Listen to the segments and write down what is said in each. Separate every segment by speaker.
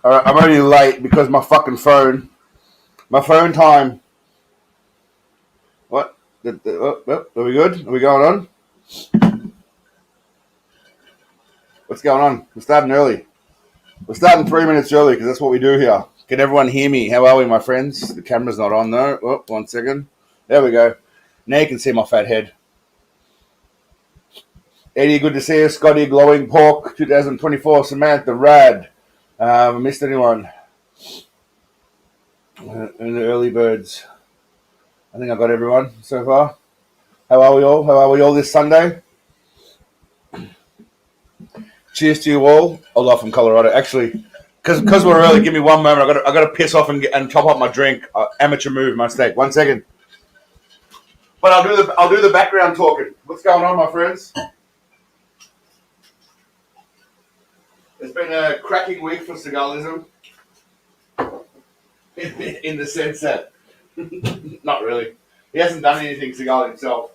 Speaker 1: Alright, I'm only late because my fucking phone. My phone time. What? Are we good? Are we going on? What's going on? We're starting early. We're starting 3 minutes early because that's what we do here. Can everyone hear me? How are we, my friends? The camera's not on though. Oh, 1 second. There we go. Now you can see my fat head. Eddie, good to see you. Scotty, Glowing Pork, 2024. Samantha, Rad. Missed anyone? In the early birds. I think I got everyone so far. How are we all? How are we all this Sunday? Cheers to you all. Although from Colorado, actually, because we're early. Give me one moment. I got to piss off and top up my drink. Amateur move, mistake. 1 second. But I'll do the background talking. What's going on, my friends? It's been a cracking week for Seagalism. In the sense that, not really. He hasn't done anything, Seagal himself.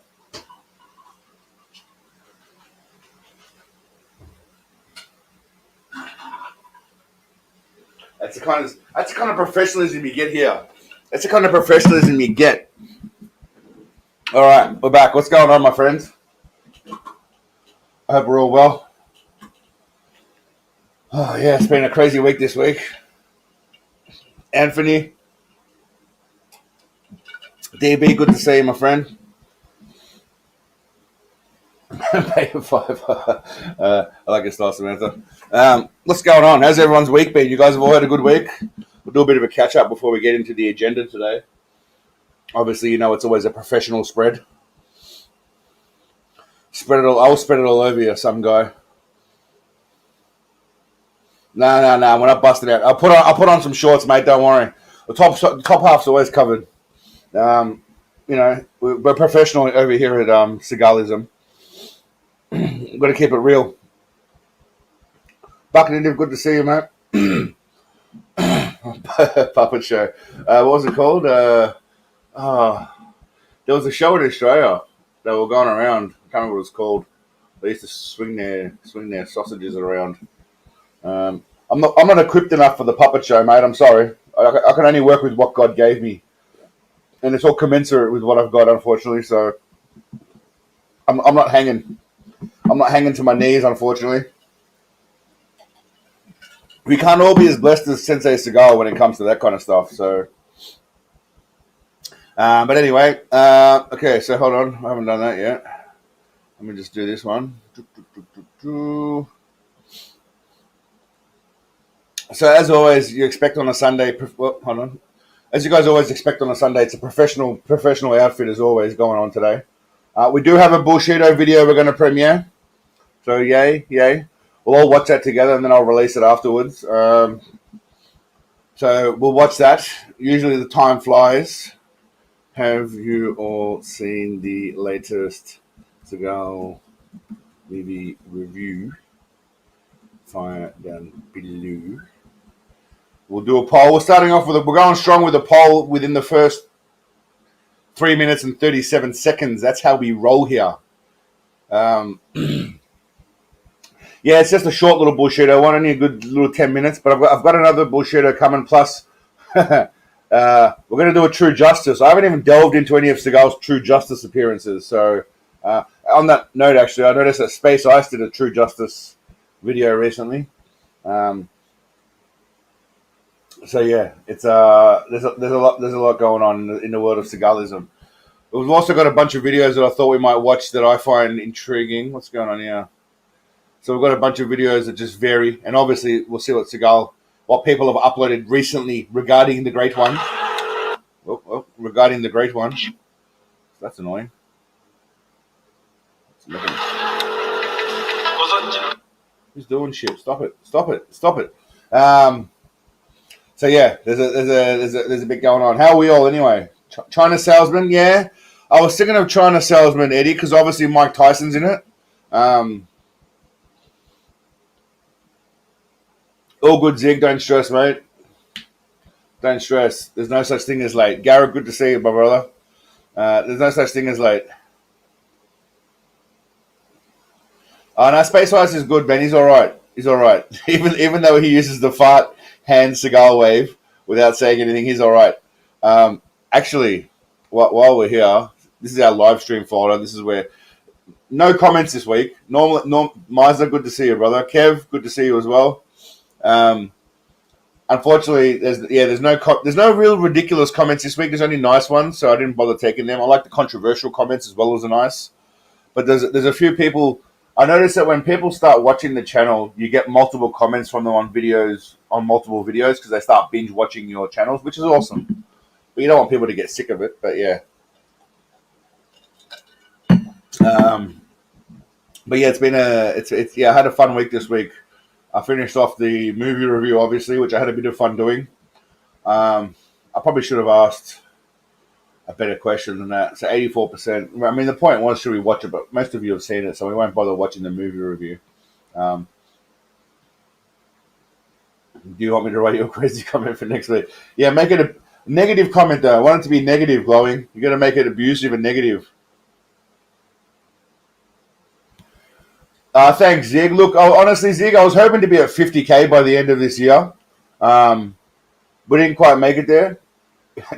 Speaker 1: That's the kind of professionalism you get here. That's the kind of professionalism you get. All right, we're back. What's going on, my friends? I hope we're all well. Oh yeah, it's been a crazy week this week. Anthony, DB, good to see you, my friend. Beta 5. I like your style, Samantha. What's going on? How's everyone's week been? You guys have all had a good week? We'll do a bit of a catch-up before we get into the agenda today. Obviously, you know it's always a professional spread. I'll spread it all over you, some guy. No, we're not busting out. I'll put on some shorts, mate. Don't worry. The top half's always covered. You know, we're professional over here at Seagalism. We've got to keep it real. Bucket Indiv, good to see you, mate. Puppet show. What was it called? There was a show in Australia that were going around. I can't remember what it was called. They used to swing their sausages around. I'm not equipped enough for the puppet show, mate. I'm sorry. I can only work with what God gave me, and it's all commensurate with what I've got, unfortunately. So I'm not hanging. I'm not hanging to my knees, unfortunately. We can't all be as blessed as Sensei Seagal when it comes to that kind of stuff. So, but anyway, okay. So hold on, I haven't done that yet. Let me just do this one. So as always, you expect on a Sunday. Well, hold on. As you guys always expect on a Sunday, it's a professional outfit as always going on today. We do have a Bullshido video we're going to premiere. So yay. We'll all watch that together and then I'll release it afterwards. So we'll watch that. Usually the time flies. Have you all seen the latest Seagal movie review? Fire down below. We'll do a poll. We're going strong with a poll within the first 3 minutes and 37 seconds. That's how we roll here. Yeah, it's just a short little Bullshido one, only a good little 10 minutes. But I've got another Bullshido coming. Plus, we're going to do a True Justice. I haven't even delved into any of Seagal's True Justice appearances. So, on that note, actually, I noticed that Space Ice did a True Justice video recently. So yeah, it's there's a lot going on in the world of Seagalism. We've also got a bunch of videos that I thought we might watch that I find intriguing. What's going on here? So we've got a bunch of videos that just vary, and obviously we'll see what people have uploaded recently regarding the Great One. Regarding the Great One. That's annoying. Who's doing shit? Stop it. So yeah, there's a bit going on. How are we all anyway? China Salesman, yeah. I was thinking of China Salesman, Eddie, because obviously Mike Tyson's in it. All good, Zig. Don't stress, mate. Don't stress. There's no such thing as late. Garrett, good to see you, my brother. There's no such thing as late. Oh, no, Space Ice is good, man. He's all right. Even though he uses the fart, hand Seagal wave without saying anything. He's all right. Actually, while we're here, this is our live stream folder. This is where no comments this week. Miser, good to see you, brother. Kev, good to see you as well. Unfortunately, there's no real ridiculous comments this week. There's only nice ones, so I didn't bother taking them. I like the controversial comments as well as the nice. But there's a few people. I noticed that when people start watching the channel, you get multiple comments from them on multiple videos because they start binge watching your channels, which is awesome. But you don't want people to get sick of it. But yeah. But yeah, I had a fun week this week. I finished off the movie review, obviously, which I had a bit of fun doing. I probably should have asked a better question than that. So 84%. I mean, the point was, should we watch it? But most of you have seen it, so we won't bother watching the movie review. Do you want me to write your crazy comment for next week? Yeah, make it a negative comment, though. I want it to be negative, glowing. You're going to make it abusive and negative. Thanks, Zig. Look, honestly, Zig, I was hoping to be at 50K by the end of this year. We didn't quite make it there.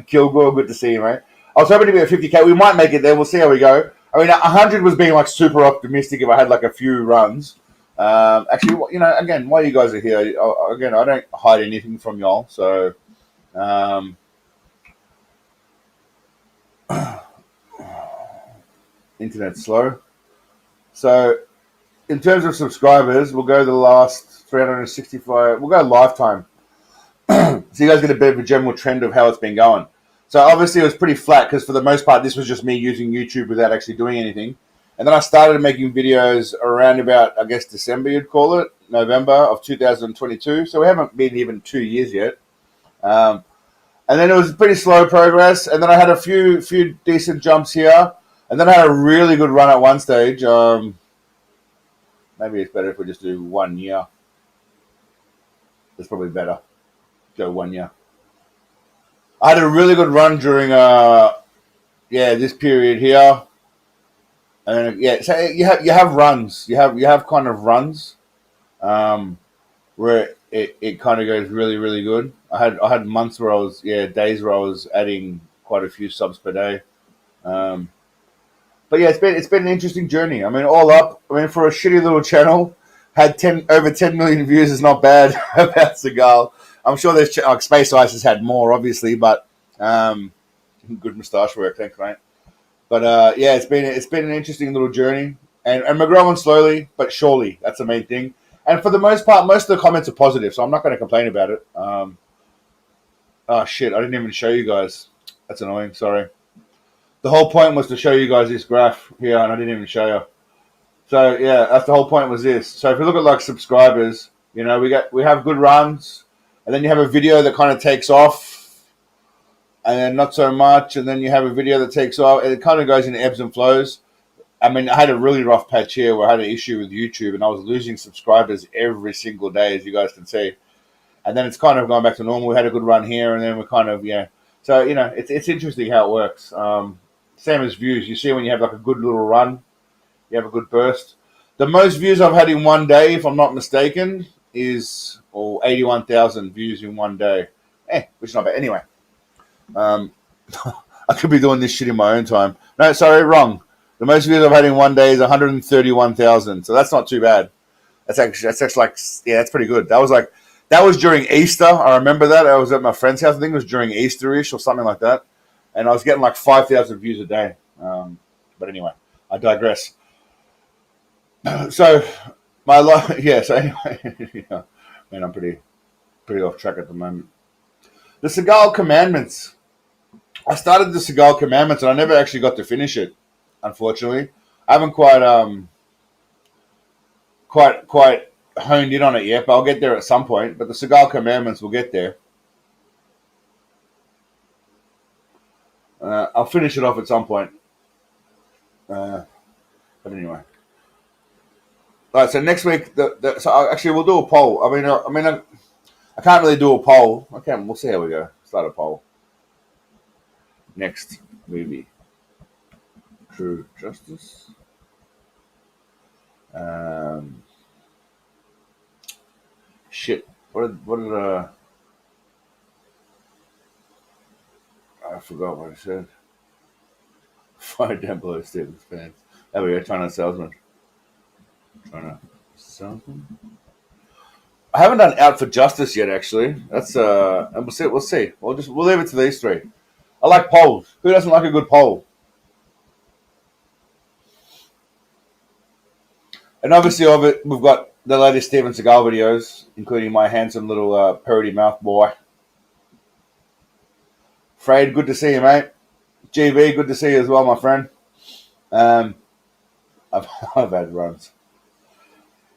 Speaker 1: Kilgore, good to see you, mate. I was hoping to be at 50K. We might make it there. We'll see how we go. I mean, 100 was being like super optimistic if I had like a few runs. Actually, again, while you guys are here, again, I don't hide anything from y'all. So, internet's slow. So, in terms of subscribers, we'll go the last 365. We'll go lifetime. So you guys get a bit of a general trend of how it's been going. So obviously it was pretty flat because for the most part this was just me using YouTube without actually doing anything. And then I started making videos around about, I guess, December you'd call it, November of 2022. So we haven't been even 2 years yet. And then it was pretty slow progress. And then I had a few decent jumps here. And then I had a really good run at one stage. Maybe it's better if we just do 1 year. That's probably better. Go 1 year. I had a really good run during this period here, and so you have runs. You have kind of runs, where it kind of goes really really good. I had months where days where I was adding quite a few subs per day. But yeah, it's been an interesting journey. I mean, all up. I mean, for a shitty little channel, had over 10 million views is not bad about Seagal. I'm sure there's Space Ice has had more, obviously, but good moustache work, thanks, mate. But it's been an interesting little journey, and we're growing slowly but surely. That's the main thing. And for the most part, most of the comments are positive, so I'm not going to complain about it. Oh shit, I didn't even show you guys. That's annoying. Sorry. The whole point was to show you guys this graph here, and I didn't even show you. So yeah, that's the whole point was this. So if you look at like subscribers, we have good runs. And then you have a video that kind of takes off, and then not so much. And then you have a video that takes off. And it kind of goes in ebbs and flows. I mean, I had a really rough patch here where I had an issue with YouTube, and I was losing subscribers every single day, as you guys can see. And then it's kind of gone back to normal. We had a good run here, and then we're kind of, So, it's interesting how it works. Same as views. You see when you have like a good little run, you have a good burst. The most views I've had in 1 day, if I'm not mistaken, is 81,000 views in 1 day. Which is not bad. Anyway, I could be doing this shit in my own time. No, sorry, wrong. The most views I've had in 1 day is 131,000. So that's not too bad. That's actually that's pretty good. That was during Easter. I remember that. I was at my friend's house. I think it was during Easter-ish or something like that. And I was getting like 5,000 views a day. But anyway, I digress. So my life, So anyway, man, I'm pretty off track at the moment. The Seagal Commandments. I started the Seagal Commandments, and I never actually got to finish it. Unfortunately, I haven't quite honed in on it yet, but I'll get there at some point. But the Seagal Commandments will get there. I'll finish it off at some point. But anyway. All right, so next week, actually we'll do a poll. I can't really do a poll. Okay, we'll see how we go. Start a poll. Next movie, True Justice. Shit. What did I forgot what I said. Fire down below Stephen's pants. There we go, China salesman. China salesman. I haven't done Out for Justice yet, actually. That's and we'll see. We'll see. We'll leave it to these three. I like polls. Who doesn't like a good poll? And obviously, we've got the latest Steven Seagal videos, including my handsome little parody mouth boy. Fred, good to see you, mate. GB, good to see you as well, my friend. I've had runs.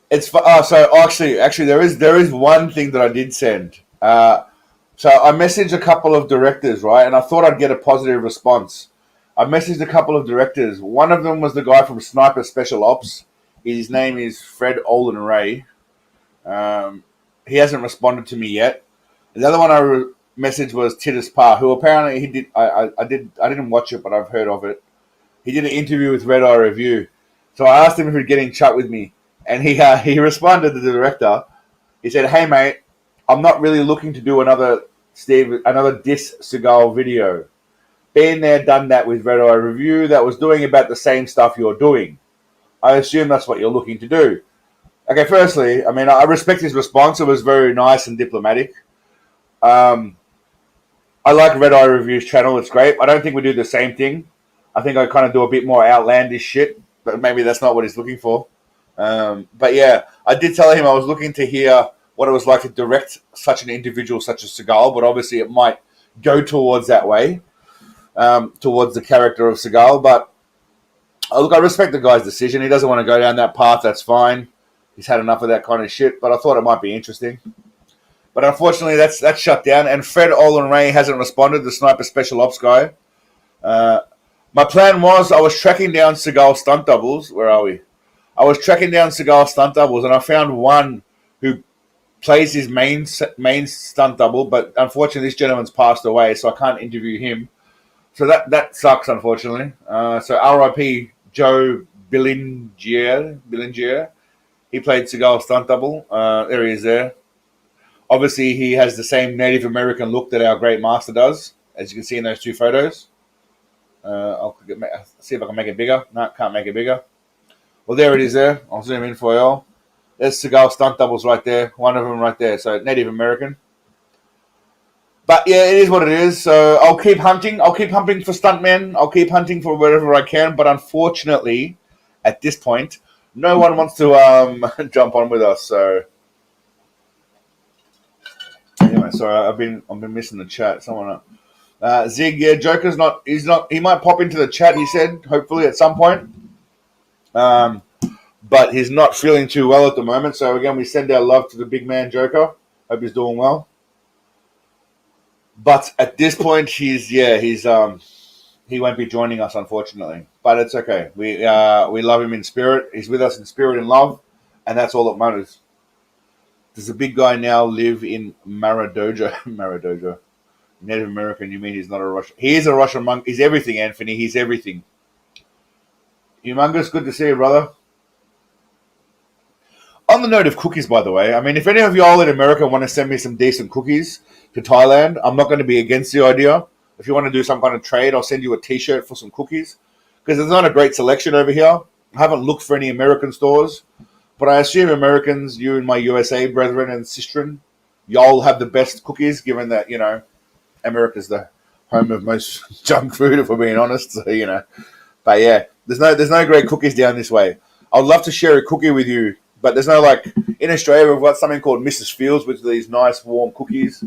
Speaker 1: It's so actually there is one thing that I did send. So I messaged a couple of directors, right, and I thought I'd get a positive response. I messaged a couple of directors. One of them was the guy from Sniper Special Ops. His name is Fred Olin Ray. He hasn't responded to me yet. The other one I messaged was Titus Parr, who apparently he did. I didn't watch it, but I've heard of it. He did an interview with Red Eye Review, so I asked him if he'd get in chat with me, and he responded to the director. He said, "Hey mate, I'm not really looking to do another diss Seagal video. Been there, done that with Red Eye Review. That was doing about the same stuff you're doing. I assume that's what you're looking to do." Okay, firstly, I mean, I respect his response. It was very nice and diplomatic. I like Red Eye Review's channel. It's great. I don't think we do the same thing. I think I kind of do a bit more outlandish shit, but maybe that's not what he's looking for. But yeah, I did tell him I was looking to hear what it was like to direct such an individual such as Seagal, but obviously it might go towards that way, towards the character of Seagal. But look, I respect the guy's decision. He doesn't want to go down that path. That's fine. He's had enough of that kind of shit, but I thought it might be interesting. But unfortunately, that's shut down, and Fred Olin Ray hasn't responded, the Sniper Special Ops guy. My plan was I was tracking down Seagal stunt doubles. Where are we? I was tracking down Seagal stunt doubles, and I found one who plays his main stunt double, but unfortunately this gentleman's passed away, so I can't interview him. So that sucks, unfortunately. So R.I.P. Joe Billinger. He played Seagal stunt double. There he is there. Obviously, he has the same Native American look that our great master does, as you can see in those two photos. I'll see if I can make it bigger. No, can't make it bigger. Well, there it is there. I'll zoom in for y'all. There's Seagal stunt doubles right there. One of them right there. So, Native American. But, yeah, it is what it is. So, I'll keep hunting. I'll keep hunting for stuntmen. I'll keep hunting for wherever I can. But, unfortunately, at this point, no one wants to jump on with us. So, anyway, sorry, I've been missing the chat. Someone Zig, yeah, Joker's not. He's not. He might pop into the chat. He said, hopefully at some point. But he's not feeling too well at the moment. So again, we send our love to the big man Joker. Hope he's doing well. But at this point, he won't be joining us, unfortunately. But it's okay. We love him in spirit. He's with us in spirit and love, and that's all that matters. Does the big guy now live in Maradoja? Maradoja. Native American, you mean he's not a Russian? He is a Russian monk. He's everything, Anthony. He's everything. Humongous, good to see you, brother. On the note of cookies, by the way, I mean, if any of y'all in America want to send me some decent cookies to Thailand, I'm not going to be against the idea. If you want to do some kind of trade, I'll send you a T-shirt for some cookies. Because there's not a great selection over here. I haven't looked for any American stores. But I assume Americans, you and my USA brethren and sistren, y'all have the best cookies, given that, you know, America's the home of most junk food, if we're being honest. So, you know. But yeah, there's no great cookies down this way. I'd love to share a cookie with you, but there's no, like, in Australia, we've got something called Mrs. Fields, which are these nice, warm cookies.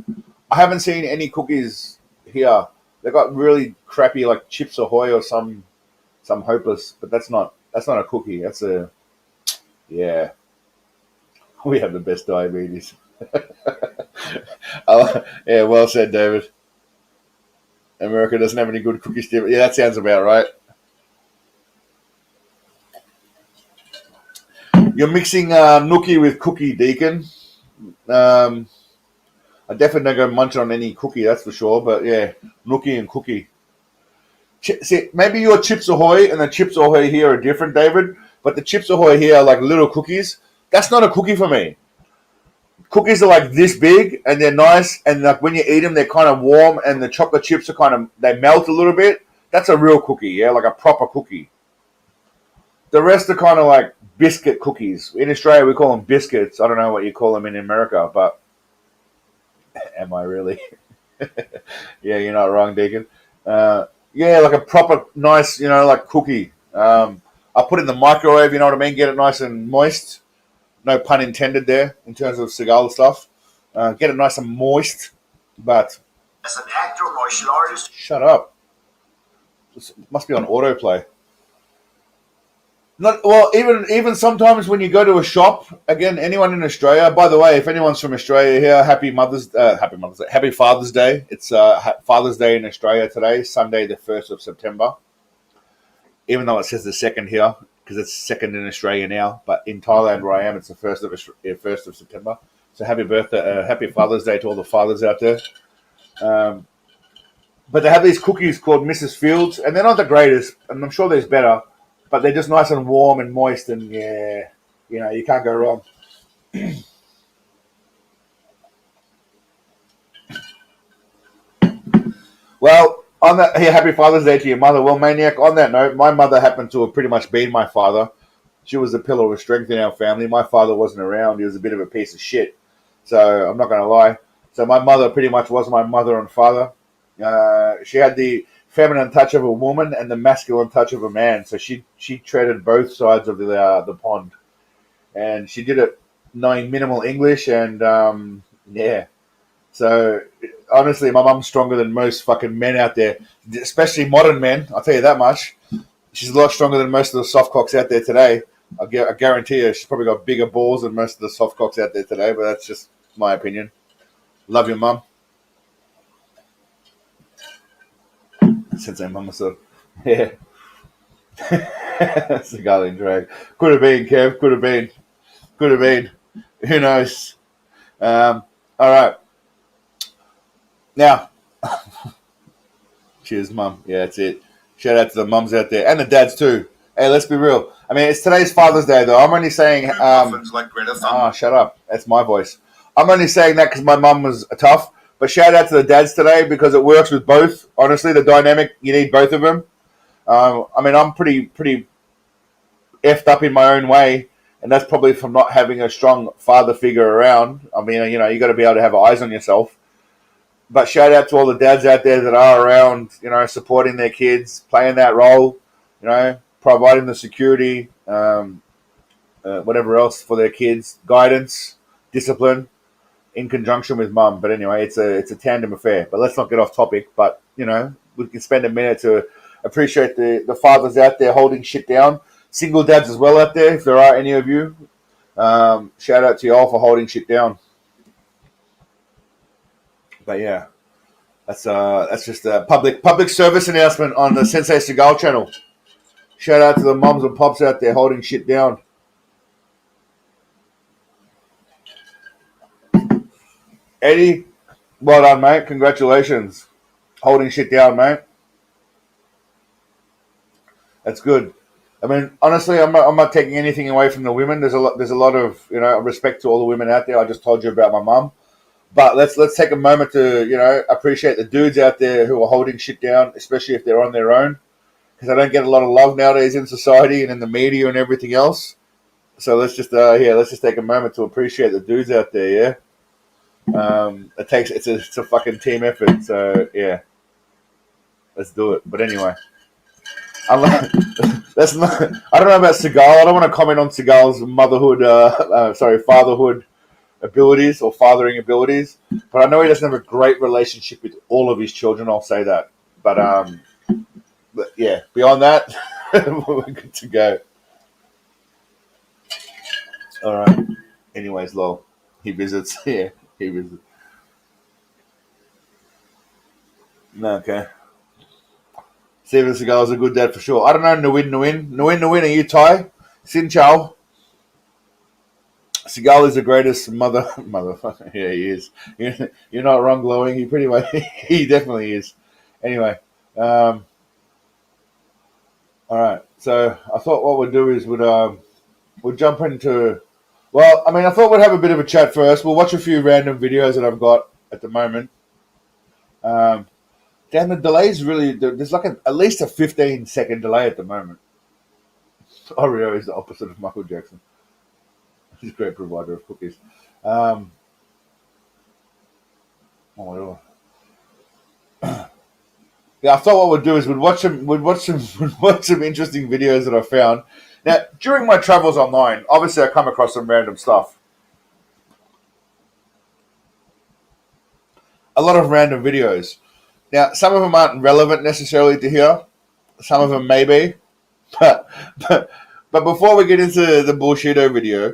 Speaker 1: I haven't seen any cookies here. They've got really crappy, like, Chips Ahoy or some hopeless, but that's not a cookie. That's a... Yeah, we have the best diabetes. Yeah, well said, David. America doesn't have any good cookies. Yeah, that sounds about right. You're mixing nookie with cookie, Deacon. I definitely don't go munch on any cookie, that's for sure. But yeah, nookie and cookie. See, maybe your Chips Ahoy and the Chips Ahoy here are different, David. But the Chips Ahoy here are like little cookies. That's not a cookie for me. cookies are like this big and they're nice, and like when you eat them, they're kind of warm, and the chocolate chips are they melt a little bit. That's a real cookie, yeah, like a proper cookie. The rest are kind of like biscuit cookies. In Australia, we call them biscuits. I don't know what you call them in America, but am I really? Yeah, you're not wrong, Deacon. Yeah, like a proper nice, like cookie. I put it in the microwave, you know what I mean? Get it nice and moist. No pun intended there in terms of Seagal stuff. Get it nice and moist, but
Speaker 2: as an actor, martial artist.
Speaker 1: Shut up. This must be on autoplay. Not well. Even sometimes when you go to a shop, again, anyone in Australia. By the way, if anyone's from Australia here, happy Father's Day. It's Father's Day in Australia today, Sunday, the 1st of September. Even though it says the 2nd here, because it's 2nd in Australia now, but in Thailand where I am, it's the 1st of September. So happy Father's Day to all the fathers out there. But they have these cookies called Mrs. Fields, and they're not the greatest, and I'm sure there's better. But they're just nice and warm and moist, and yeah, you can't go wrong. Well, on that, happy Father's Day to your mother. Well, Maniac, on that note, my mother happened to have pretty much been my father. She was a pillar of strength in our family. My father wasn't around. He was a bit of a piece of shit. So I'm not going to lie. So my mother pretty much was my mother and father. She had the feminine touch of a woman and the masculine touch of a man. So she treaded both sides of the pond, and she did it knowing minimal English, and yeah. So honestly, my mum's stronger than most fucking men out there, especially modern men. I'll tell you that much. She's a lot stronger than most of the soft cocks out there today. I guarantee you, she's probably got bigger balls than most of the soft cocks out there today. But that's just my opinion. Love your mum. Sensei Mama said, yeah. Seagal in drag. Could have been, Kev. Could have been. Who knows? All right. Now, cheers, mum. Yeah, that's it. Shout out to the mums out there and the dads too. Hey, let's be real. I mean, it's today's Father's Day, though. I'm only saying. Shut up. That's my voice. I'm only saying that because my mum was tough. But shout out to the dads today because it works with both. Honestly, the dynamic, you need both of them. I mean, I'm pretty effed up in my own way, and that's probably from not having a strong father figure around. I mean, you got to be able to have eyes on yourself. But shout out to all the dads out there that are around, supporting their kids, playing that role, providing the security, whatever else for their kids, guidance, discipline, in conjunction with mum. But anyway, it's a tandem affair. But let's not get off topic. But, we can spend a minute to appreciate the fathers out there holding shit down. Single dads as well out there, if there are any of you. Shout out to you all for holding shit down. But yeah, that's just a public service announcement on the Sensei Seagal channel. Shout out to the moms and pops out there holding shit down. Eddie, well done, mate. Congratulations. Holding shit down, mate. That's good. I mean, honestly, I'm not taking anything away from the women. There's a lot of respect to all the women out there. I just told you about my mum. But let's take a moment to, appreciate the dudes out there who are holding shit down, especially if they're on their own. Because I don't get a lot of love nowadays in society and in the media and everything else. So let's just take a moment to appreciate the dudes out there, yeah? It's a fucking team effort, so yeah. Let's do it. But anyway. I don't know about Seagal. I don't want to comment on Seagal's fatherhood abilities or fathering abilities, but I know he doesn't have a great relationship with all of his children. I'll say that, but yeah, beyond that, we're good to go. All right. Anyways, lol. He visits. Yeah, he visits. Okay. Steven Seagal is a good dad for sure. I don't know. Nguyen, are you Thai? Sin Chow. Seagal is the greatest motherfucker. Yeah, he is. You're not wrong, glowing. He pretty much, he definitely is. Anyway, all right. So I thought what we'd do is we'd jump into Well, I mean, I thought we'd have a bit of a chat first. We'll watch a few random videos that I've got at the moment. Damn, the delay's really... There's like at least a 15-second delay at the moment. Oreo is the opposite of Michael Jackson. He's a great provider of cookies. Oh my God. Yeah, I thought what we'd do is we'd watch some interesting videos that I found. Now, during my travels online, obviously I come across some random stuff. A lot of random videos. Now, some of them aren't relevant necessarily to here. Some of them may be. But before we get into the Bullshido video,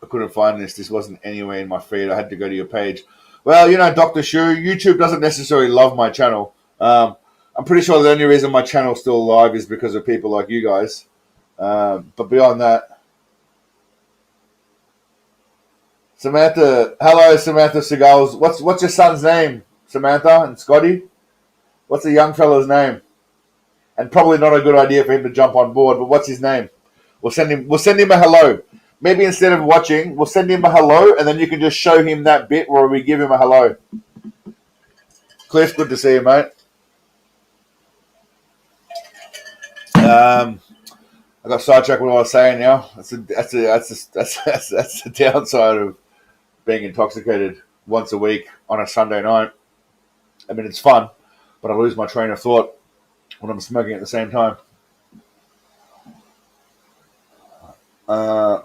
Speaker 1: I couldn't find this. This wasn't anywhere in my feed. I had to go to your page. Well, you know, Dr. Shu, YouTube doesn't necessarily love my channel. I'm pretty sure the only reason my channel's still alive is because of people like you guys. But beyond that, Samantha, hello, Samantha Seagals. What's your son's name, Samantha and Scotty? What's the young fella's name? And probably not a good idea for him to jump on board. But what's his name? We'll send him a hello. Maybe instead of watching, we'll send him a hello, and then you can just show him that bit where we give him a hello. Cliff, good to see you, mate. I got sidetracked with what I was saying now. That's the downside of being intoxicated once a week on a Sunday night. I mean, it's fun, but I lose my train of thought when I'm smoking at the same time.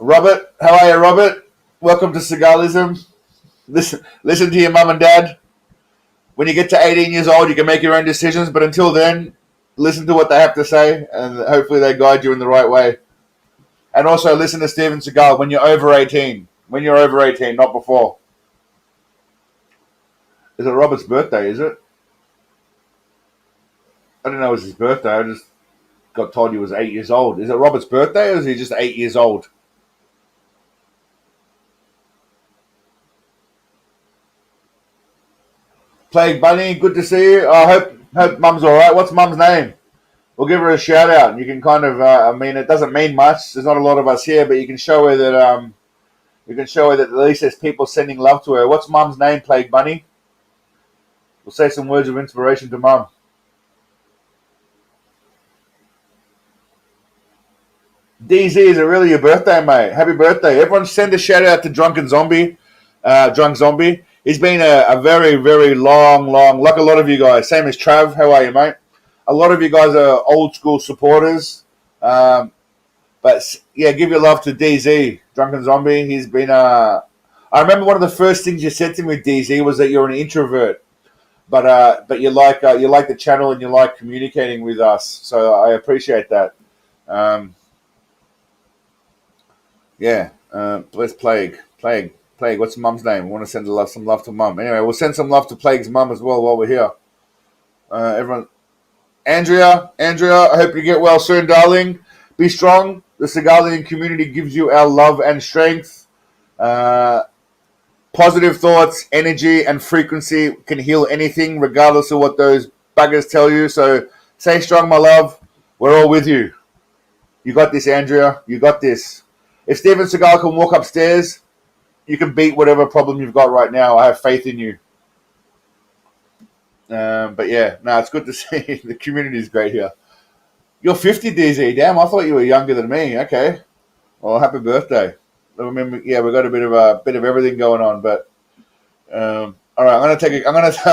Speaker 1: Robert, how are you, Robert? Welcome to Seagalism. Listen to your mum and dad. When you get to 18 years old, you can make your own decisions, but until then, listen to what they have to say, and hopefully they guide you in the right way. And also listen to Steven Seagal when you're over 18. When you're over 18, not before. Is it Robert's birthday, is it? I didn't know it was his birthday. I just got told he was 8 years old. Is it Robert's birthday, or is he just 8 years old? Plague Bunny, good to see you. I hope Mum's all right. What's Mum's name? We'll give her a shout out, and you can kind of. I mean, it doesn't mean much. There's not a lot of us here, but you can show her that. You can show her that at least there's people sending love to her. What's Mum's name, Plague Bunny? We'll say some words of inspiration to Mum. DZ, is it really your birthday, mate? Happy birthday. Everyone send a shout out to Drunk Zombie. He's been a very, very long, like a lot of you guys. Same as Trav. How are you, mate? A lot of you guys are old school supporters. But yeah, give your love to DZ, Drunken Zombie. He's been I remember one of the first things you said to me, DZ, was that you're an introvert. But you like the channel and you like communicating with us. So I appreciate that. Yeah, where's Plague? Plague, what's Mum's name? I want to send some love to Mum. Anyway, we'll send some love to Plague's mum as well while we're here. Everyone, Andrea, I hope you get well soon, darling. Be strong. The Seagalian community gives you our love and strength. Positive thoughts, energy, and frequency can heal anything, regardless of what those buggers tell you. So stay strong, my love. We're all with you. You got this, Andrea. You got this. If Steven Seagal can walk upstairs, you can beat whatever problem you've got right now. I have faith in you. But yeah, no, it's good to see. The community is great here. You're 50, DZ. Damn, I thought you were younger than me. Okay. Well, happy birthday. I remember, yeah, we got a bit of everything going on. But all right, I'm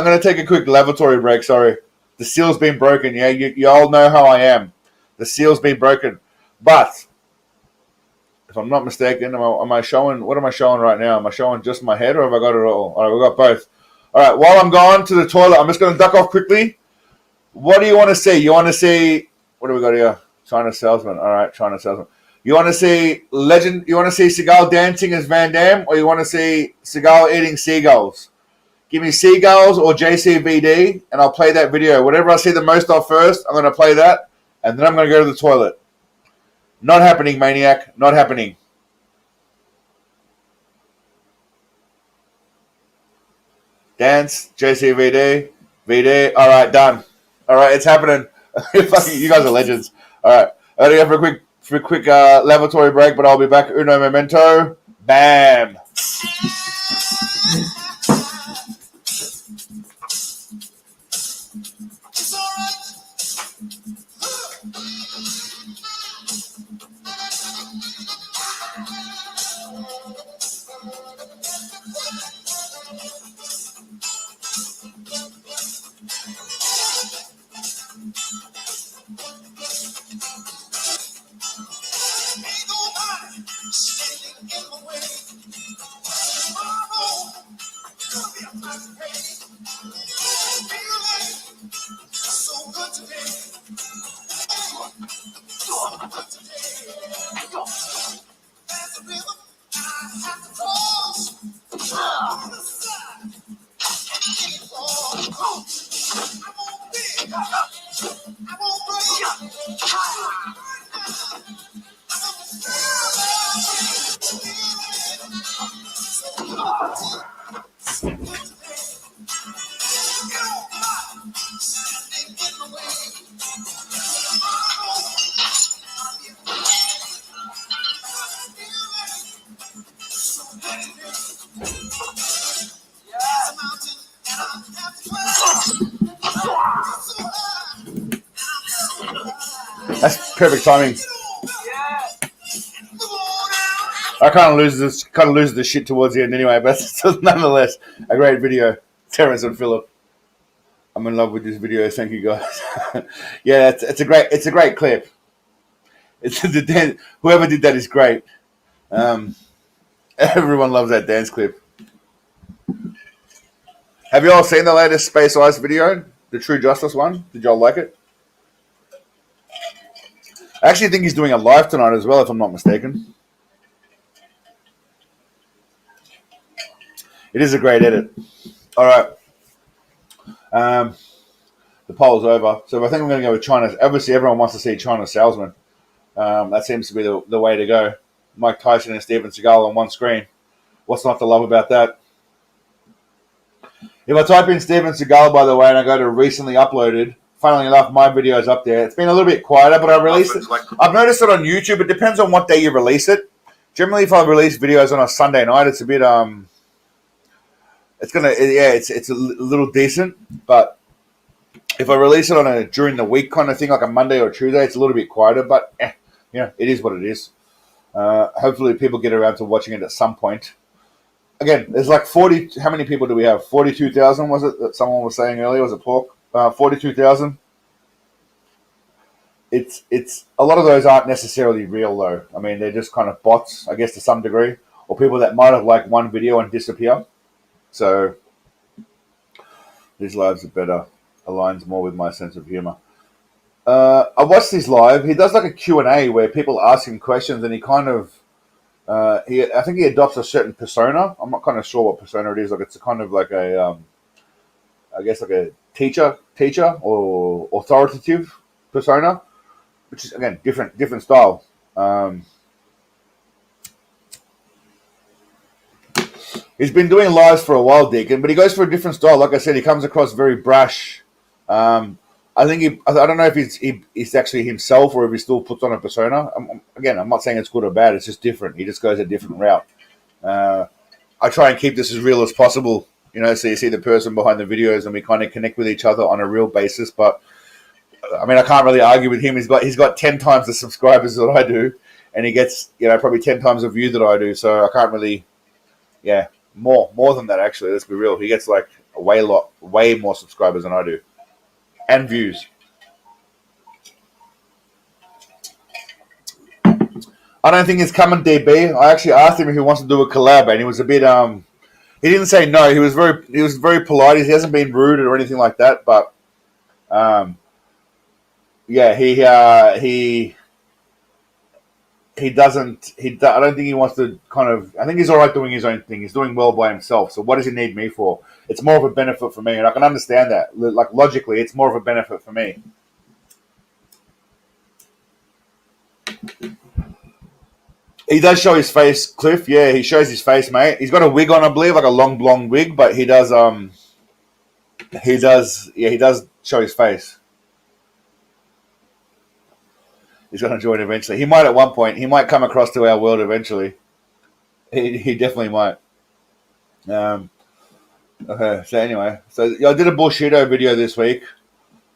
Speaker 1: gonna take a quick lavatory break. Sorry, the seal's been broken. Yeah, you all know how I am. The seal's been broken, but if I'm not mistaken, am I showing? What am I showing right now? Am I showing just my head, or have I got it all? All right, we've got both. All right, while I'm gone to the toilet, I'm just going to duck off quickly. What do you want to see? You want to see, what do we got here? China salesman. All right, China salesman. You want to see legend? You want to see Seagal dancing as Van Damme, or you want to see Seagal eating seagulls? Give me seagulls or JCVD, and I'll play that video. Whatever I see the most of first, I'm going to play that, and then I'm going to go to the toilet. Not happening, maniac. Not happening. Dance, JCVD, VD. All right, done. All right, it's happening. You guys are legends. All right, I gotta go for a for a quick lavatory break, but I'll be back. Uno momento. Bam. That's perfect timing. I kind of lose the shit towards the end anyway, but still nonetheless a great video. Terrence and Philip, I'm in love with this video. Thank you guys. Yeah, it's a great clip. Whoever did that is great. Everyone loves that dance clip. Have you all seen the latest Space Ice video, the True Justice one? Did y'all like it? I actually think he's doing a live tonight as well, if I'm not mistaken. It is a great edit. All right. The poll's over. So I think I'm going to go with China. Obviously, everyone wants to see China Salesman. That seems to be the way to go. Mike Tyson and Steven Seagal on one screen. What's not to love about that? If I type in Steven Seagal, by the way, and I go to recently uploaded, funnily enough, my video is up there. It's been a little bit quieter, but I released it. I've noticed it on YouTube. It depends on what day you release it. Generally, if I release videos on a Sunday night, it's a bit it's a little decent. But if I release it on during the week kind of thing, like a Monday or Tuesday, it's a little bit quieter. But it is what it is. Hopefully, people get around to watching it at some point. Again, there's like 40. How many people do we have? 42,000 was it that someone was saying earlier? Was it Pork? 42,000. It's a lot of those aren't necessarily real though. I mean, they're just kind of bots, I guess, to some degree, or people that might have liked one video and disappear. So these lives are better, aligns more with my sense of humor. I watched his live. He does like a Q&A where people ask him questions, and he kind of I think he adopts a certain persona. I'm not kind of sure what persona it is. Like it's a kind of like a I guess like a teacher or authoritative persona, which is again different style. He's been doing lives for a while, Deacon, but he goes for a different style. Like I said, he comes across very brash. I don't know if he's actually himself or if he still puts on a persona. I'm not saying it's good or bad. It's just different. He just goes a different route. I try and keep this as real as possible, so you see the person behind the videos and we kind of connect with each other on a real basis. But I mean, I can't really argue with him. He's got 10 times the subscribers that I do, and he gets probably 10 times the view that I do. So I can't really, more than that actually. Let's be real. He gets like way more subscribers than I do, and views. I don't think it's coming, DB. I actually asked him if he wants to do a collab, and he was a bit he didn't say no. He was very polite. He hasn't been rude or anything like that, but he doesn't. I don't think he wants to kind of. I think he's all right doing his own thing. He's doing well by himself. So what does he need me for? It's more of a benefit for me, and I can understand that. Like logically, it's more of a benefit for me. He does show his face, Cliff. Yeah, he shows his face, mate. He's got a wig on, I believe, like a long blonde wig, but he does show his face. He's going to join eventually. He might at one point. He might come across to our world eventually. He definitely might. Okay, so anyway, I did a Bullshido video this week.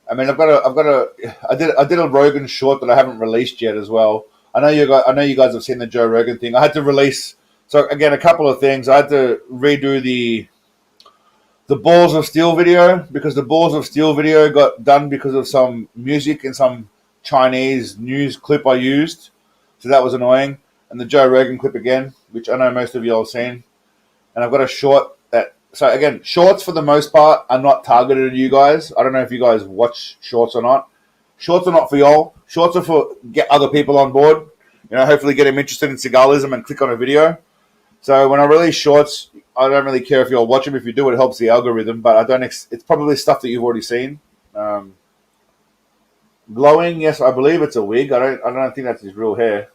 Speaker 1: I mean, I did a Rogan short that I haven't released yet as well. I know you guys have seen the Joe Rogan thing. I had to release. So again, a couple of things. I had to redo the Balls of Steel video because the Balls of Steel video got done because of some music and some Chinese news clip I used. So that was annoying. And the Joe Rogan clip again, which I know most of you all have seen. And I've got a short that... So again, shorts for the most part are not targeted at you guys. I don't know if you guys watch shorts or not. Shorts are not for y'all. Shorts are for get other people on board. You know, hopefully get them interested in Seagalism and click on a video. So when I release shorts, I don't really care if you all watch them. If you do, it helps the algorithm. But I don't. It's probably stuff that you've already seen. Glowing, yes, I believe it's a wig. I don't think that's his real hair.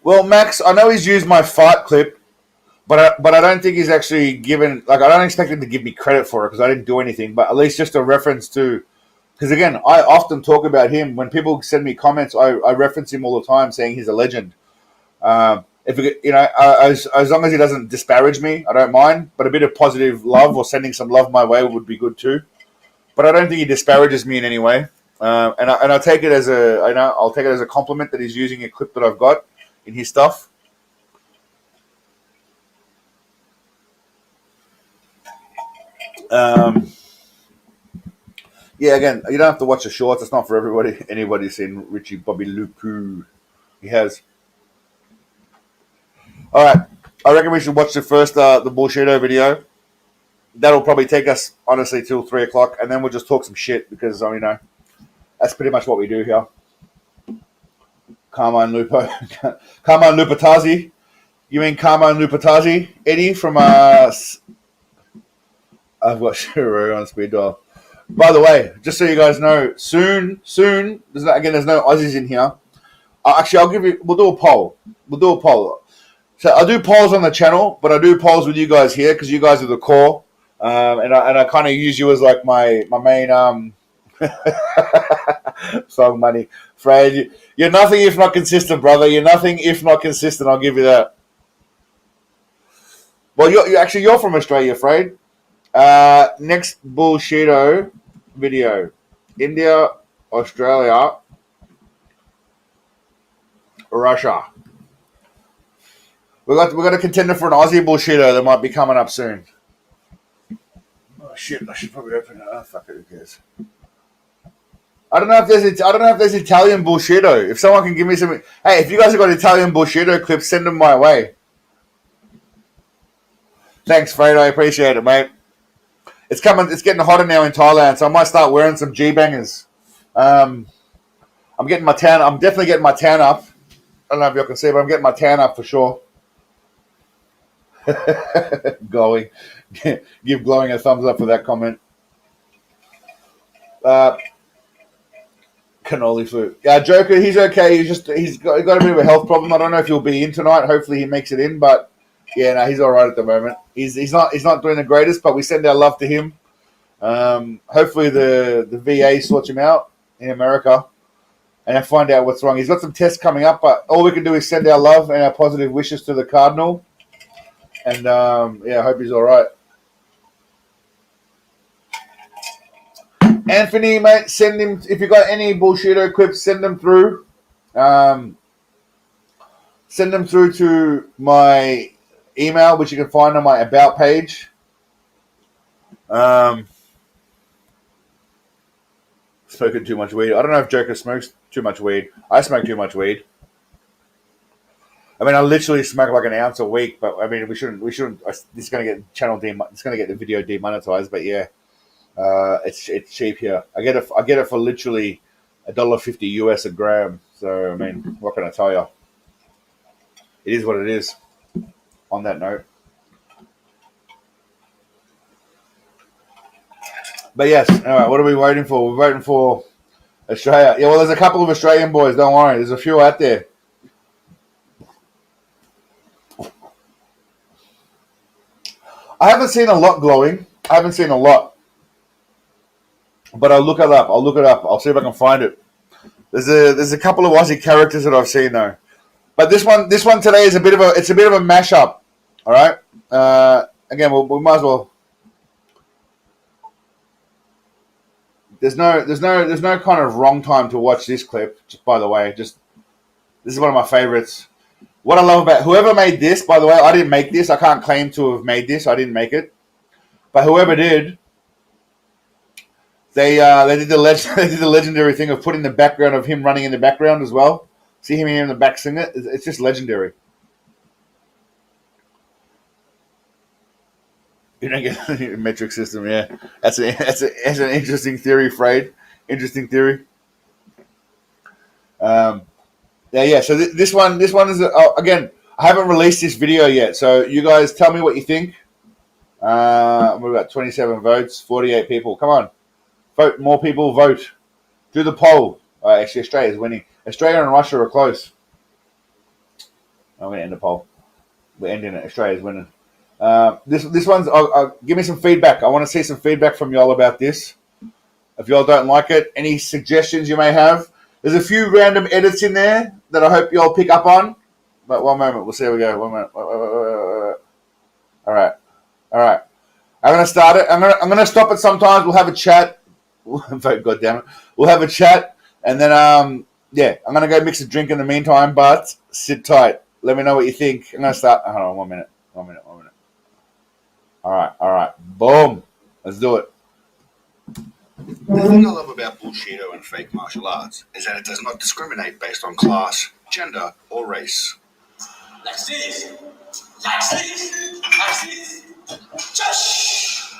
Speaker 1: Well, Max, I know he's used my fart clip, but I don't think he's actually given... Like, I don't expect him to give me credit for it because I didn't do anything. But at least just a reference to... Because, again, I often talk about him. When people send me comments, I reference him all the time, saying he's a legend. If you know, as long as he doesn't disparage me, I don't mind. But a bit of positive love or sending some love my way would be good too. But I don't think he disparages me in any way. And I take it as I'll take it as a compliment that he's using a clip that I've got in his stuff. Yeah, again, you don't have to watch the shorts. It's not for everybody. Anybody's seen Richie Bobby Lupu. He has. All right. I reckon we should watch the first, the Bullshido video. That'll probably take us, honestly, till 3 o'clock. And then we'll just talk some shit because, you know, that's pretty much what we do here. Carmine Lupatazi. You mean Carmine Lupatazi? Eddie from, I've got Shiro on speed dial. By the way, just so you guys know, soon, there's no Aussies in here. Actually, we'll do a poll. So I do polls on the channel, but I do polls with you guys here because you guys are the core. And I kind of use you as like my main song money. Fred, you're nothing if not consistent, brother. You're nothing if not consistent. I'll give you that. Well, you're from Australia, Fred. Next Bullshido video. India, Australia, Russia. We got a contender for an Aussie Bullshido that might be coming up soon. Oh shit! I should probably open it. Oh fuck it, who cares? I don't know if there's Italian Bullshido. If someone can give me some, hey, if you guys have got Italian Bullshido clips, send them my way. Thanks, Fred. I appreciate it, mate. It's coming. It's getting hotter now in Thailand, so I might start wearing some G-bangers. I'm definitely getting my tan up. I don't know if you can see, but I'm getting my tan up for sure. Glowing. Give Glowing a thumbs up for that comment. Cannoli flute. Yeah, Joker, he's okay. He's got a bit of a health problem. I don't know if he'll be in tonight. Hopefully he makes it in, but yeah, no, he's all right at the moment. He's not doing the greatest, but we send our love to him. Hopefully the VA sorts him out in America and I find out what's wrong. He's got some tests coming up, but all we can do is send our love and our positive wishes to the Cardinal. And yeah, I hope he's all right. Anthony, mate, send him, if you got any Bullshido clips, send them through. Send them through to my email, which you can find on my About page. Smoking too much weed. I don't know if Joker smokes too much weed. I smoke too much weed. I mean, I literally smoke like an ounce a week, but I mean, we shouldn't. This is going to get it's going to get the video demonetized, but yeah. It's cheap here. I get it for literally $1.50 US a gram. So I mean, what can I tell you? It is what it is. On that note, but yes. All right. What are we waiting for? We're waiting for Australia. Yeah. Well, there's a couple of Australian boys. Don't worry. There's a few out there. I haven't seen a lot glowing. I haven't seen a lot, but I'll look it up. I'll see if I can find it. There's a couple of Aussie characters that I've seen though, but this one today is a bit of a mashup. All right. Again, we might as well. There's no kind of wrong time to watch this clip. Just by the way, this is one of my favorites. What I love about whoever made this, by the way, I didn't make this. I can't claim to have made this. I didn't make it, but whoever did, they did the legendary thing of putting the background of him running in the background as well. See him here in the back sing it. It's just legendary. You don't get a metric system, yeah. That's an interesting theory, Freud. Interesting theory. Yeah. So this one is again. I haven't released this video yet, so you guys tell me what you think. We've got 27 votes, 48 people. Come on, vote. More people vote. Do the poll. Actually, Australia's winning. Australia and Russia are close. I'm going to end the poll. We're ending it. Australia's winning. This one's. Give me some feedback. I want to see some feedback from y'all about this. If y'all don't like it, any suggestions you may have. There's a few random edits in there that I hope y'all pick up on. But one moment, we'll see how we go. 1 minute. All right. I'm gonna start it. I'm gonna stop it sometimes. We'll have a chat. God damn it. We'll have a chat, and then I'm gonna go mix a drink in the meantime. But sit tight. Let me know what you think. I'm gonna start. Hold on, 1 minute. All right. Boom. Let's do it.
Speaker 2: The thing I love about Bullshido and fake martial arts is that it does not discriminate based on class, gender, or race. Like this. Just.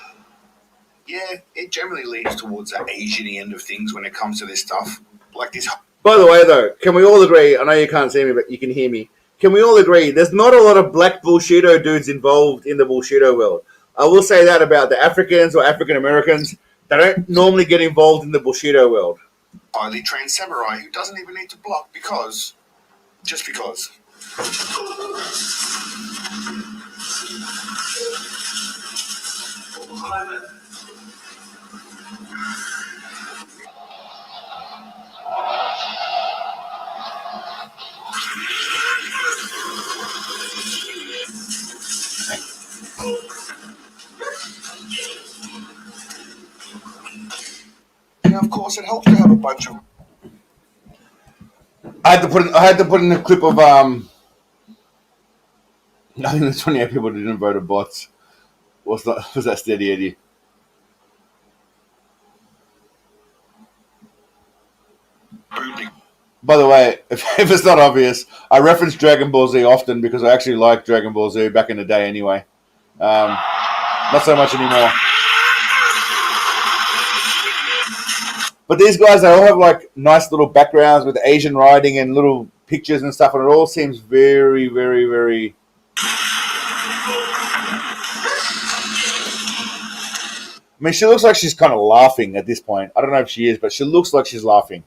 Speaker 2: Yeah, it generally leads towards the Asian-y end of things when it comes to this stuff. Like this.
Speaker 1: By the way, though, can we all agree? I know you can't see me, but you can hear me. Can we all agree? There's not a lot of black Bullshido dudes involved in the Bullshido world. I will say that about the Africans or African Americans. They don't normally get involved in the Bullshido world.
Speaker 2: Highly trained samurai who doesn't even need to block just because. Now, of course, it helps to have a bunch of.
Speaker 1: I had to put in a clip of I think the 28 people didn't vote of bots. Was that Steady Eddie? By the way, if it's not obvious, I reference Dragon Ball Z often because I actually liked Dragon Ball Z back in the day anyway. Not so much anymore. But these guys, they all have like nice little backgrounds with Asian writing and little pictures and stuff, and it all seems very, very, very. I mean, she looks like she's kind of laughing at this point. I don't know if she is, but she looks like she's laughing.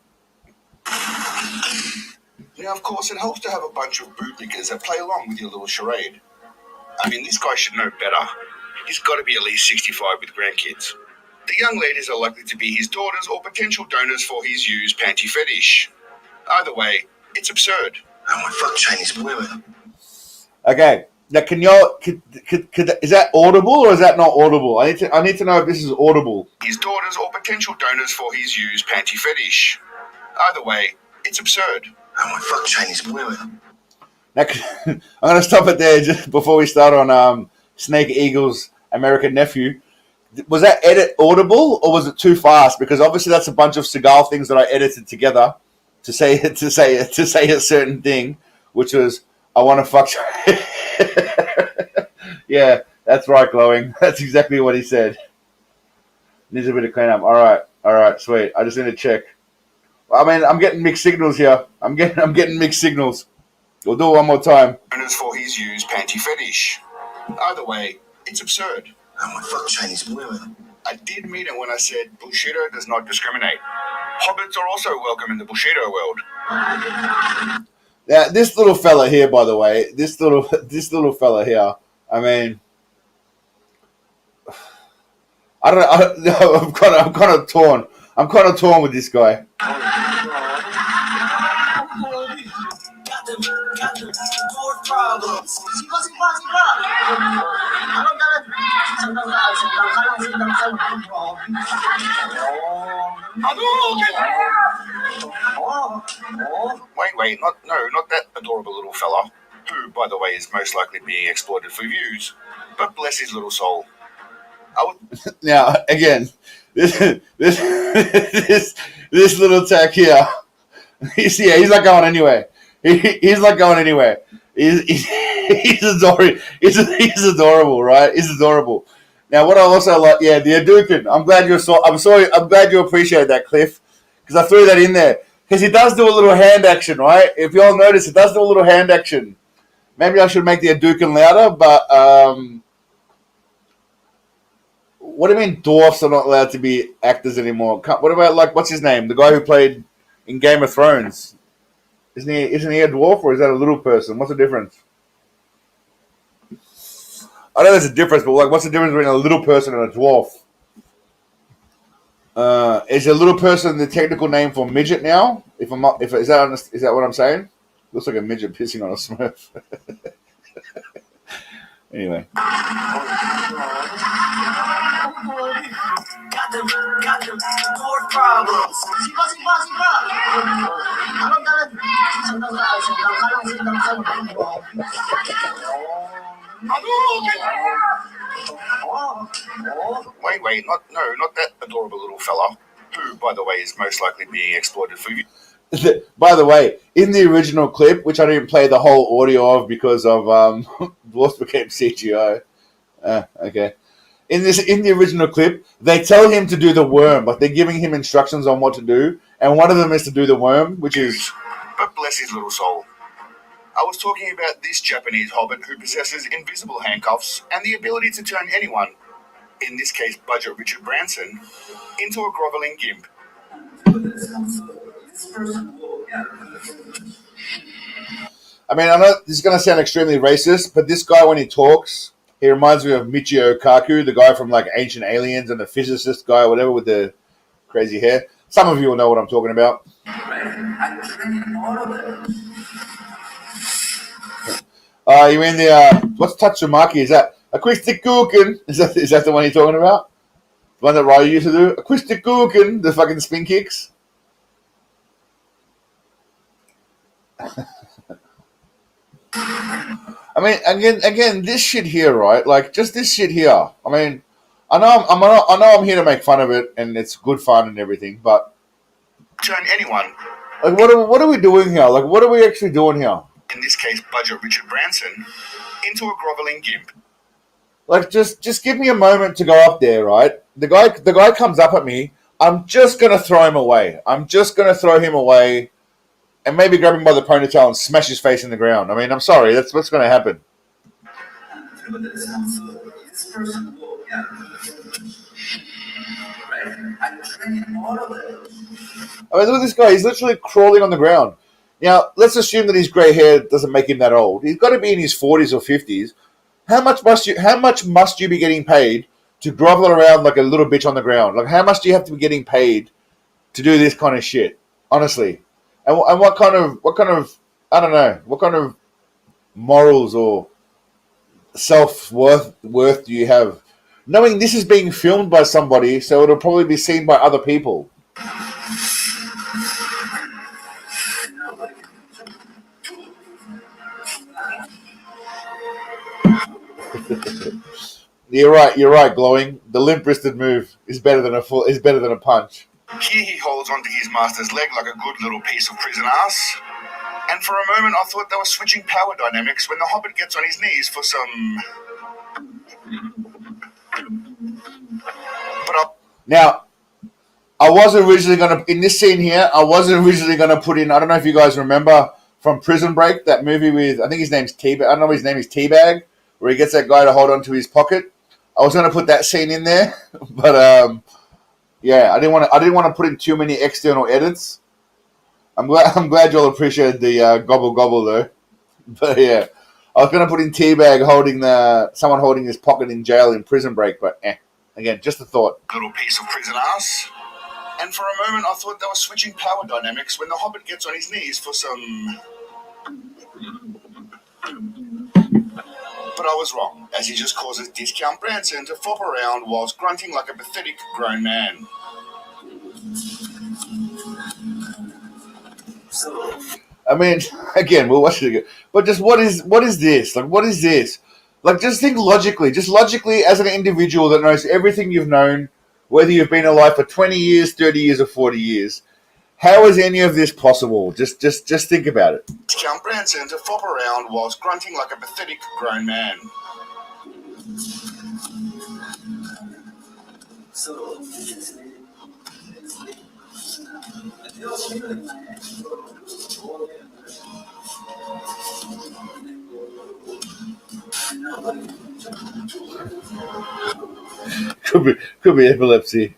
Speaker 2: Now, of course, it helps to have a bunch of bootlickers that play along with your little charade. I mean, this guy should know better. He's got to be at least 65 with grandkids. The young ladies are likely to be his daughters or potential donors for his used panty fetish. Either way, it's absurd. I want fuck Chinese women.
Speaker 1: Okay, now can y'all is that audible or is that not audible? I need to know if this is audible.
Speaker 2: His daughters or potential donors for his used panty fetish. Either way, it's absurd. I want fuck Chinese women.
Speaker 1: Now, I'm going to stop it there just before we start on Snake Eagle's American Nephew. Was that edit audible or was it too fast? Because obviously that's a bunch of Seagal things that I edited together to say a certain thing, which was I want to fuck. Yeah, that's right, glowing. That's exactly what he said. Needs a bit of cleanup. All right, sweet. I just need to check. I mean, I'm getting mixed signals here. I'm getting mixed signals. We'll do it one more time.
Speaker 2: Donors for his used panty fetish. Either way, it's absurd. I want fuck Chinese women. I did mean it when I said Bullshido does not discriminate. Hobbits are also welcome in the Bullshido world.
Speaker 1: Now, this little fella here, by the way, this little fella here. I mean, I don't know. I'm kind of torn. I'm kind of torn with this guy.
Speaker 2: Wait, not that adorable little fella, who, by the way, is most likely being exploited for views. But bless his little soul.
Speaker 1: Now, again, this little tack here. He's not going anywhere. He's not going anywhere. He's adorable. He's adorable, right? He's adorable. Now, what I also like, the Hadouken. I'm glad you appreciate that, Cliff, because I threw that in there because he does do a little hand action, right? If you all notice, he does do a little hand action. Maybe I should make the Hadouken louder, but what do you mean dwarfs are not allowed to be actors anymore? What about what's his name? The guy who played in Game of Thrones. Isn't he a dwarf or is that a little person? What's the difference? I know there's a difference, but what's the difference between a little person and a dwarf? Is a little person the technical name for midget now? Is that what I'm saying? Looks like a midget pissing on a Smurf. Anyway. More problems.
Speaker 2: Wait, not that adorable little fella, who, by the way, is most likely being exploited for you.
Speaker 1: By the way, in the original clip, which I didn't play the whole audio of because of Dwarfs became CGI. Okay. In the original clip, they tell him to do the worm, but they're giving him instructions on what to do, and one of them is to do the worm, which is.
Speaker 2: But bless his little soul. I was talking about this Japanese hobbit who possesses invisible handcuffs and the ability to turn anyone, in this case Budget Richard Branson, into a groveling gimp.
Speaker 1: I mean, I know this is going to sound extremely racist, but this guy, when he talks, he reminds me of Michio Kaku, the guy from Ancient Aliens and the physicist guy or whatever with the crazy hair. Some of you will know what I'm talking about. You mean the what's Tatsumaki? Is that acoustic Kuken? Is that the one you're talking about? The one that Ryu used to do? Acoustic Kuken, the fucking spin kicks. I mean, again, this shit here, right? Just this shit here. I mean, I know I'm here to make fun of it, and it's good fun and everything, but
Speaker 2: turn anyone.
Speaker 1: What are we doing here? What are we actually doing here?
Speaker 2: In this case, Budget Richard Branson, into a groveling gimp.
Speaker 1: Just give me a moment to go up there, right? The guy comes up at me. I'm just gonna throw him away. And maybe grab him by the ponytail and smash his face in the ground. I mean, I'm sorry, that's what's going to happen. I mean, look at this guy. He's literally crawling on the ground. Now, let's assume that his grey hair doesn't make him that old. He's got to be in his 40s or 50s. How much must you be getting paid to grovel around like a little bitch on the ground? How much do you have to be getting paid to do this kind of shit? Honestly. And what kind of I don't know, what kind of morals or self-worth do you have? Knowing this is being filmed by somebody, so it'll probably be seen by other people. You're right, Glowing. The limp-wristed move is better than a punch.
Speaker 2: Here he holds onto his master's leg like a good little piece of prison ass. And for a moment I thought they were switching power dynamics when the Hobbit gets on his knees for some...
Speaker 1: Now, I was originally going to... In this scene here, I wasn't originally going to put in... I don't know if you guys remember from Prison Break, that movie with... I think his name's Teabag. I don't know if his name is Teabag, where he gets that guy to hold onto his pocket. I was going to put that scene in there, but... Yeah, I didn't want to put in too many external edits. I'm glad y'all appreciated the gobble though. But yeah, I was gonna put in Teabag someone holding his pocket in jail in Prison Break, but Again, just a thought.
Speaker 2: Little piece of prison ass. And for a moment I thought they were switching power dynamics when the Hobbit gets on his knees for some... But I was wrong, as he just causes Discount Branson to flop around whilst grunting like a pathetic grown man.
Speaker 1: I mean, again, we'll watch it again. But just what is this? Like, what is this? Like, just think logically. Just logically, as an individual that knows everything you've known, whether you've been alive for 20 years, 30 years, or 40 years, how is any of this possible? Just think about it.
Speaker 2: Discount Branson to flop around whilst grunting like a pathetic grown man.
Speaker 1: Could be epilepsy.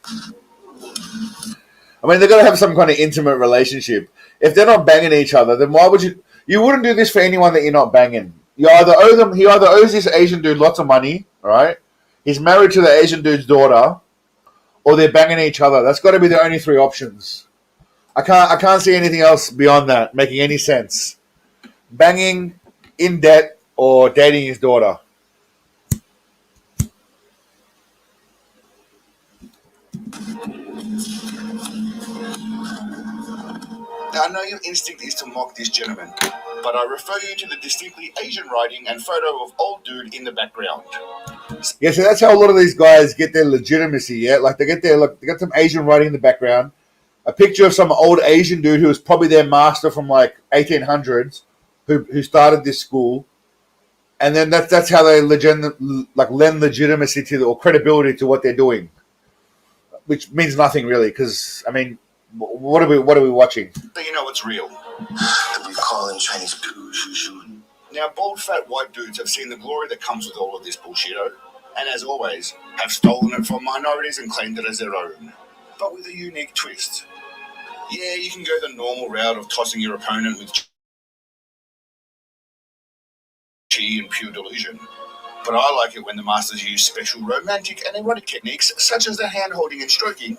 Speaker 1: I mean, they're gonna have some kind of intimate relationship. If they're not banging each other, then why would you? You wouldn't do this for anyone that you're not banging. You either owe them. He either owes this Asian dude lots of money, right? He's married to the Asian dude's daughter, or they're banging each other. That's got to be the only three options. I can't see anything else beyond that making any sense. Banging, in debt, or dating his daughter.
Speaker 2: Now, I know your instinct is to mock this gentleman, but I refer you to the distinctly Asian writing and photo of old dude in the background.
Speaker 1: Yeah, so that's how a lot of these guys get their legitimacy, yeah? Like, they got some Asian writing in the background, a picture of some old Asian dude who was probably their master from, like, 1800s, who started this school, and then that's how they lend legitimacy to or credibility to what they're doing, which means nothing, really, because, I mean, what are we watching?
Speaker 2: So you know it's real. We call in Chinese Bullshido. Now, bald, fat, white dudes have seen the glory that comes with all of this Bullshido, and as always, have stolen it from minorities and claimed it as their own, but with a unique twist. Yeah, you can go the normal route of tossing your opponent with chi and pure delusion, but I like it when the masters use special romantic and erotic techniques such as the hand-holding and stroking.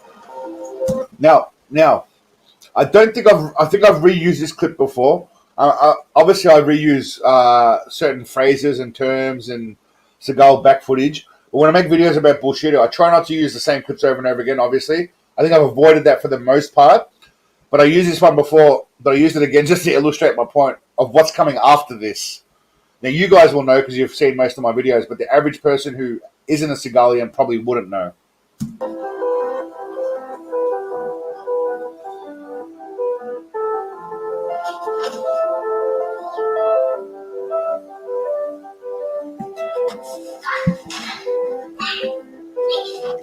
Speaker 1: Now, I think I've reused this clip before. Obviously, I reuse certain phrases and terms and Seagal back footage. But when I make videos about Bullshido, I try not to use the same clips over and over again, obviously. I think I've avoided that for the most part. But I used this one before, but I used it again just to illustrate my point of what's coming after this. Now, you guys will know because you've seen most of my videos, but the average person who isn't a Seagalian probably wouldn't know.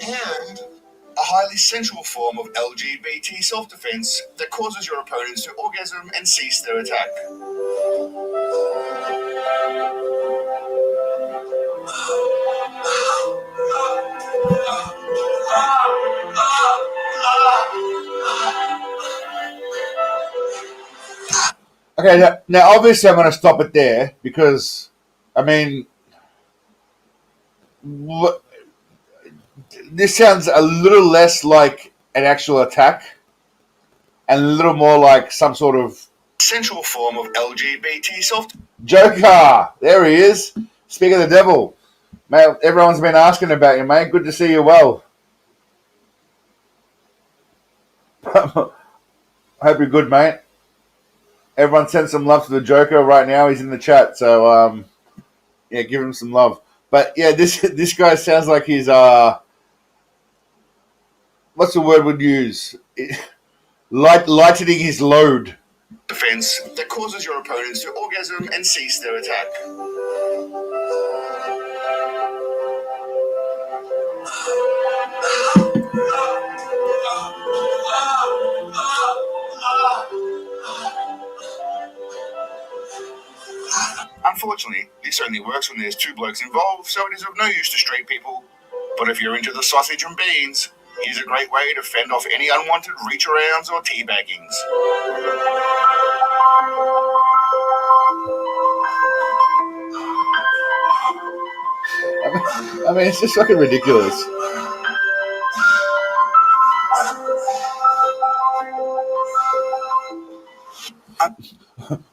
Speaker 2: And a highly sensual form of LGBT self-defense that causes your opponents to orgasm and cease their attack.
Speaker 1: Okay, now obviously I'm going to stop it there because, I mean, this sounds a little less like an actual attack and a little more like some sort of
Speaker 2: Sensual form of LGBT self.
Speaker 1: Joker. There he is. Speak of the devil. Mate, everyone's been asking about you, mate. Good to see you well. Hope you're good, mate. Everyone send some love to the Joker right now. He's in the chat, so yeah, give him some love. But yeah, this guy sounds like he's what's the word we'd use? Lightening his load.
Speaker 2: Defense that causes your opponents to orgasm and cease their attack. Unfortunately, this only works when there's two blokes involved, so it is of no use to straight people. But if you're into the sausage and beans, here's a great way to fend off any unwanted reach-arounds or teabaggings.
Speaker 1: I mean, it's just fucking ridiculous.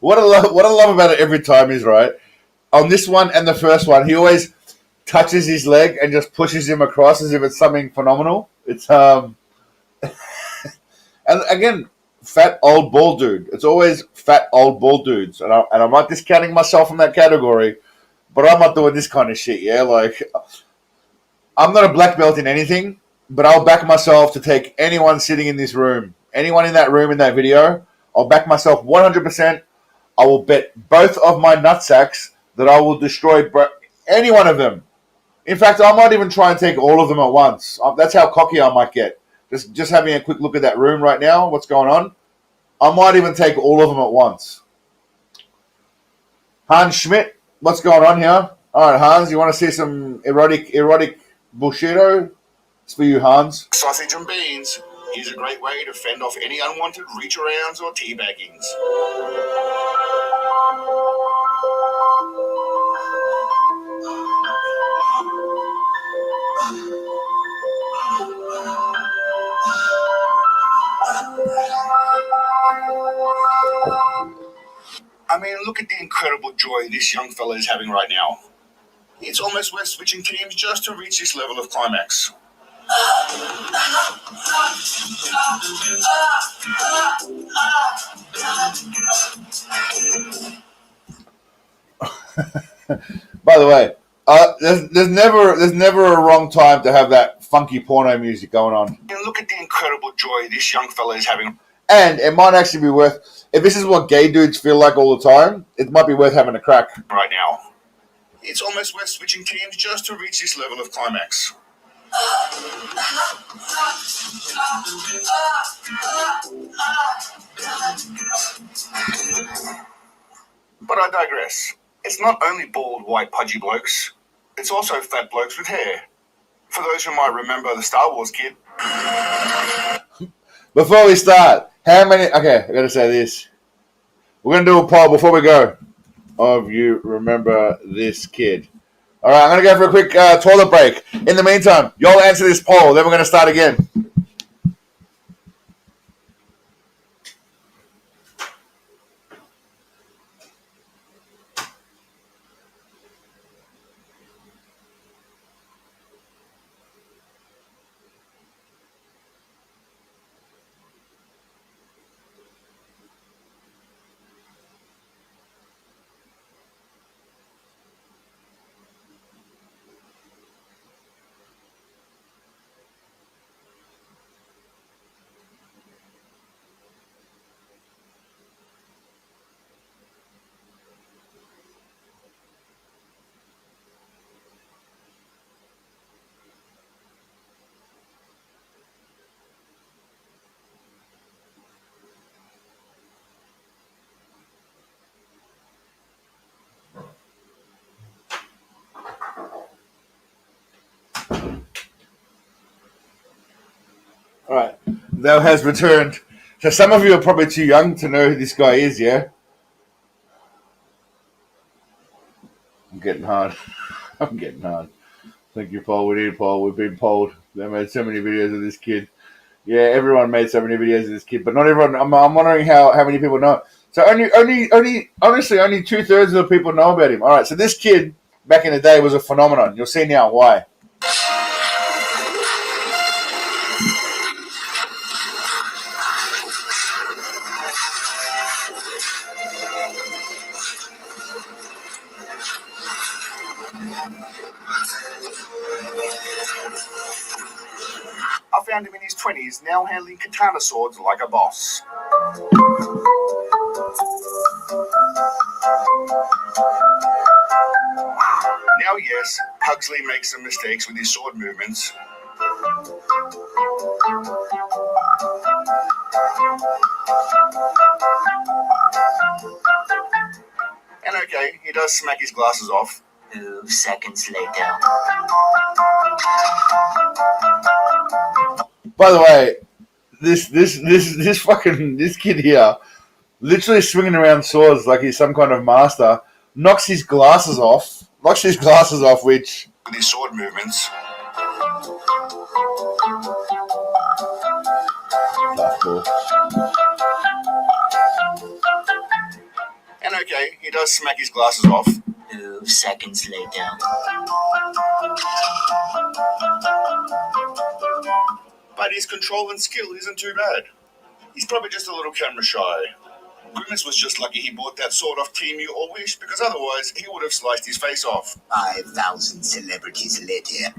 Speaker 1: what I love about it every time is, right, on this one and the first one, he always touches his leg and just pushes him across as if it's something phenomenal. It's and again, fat old bald dude. It's always fat old bald dudes, and I'm not discounting myself from that category, but I'm not doing this kind of shit. Yeah, like I'm not a black belt in anything, but I'll back myself to take anyone sitting in this room, anyone in that room in that video. I'll back myself 100%. I will bet both of my nutsacks that I will destroy any one of them. In fact, I might even try and take all of them at once. That's how cocky I might get. Just having a quick look at that room right now, what's going on. I might even take all of them at once. Hans Schmidt, what's going on here? All right, Hans, you want to see some erotic Bullshido? It's for you, Hans.
Speaker 2: Sausage and beans. Here's a great way to fend off any unwanted reach-arounds or teabaggings. I mean, look at the incredible joy this young fella is having right now. It's almost worth switching teams just to reach this level of climax.
Speaker 1: By the way, there's never a wrong time to have that funky porno music going on.
Speaker 2: And look at the incredible joy this young fella is having.
Speaker 1: And it might actually be worth, if this is what gay dudes feel like all the time, it might be worth having a crack.
Speaker 2: Right now. It's almost worth switching teams just to reach this level of climax. But I digress. It's not only bald, white, pudgy blokes. It's also fat blokes with hair. For those who might remember the Star Wars kid.
Speaker 1: Before we start, how many... Okay, I gotta say this. We're gonna do a poll before we go. Of you remember this kid. Alright, I'm gonna go for a quick toilet break. In the meantime, y'all answer this poll, then we're gonna start again. Alright, Thou has returned. So some of you are probably too young to know who this guy is, yeah? I'm getting hard. I'm getting hard. Thank you, Paul. We need Paul. We've been polled. They made so many videos of this kid. Yeah, everyone made so many videos of this kid, but not everyone. I'm wondering how many people know. So only, honestly, only 2/3 of the people know about him. All right, so this kid back in the day was a phenomenon. You'll see now why.
Speaker 2: I found him in his 20s, now handling katana swords like a boss. Now, yes, Pugsley makes some mistakes with his sword movements. And okay, he does smack his glasses off.
Speaker 3: 2 seconds later.
Speaker 1: By the way, this kid here, literally swinging around swords like he's some kind of master, knocks his glasses off, which...
Speaker 2: With his sword movements.
Speaker 1: That's cool.
Speaker 2: Okay, he does smack his glasses off.
Speaker 3: 2 seconds later.
Speaker 2: But his control and skill isn't too bad. He's probably just a little camera shy. Grimace was just lucky he bought that sword off Team You or Wish, because otherwise he would have sliced his face off.
Speaker 3: 5,000 celebrities later.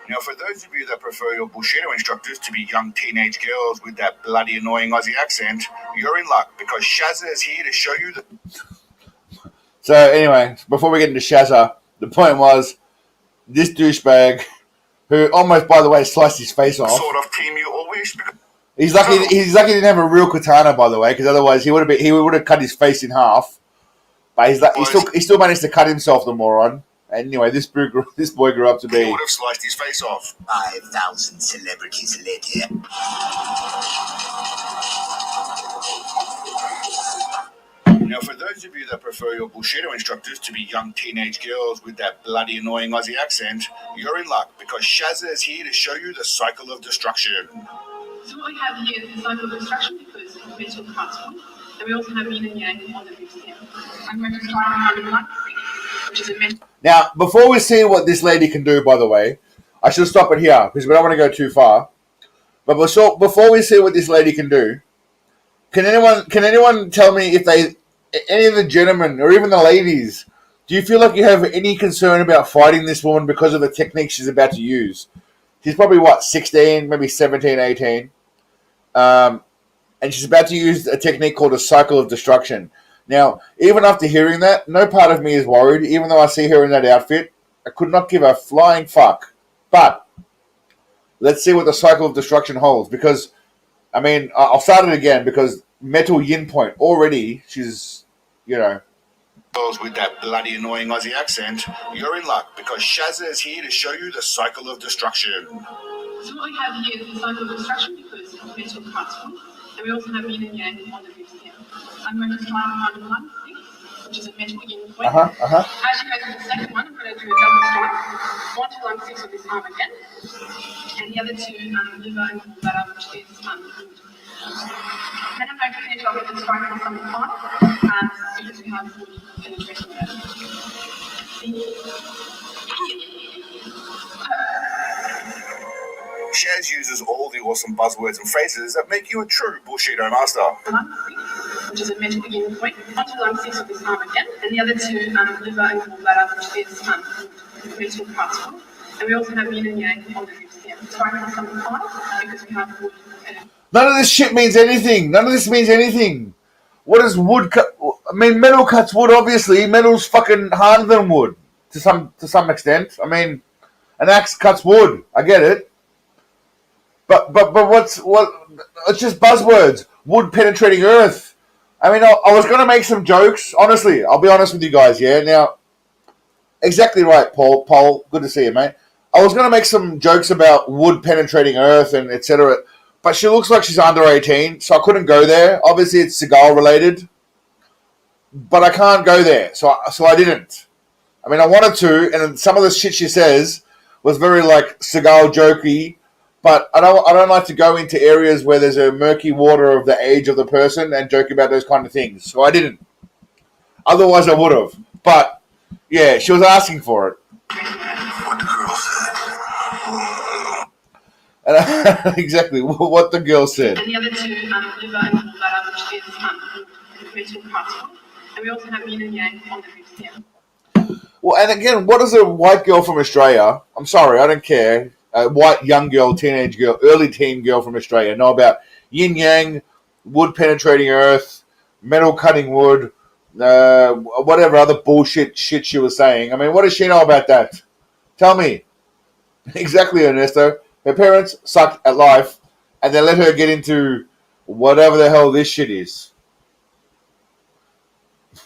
Speaker 2: Now, for those of you that prefer your Bullshido instructors to be young teenage girls with that bloody annoying Aussie accent, you're in luck, because Shazza is here to show you the...
Speaker 1: So anyway, before we get into Shazza, the point was this douchebag, who almost, by the way, sliced his face off.
Speaker 2: Sword off Team You or Wish.
Speaker 1: He's lucky he didn't have a real katana, by the way, because otherwise he would have cut his face in half. But he still managed to cut himself, the moron. And anyway, this boy grew up to be...
Speaker 2: He would have sliced his face off.
Speaker 3: 5,000 celebrities later.
Speaker 2: Now, for those of you that prefer your Bullshido instructors to be young teenage girls with that bloody annoying Aussie accent, you're in luck, because Shazza is here to show you the cycle of destruction.
Speaker 4: So what we have here is the cycle of destruction because metal cuts wood, and we also have yin and yang on the big stem. I'm going to start on number 1, which is a metal.
Speaker 1: Now, before we see what this lady can do, by the way, I should stop it here because we don't want to go too far. But before we see what this lady can do, can anyone tell me if any of the gentlemen or even the ladies, do you feel like you have any concern about fighting this woman because of the technique she's about to use? She's probably, 16, maybe 17, 18. And she's about to use a technique called a cycle of destruction. Now, even after hearing that, no part of me is worried. Even though I see her in that outfit, I could not give a flying fuck. But let's see what the cycle of destruction holds. Because, I mean, I'll start it again because Metal Yin Point, already, she's,
Speaker 2: Girls with that bloody annoying Aussie accent, you're in luck, because Shazza is here to show you the cycle of destruction.
Speaker 4: So what we have here is the cycle of destruction because metal cuts wood, and we also have yin and yang on the big stem. I'm going to start on number 1, which is a metal yin point. As you go to the second one, I'm going to do a double strike. 1 to 1 6 on this arm again, and the other 2 liver and gallbladder, which is wood. Then I'm going to finish off with a strike on number 5, because we have wood penetration there.
Speaker 2: Shaz uses all the awesome buzzwords and phrases that make you a true Bullshido master.
Speaker 4: Which is a metal yin point. 1 to 1 6 of this arm again, and the other 2 liver and gallbladder, which is metal parts. And we also have yin and yang on the big stem. Strike on number 5 because we have wood.
Speaker 1: None of this shit means anything. None of this means anything. What does wood cut? I mean, metal cuts wood, obviously. Metal's fucking harder than wood to some extent. I mean, an axe cuts wood. I get it. But it's just buzzwords. Wood penetrating earth. I mean, I was going to make some jokes. Honestly, I'll be honest with you guys, yeah? Now, exactly right, Paul. Paul, good to see you, mate. I was going to make some jokes about wood penetrating earth and etc., but she looks like she's under 18, so I couldn't go there. Obviously, it's Seagal related, but I can't go there, so I didn't. I mean, I wanted to, and some of the shit she says was very like Seagal jokey, but I don't like to go into areas where there's a murky water of the age of the person and joke about those kind of things. So I didn't. Otherwise, I would have. But yeah, she was asking for it.
Speaker 2: What the girl said.
Speaker 1: Exactly what the girl said.
Speaker 4: And the other 2 liver and gallbladder, which is metal parts. And we also have yin and yang on the big stem.
Speaker 1: Well, and again, what does a white girl from Australia? I'm sorry, I don't care. White young girl, teenage girl, early teen girl from Australia know about yin yang, wood penetrating earth, metal cutting wood, whatever other bullshit shit she was saying. I mean, what does she know about that? Tell me. Exactly, Ernesto. Her parents sucked at life, and they let her get into whatever the hell this shit is.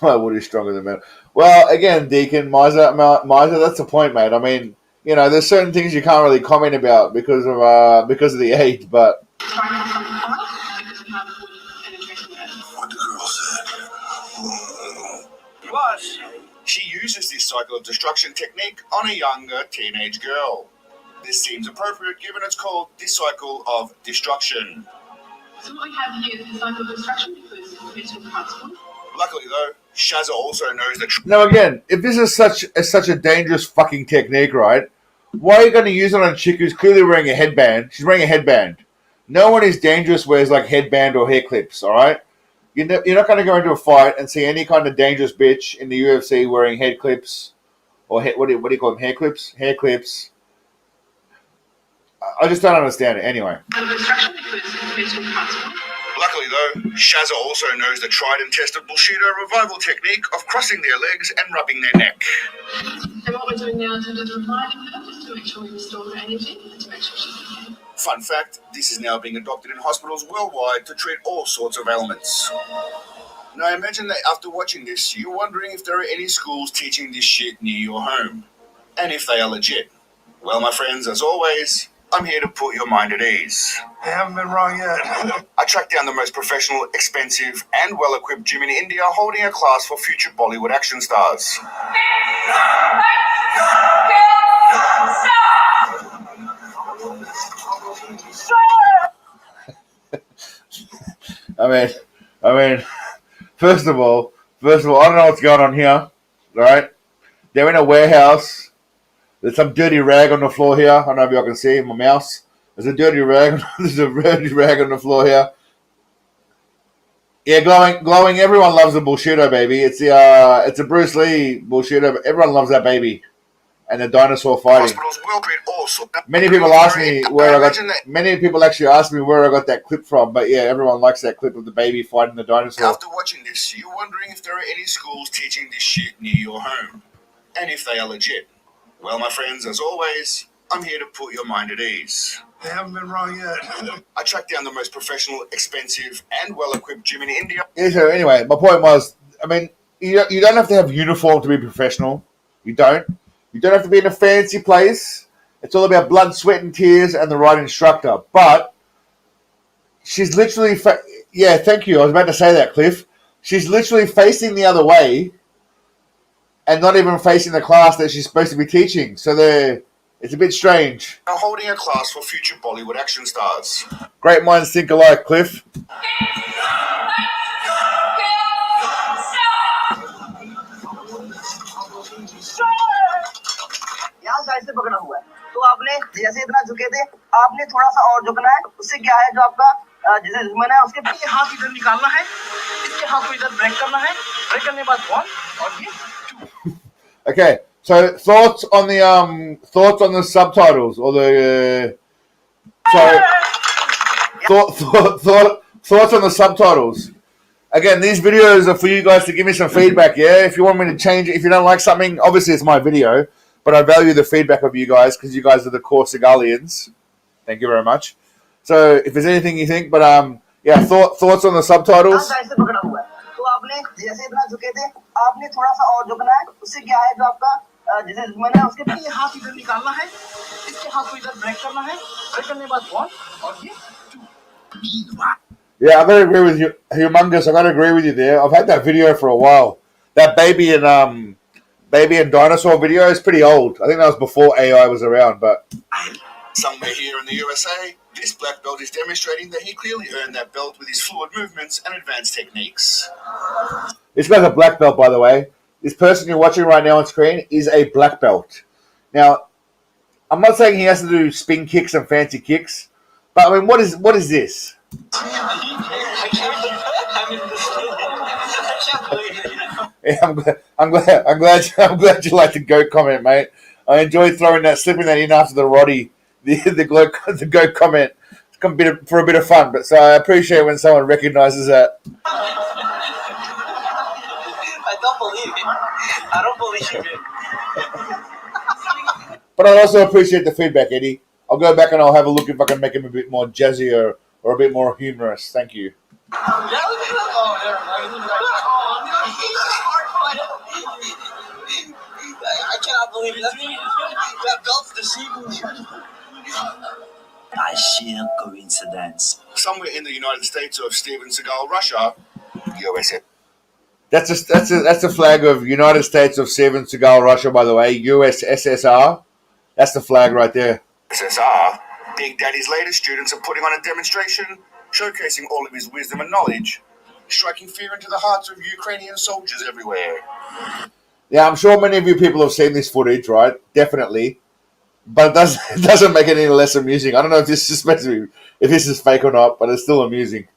Speaker 1: Wood is stronger than metal. Well, again, Deacon, Miser, that's the point, mate. I mean, there's certain things you can't really comment about because of the age, but...
Speaker 2: What the girl said. Plus, she uses this cycle of destruction technique on a younger teenage girl. This seems appropriate given it's called the cycle of destruction.
Speaker 4: So what we have here is the cycle of destruction because it's metal transport.
Speaker 2: Luckily, though, Shazza also knows the
Speaker 1: Now, again, if this is such a dangerous fucking technique, right? Why are you going to use it on a chick who's clearly wearing a headband? She's wearing a headband. No one is dangerous wears like headband or hair clips, all right? You're not going to go into a fight and see any kind of dangerous bitch in the UFC wearing head clips or what do you call them? Hair clips? Hair clips. I just don't understand it. Anyway.
Speaker 2: Luckily, though, Shazza also knows the tried and tested Bullshido revival technique of crossing their legs and rubbing their neck.
Speaker 4: And what we're doing now is just reviving her just to make sure we restore her energy and to make sure she's okay.
Speaker 2: Fun fact, this is now being adopted in hospitals worldwide to treat all sorts of ailments. Now, imagine that after watching this, you're wondering if there are any schools teaching this shit near your home, and if they are legit. Well, my friends, as always, I'm here to put your mind at ease.
Speaker 5: I haven't been wrong yet.
Speaker 2: I tracked down the most professional, expensive, and well-equipped gym in India holding a class for future Bollywood action stars.
Speaker 1: I mean, first of all, I don't know what's going on here, all right? They're in a warehouse. There's some dirty rag on the floor here. I don't know if y'all can see my mouse. There's a dirty rag. There's a dirty rag on the floor here. Yeah, glowing. Everyone loves the Bullshido, baby. It's a Bruce Lee Bullshido, but everyone loves that baby. And the dinosaur fighting. Many people actually ask me where I got that clip from, but yeah, everyone likes that clip of the baby fighting the dinosaur.
Speaker 2: After watching this, you're wondering if there are any schools teaching this shit near your home, and if they are legit. Well, my friends, as always, I'm here to put your mind at ease.
Speaker 5: I haven't been wrong yet.
Speaker 2: I tracked down the most professional, expensive, and well-equipped gym in India.
Speaker 1: Yeah, so anyway, my point was, I mean, you don't have to have uniform to be professional. You don't. You don't have to be in a fancy place. It's all about blood, sweat, and tears and the right instructor. But she's literally... yeah, thank you. I was about to say that, Cliff. She's literally facing the other way and not even facing the class that she's supposed to be teaching. So it's a bit strange.
Speaker 2: Now holding a class for future Bollywood action stars.
Speaker 1: Great minds think alike, Cliff.
Speaker 6: यहाँ side से पकड़ा हुआ है तो आपने जैसे इतना झुके थे आपने थोड़ा सा और झुकना है उससे क्या है जो आपका जैसे दुश्मन है उसके पीछे हाथ इधर निकालना है इसके हाथ को इधर ब्रेक करना है ब्रेक करने के बाद 1 और ये 2.
Speaker 1: Okay, so thoughts on the subtitles or the thoughts on the subtitles. Again, these videos are for you guys to give me some feedback, yeah? If you want me to change it, if you don't like something, obviously it's my video, but I value the feedback of you guys because you guys are the core Seagalians. Thank you very much. So, if there's anything you think, but yeah, thoughts on the subtitles?
Speaker 6: तो आपने जैसे इतना झुके थे आपने थोड़ा सा और झुकना है उससे क्या है जो आपका जैसे दुश्मन है उसके पीछे हाथ इधर निकालना है इसके हाथ को इधर ब्रेक करना है ब्रेक करने के बाद 1 और ये 2.
Speaker 1: Yeah, I gotta agree with you, Humongous. I gotta agree with you there. I've had that video for a while. That baby and dinosaur video is pretty old. I think that was before AI was around, but
Speaker 2: somewhere here in the USA, this black belt is demonstrating that he clearly earned that belt with his fluid movements and advanced techniques.
Speaker 1: This guy's a black belt, by the way. This person you're watching right now on screen is a black belt. Now, I'm not saying he has to do spin kicks and fancy kicks, but I mean, what is this? Yeah, I'm glad you like the goat comment, mate. I enjoyed slipping that in after the Roddy, the goat comment. It's for a bit of fun, but so I appreciate when someone recognizes that.
Speaker 6: I don't believe it. I don't believe it.
Speaker 1: But I also appreciate the feedback, Eddie. I'll go back and I'll have a look if I can make him a bit more jazzy or a bit more humorous. Thank you.
Speaker 6: I cannot believe it. That belt's deceiving you. By sheer coincidence.
Speaker 2: Somewhere in the United States of Steven Seagal, Russia, USA.
Speaker 1: That's the flag of United States of Steven Seagal, Russia, by the way. USSR. That's the flag right there.
Speaker 2: SSR. Big Daddy's latest students are putting on a demonstration showcasing all of his wisdom and knowledge, striking fear into the hearts of Ukrainian soldiers everywhere.
Speaker 1: Yeah, I'm sure many of you people have seen this footage, right? Definitely. But it doesn't make it any less amusing. I don't know if this is supposed to be, if this is fake or not, but it's still amusing.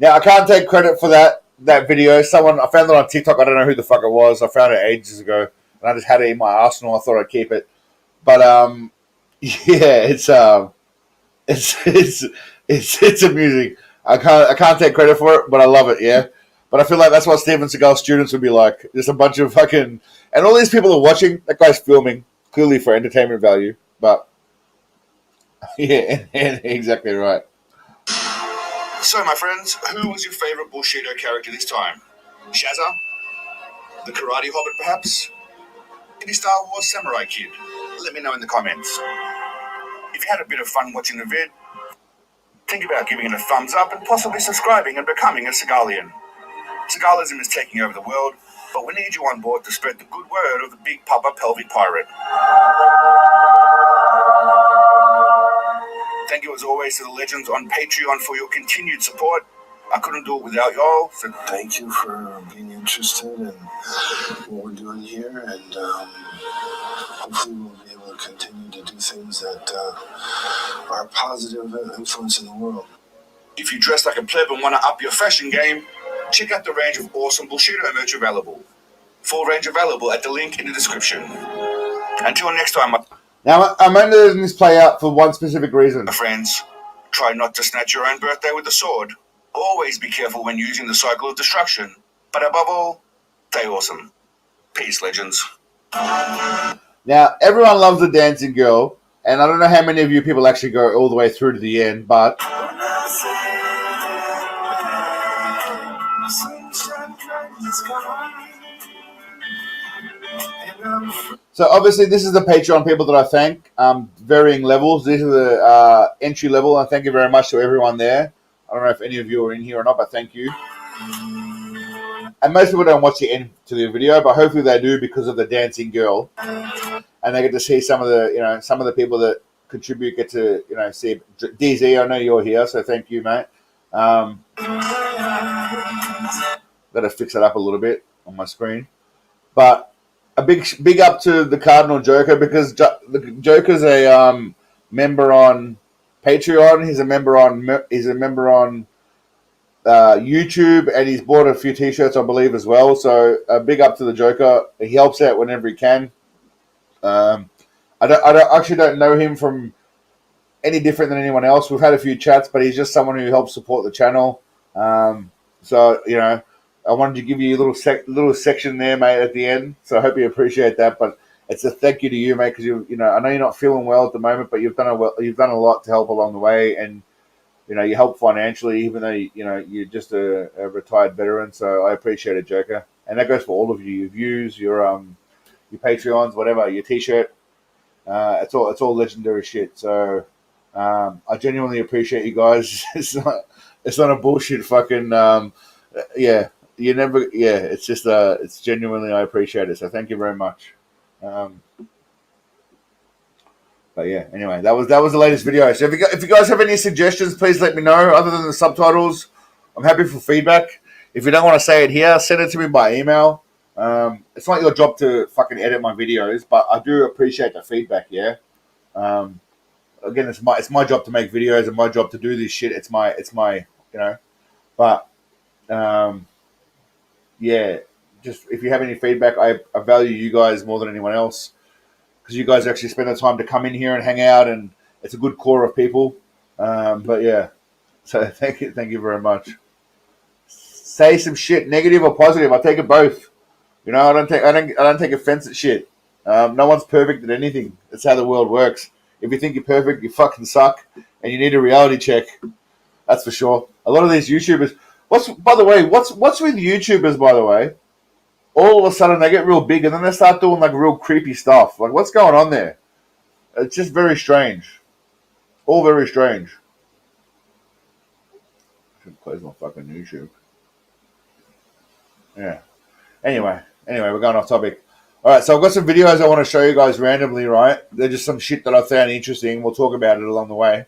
Speaker 1: Now, I can't take credit for that video. I found it on TikTok. I don't know who the fuck it was. I found it ages ago, and I just had it in my arsenal. I thought I'd keep it. But yeah, it's amusing. I can't take credit for it, but I love it. Yeah, but I feel like that's what Steven Seagal students would be like. Just a bunch of fucking, and all these people are watching. That guy's filming clearly for entertainment value. But yeah, exactly right.
Speaker 2: So, my friends, who was your favorite Bullshido character this time? Shazza? The Karate Hobbit, perhaps? Any Star Wars Samurai Kid? Let me know in the comments. If you had a bit of fun watching the vid, think about giving it a thumbs up and possibly subscribing and becoming a Seagalian. Seagalism is taking over the world, but we need you on board to spread the good word of the Big Papa Pelvic Pirate. Thank you as always to the legends on Patreon for your continued support. I couldn't do it without y'all, so
Speaker 5: Thank you for being interested in what we're doing here, and hopefully we'll be able to continue to do things that are a positive influence in the world.
Speaker 2: if you dress like a pleb and want to up your fashion game, check out the range of awesome Bullshido merch available. Full range available at the link in the description. Until next time,
Speaker 1: Now, I'm only letting this play out for one specific reason.
Speaker 2: my friends, try not to snatch your own birthday with a sword. Always be careful when using the cycle of destruction. But above all, stay awesome. Peace, legends.
Speaker 1: Now, everyone loves the dancing girl, and I don't know how many of you people actually go all the way through to the end, but so obviously this is the Patreon people that I thank, varying levels. These are the entry level, and thank you very much to everyone there. I don't know if any of you are in here or not, but thank you. And most people don't watch the end to the video, but hopefully they do because of the dancing girl, and they get to see some of the people that contribute. Get to see DZ. I know you're here, so thank you, mate. Gotta fix it up a little bit on my screen, but a big up to the Cardinal Joker, because the Joker's a member on Patreon. He's a member on YouTube, and he's bought a few T-shirts, I believe, as well. So a big up to the Joker. He helps out whenever he can. I actually don't know him from any different than anyone else. We've had a few chats, but he's just someone who helps support the channel. So I wanted to give you a little section there, mate, at the end. So I hope you appreciate that. But it's a thank you to you, mate, because I know you're not feeling well at the moment, but you've done a lot to help along the way, and you help financially, even though you're just a retired veteran. So I appreciate it, Joker, and that goes for all of you. Your views, your Patreons, whatever, your T-shirt. It's all legendary shit. So I genuinely appreciate you guys. It's not a bullshit fucking yeah. You never, yeah. It's just it's genuinely, I appreciate it. So thank you very much. But yeah, anyway, that was the latest video. So if you guys have any suggestions, please let me know. Other than the subtitles, I'm happy for feedback. If you don't want to say it here, send it to me by email. It's not your job to fucking edit my videos, but I do appreciate the feedback. Yeah. Again, it's my job to make videos and my job to do this shit. It's my but yeah. Just if you have any feedback, I value you guys more than anyone else, because you guys actually spend the time to come in here and hang out, and it's a good core of people. But yeah, so thank you very much. Say some shit, negative or positive. I take it both. I don't take offense at shit. No one's perfect at anything. That's how the world works. If you think you're perfect, you fucking suck, and you need a reality check. That's for sure. A lot of these YouTubers. What's with YouTubers, by the way? all of a sudden they get real big and then they start doing like real creepy stuff. Like, what's going on there? It's just very strange. All very strange. I should close my fucking YouTube. Yeah. Anyway, we're going off topic. All right, so I've got some videos I want to show you guys randomly, right? They're just some shit that I found interesting. We'll talk about it along the way.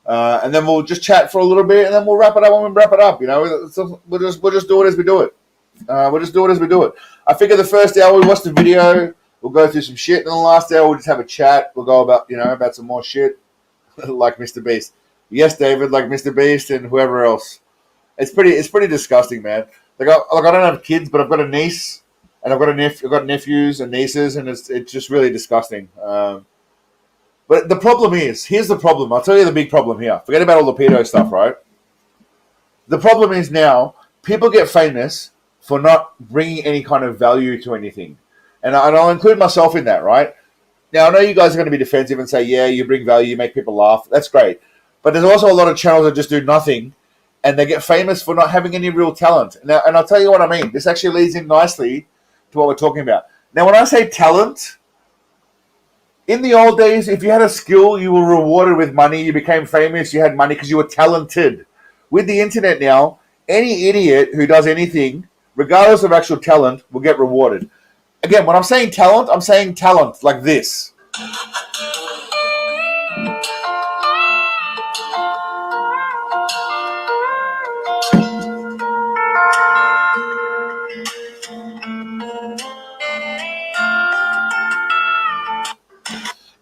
Speaker 1: And then we'll just chat for a little bit, and then we'll wrap it up when we wrap it up. You know, we'll just do it as we do it. We'll just do it as we do it. I figure the first hour we watch the video, we'll go through some shit, and then the last hour we'll just have a chat. We'll go about some more shit, like Mr. Beast. Yes, David, like Mr. Beast and whoever else. It's pretty disgusting, man. I don't have kids, but I've got a niece, and I've got nephews and nieces, and it's just really disgusting. But the problem is, here's the problem. I'll tell you the big problem here. Forget about all the pedo stuff, right? The problem is now people get famous for not bringing any kind of value to anything, and I'll include myself in that, right? Now I know you guys are going to be defensive and say, yeah, you bring value, you make people laugh. That's great, but there's also a lot of channels that just do nothing. And they get famous for not having any real talent. Now, and I'll tell you what I mean. This actually leads in nicely to what we're talking about. Now, when I say talent, in the old days, if you had a skill, you were rewarded with money. You became famous. You had money because you were talented. With the internet now, any idiot who does anything, regardless of actual talent, will get rewarded. Again, when I'm saying talent like this.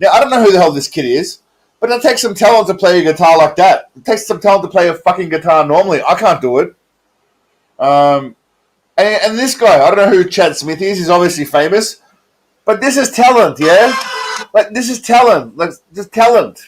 Speaker 1: Now, I don't know who the hell this kid is, but it takes some talent to play a guitar like that. It takes some talent to play a fucking guitar normally. I can't do it. And this guy, I don't know who Chad Smith is. He's obviously famous. But this is talent, yeah? Like, this is talent. Like, just talent.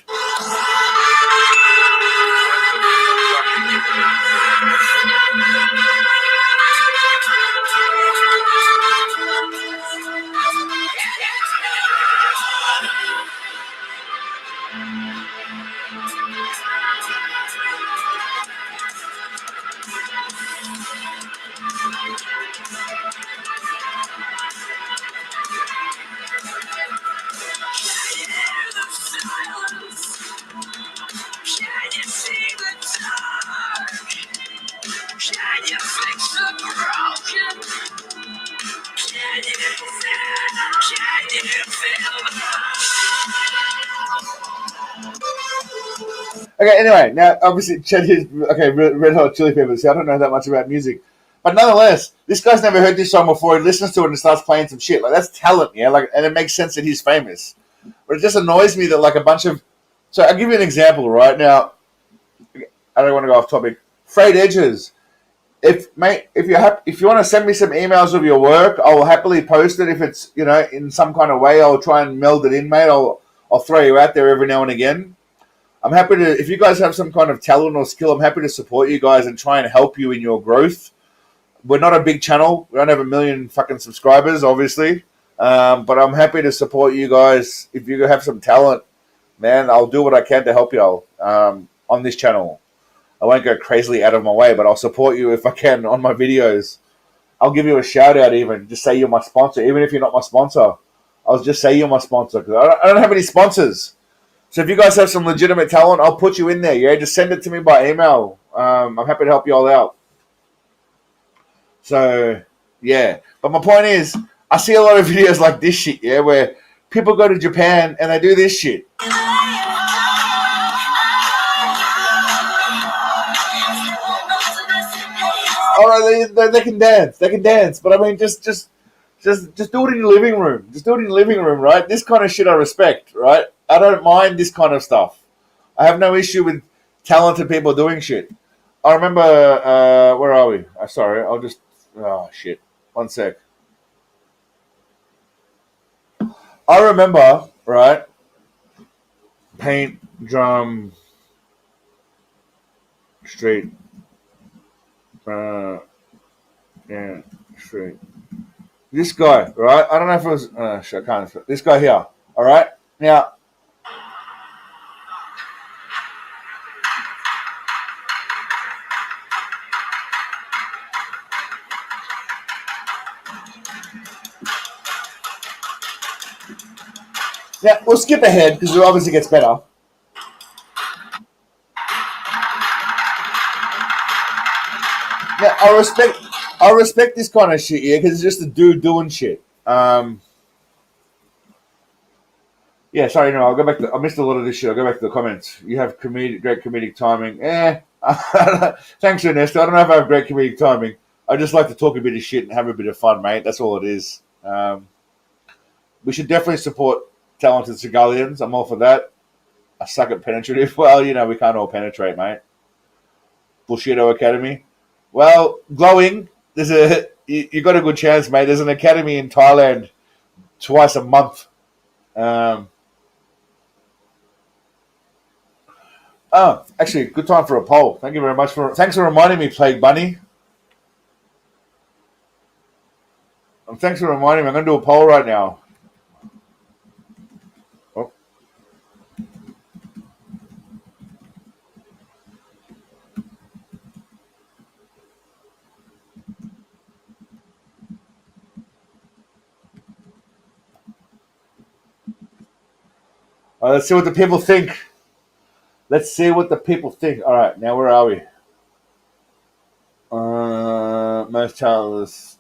Speaker 1: Okay, anyway, now obviously Chad is Red Hot Chili Peppers. I don't know that much about music, but nonetheless, this guy's never heard this song before. He listens to it and starts playing some shit. Like, that's talent, yeah. Like, and it makes sense that he's famous. But it just annoys me that like a bunch of. So I'll give you an example right now. I don't want to go off topic. Frayed edges. If you want to send me some emails of your work, I'll happily post it. If it's in some kind of way, I'll try and meld it in, mate. I'll throw you out there every now and again. I'm happy to, if you guys have some kind of talent or skill, I'm happy to support you guys and try and help you in your growth. We're not a big channel. We don't have 1 million fucking subscribers, obviously. But I'm happy to support you guys. If you have some talent, man, I'll do what I can to help you all on this channel. I won't go crazily out of my way, but I'll support you if I can on my videos. I'll give you a shout out even. Just say you're my sponsor. Even if you're not my sponsor, I'll just say you're my sponsor. Because I don't have any sponsors. So if you guys have some legitimate talent, I'll put you in there. Yeah, just send it to me by email. I'm happy to help you all out. So, yeah. But my point is, I see a lot of videos like this shit, yeah, where people go to Japan and they do this shit. All right, they can dance. They can dance. But I mean, just do it in your living room. Just do it in your living room, right? This kind of shit I respect, right? I don't mind this kind of stuff. I have no issue with talented people doing shit. I remember, where are we? Sorry, I'll just, oh shit. One sec. I remember, right? Paint, drum, street. Yeah, street. This guy, right? I don't know if it was, shit, I can't. This guy here, all right? Now, Yeah, we'll skip ahead because it obviously gets better. Yeah, I respect this kind of shit, yeah, because it's just a dude doing shit. Yeah, sorry, no, I'll go back to. I missed a lot of this shit. I'll go back to the comments. You have great comedic timing. Thanks, Ernesto. I don't know if I have great comedic timing. I just like to talk a bit of shit and have a bit of fun, mate. That's all it is. We should definitely support talented Seagalians. I'm all for that. I suck at penetrative. Well, you know, we can't all penetrate, mate. Bullshido Academy. Well, glowing. You got a good chance, mate. There's an academy in Thailand twice a month. Actually, good time for a poll. Thank you very much thanks for reminding me, Plague Bunny. Thanks for reminding me. I'm going to do a poll right now. Oh. Let's see what the people think. Let's see what the people think. All right, now where are we? Most talentless.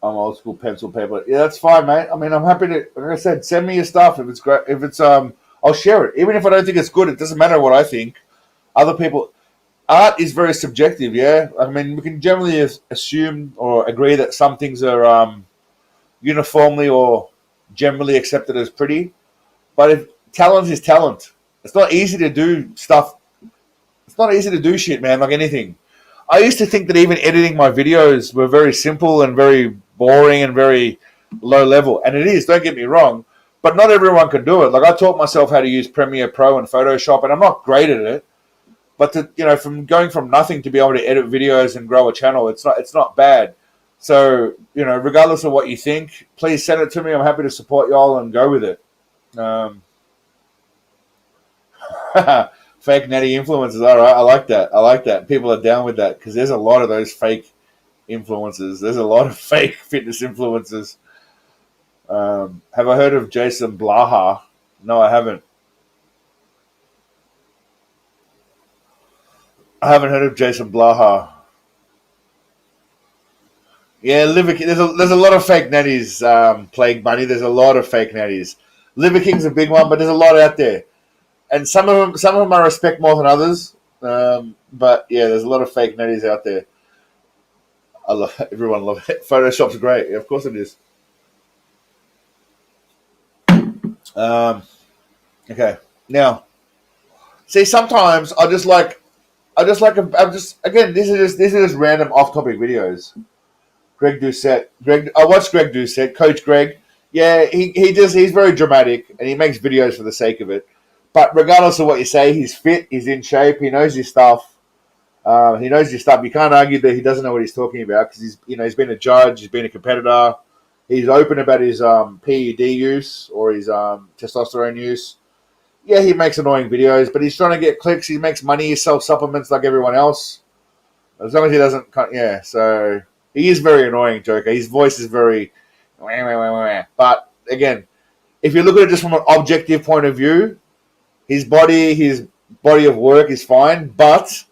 Speaker 1: I'm old school pencil paper. Yeah, that's fine, mate. I mean, I'm happy to. Like I said, send me your stuff if it's great. If it's I'll share it. Even if I don't think it's good, it doesn't matter what I think. Other people, art is very subjective. Yeah, I mean, we can generally assume or agree that some things are uniformly or generally accepted as pretty. But if talent is talent, it's not easy to do stuff. It's not easy to do shit, man. Like anything. I used to think that even editing my videos were very simple and very boring and very low level. And it is, don't get me wrong. But not everyone can do it. Like I taught myself how to use Premiere Pro and Photoshop, and I'm not great at it. But from going from nothing to be able to edit videos and grow a channel, it's not bad. So, regardless of what you think, please send it to me. I'm happy to support y'all and go with it. Fake natty influencers. All right, I like that. People are down with that because there's a lot of those fake influencers. There's a lot of fake fitness influencers. Have I heard of Jason Blaha? No, I haven't. I haven't heard of Jason Blaha. Yeah, there's a lot of fake natties, Plague Bunny. There's a lot of fake natties. Liver King's a big one, but there's a lot out there. And some of them I respect more than others. But yeah, there's a lot of fake natties out there. Everyone loves it. Photoshop's great. Yeah, of course it is. Okay. Now, see, sometimes I'm just again. These are just random off-topic videos. Greg Doucette. I watched Greg Doucette, Coach Greg. Yeah, he's very dramatic and he makes videos for the sake of it. But regardless of what you say, he's fit, he's in shape, he knows his stuff. You can't argue that he doesn't know what he's talking about because he's been a judge, he's been a competitor. He's open about his PED use or his testosterone use. Yeah, he makes annoying videos, but he's trying to get clicks. He makes money. He sells supplements like everyone else. As long as he doesn't, so he is very annoying, Joker. His voice is very, but again, if you look at it just from an objective point of view, his body of work is fine, but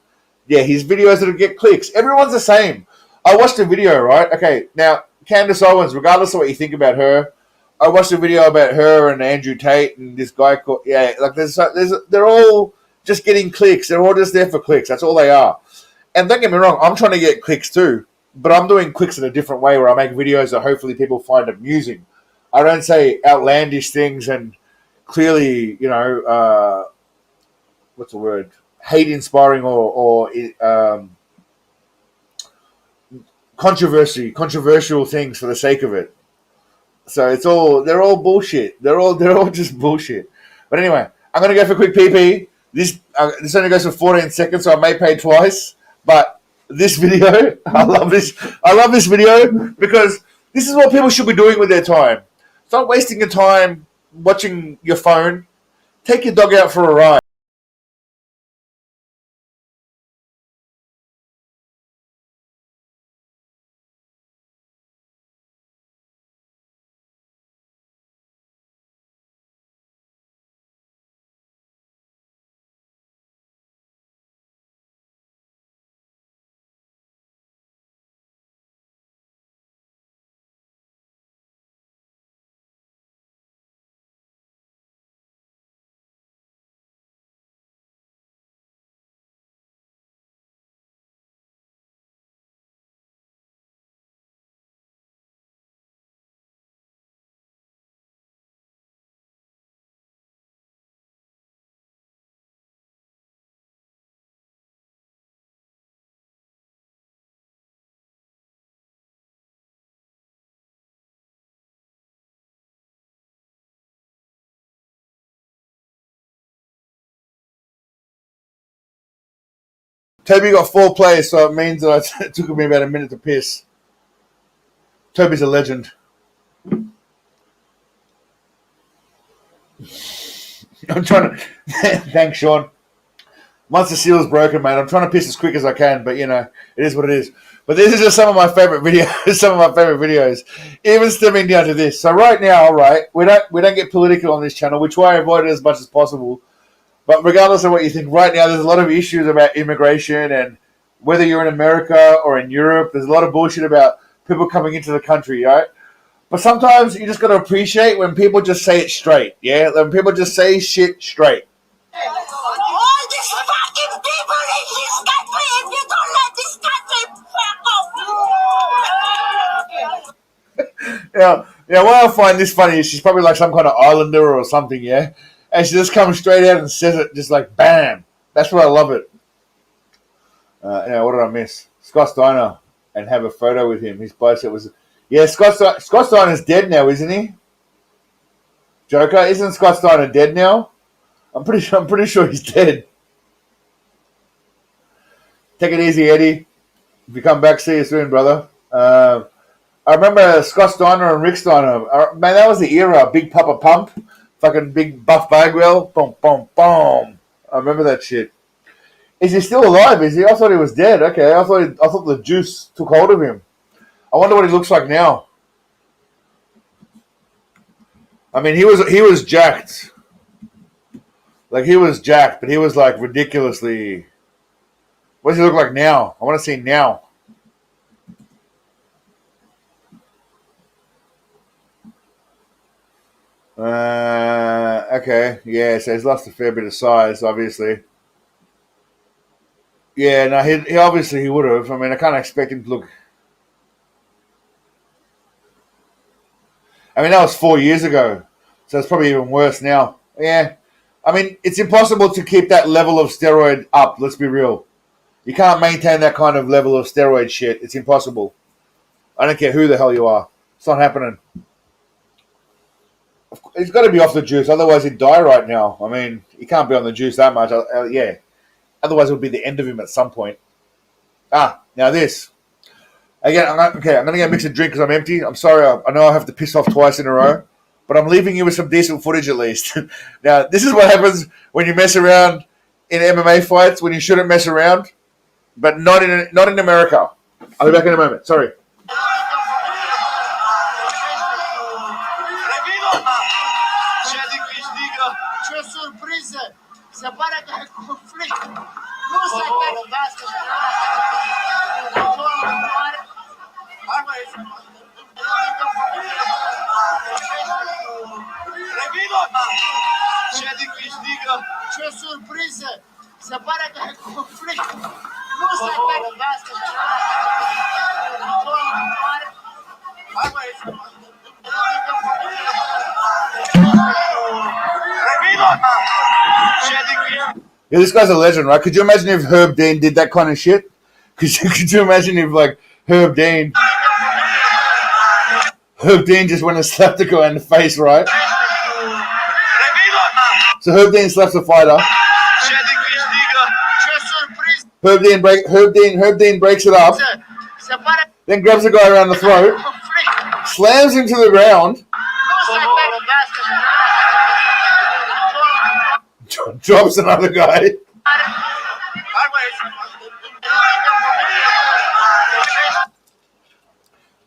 Speaker 1: yeah, his videos that get clicks. Everyone's the same. I watched a video, right? Okay, now Candace Owens, regardless of what you think about her, I watched a video about her and Andrew Tate and this guy called they're all just getting clicks. They're all just there for clicks. That's all they are. And don't get me wrong, I'm trying to get clicks too, but I'm doing clicks in a different way where I make videos that hopefully people find amusing. I don't say outlandish things and clearly, what's the word? Hate inspiring or controversial things for the sake of it. So they're all bullshit. They're all just bullshit. But anyway, I'm gonna go for a quick PP. This only goes for 14 seconds, so I may pay twice. But this video, I love this. I love this video because this is what people should be doing with their time. Stop wasting your time watching your phone. Take your dog out for a ride. Toby got 4 plays, so it means that it took me about a minute to piss. Toby's a legend. I'm trying to... Thanks, Sean. Once the seal's broken, mate, I'm trying to piss as quick as I can, but, you know, it is what it is. But this is just some of my favorite videos. Even stemming down to this. So right now, right, we don't get political on this channel. We try to avoid it as much as possible. But regardless of what you think, right now there's a lot of issues about immigration and whether you're in America or in Europe. There's a lot of bullshit about people coming into the country, right? But sometimes you just got to appreciate when people just say it straight, yeah? When people just say shit straight.
Speaker 7: All these fucking people in this country, if you don't let this country fuck off.
Speaker 1: Yeah, what I find this funny is she's probably like some kind of islander or something, yeah? And she just comes straight out and says it just like, bam. That's why I love it. What did I miss? Scott Steiner, and have a photo with him. His bicep was... Yeah, Scott Steiner's dead now, isn't he? Joker, isn't Scott Steiner dead now? I'm pretty sure he's dead. Take it easy, Eddie. If you come back, see you soon, brother. I remember Scott Steiner and Rick Steiner. Man, that was the era. Big Papa Pump. Fucking big Buff Bagwell. Boom, boom, boom. I remember that shit. Is he still alive? Is he? I thought he was dead. Okay, I thought the juice took hold of him. I wonder what he looks like now. I mean, he was jacked. Like, he was jacked, but he was, like, ridiculously... What does he look like now? I want to see now. Okay. Yeah, so he's lost a fair bit of size, obviously. Yeah, no, he obviously he would have. I mean, I can't expect him to look... I mean, that was 4 years ago, so it's probably even worse now. Yeah. I mean, it's impossible to keep that level of steroid up, let's be real. You can't maintain that kind of level of steroid shit. It's impossible. I don't care who the hell you are. It's not happening. He's got to be off the juice, otherwise he'd die right now. I mean, he can't be on the juice that much. Yeah. Otherwise it would be the end of him at some point. Now this. Again, I'm going to get mix a drink because I'm empty. I'm sorry. I know I have to piss off twice in a row. But I'm leaving you with some decent footage at least. Now, this is what happens when you mess around in MMA fights, when you shouldn't mess around. But not in America. I'll be back in a moment. Sorry.
Speaker 7: Ce surpriză! Se pare că e conflict. Nu se pare de asta. Hai băi,
Speaker 1: Yeah, this guy's a legend, right? Could you imagine if Herb Dean did that kind of shit? Could you imagine if, like, Herb Dean just went and slapped the guy in the face, right? So Herb Dean slaps the fighter. Herb Dean breaks it up, then grabs the guy around the throat, slams him to the ground, drops another guy.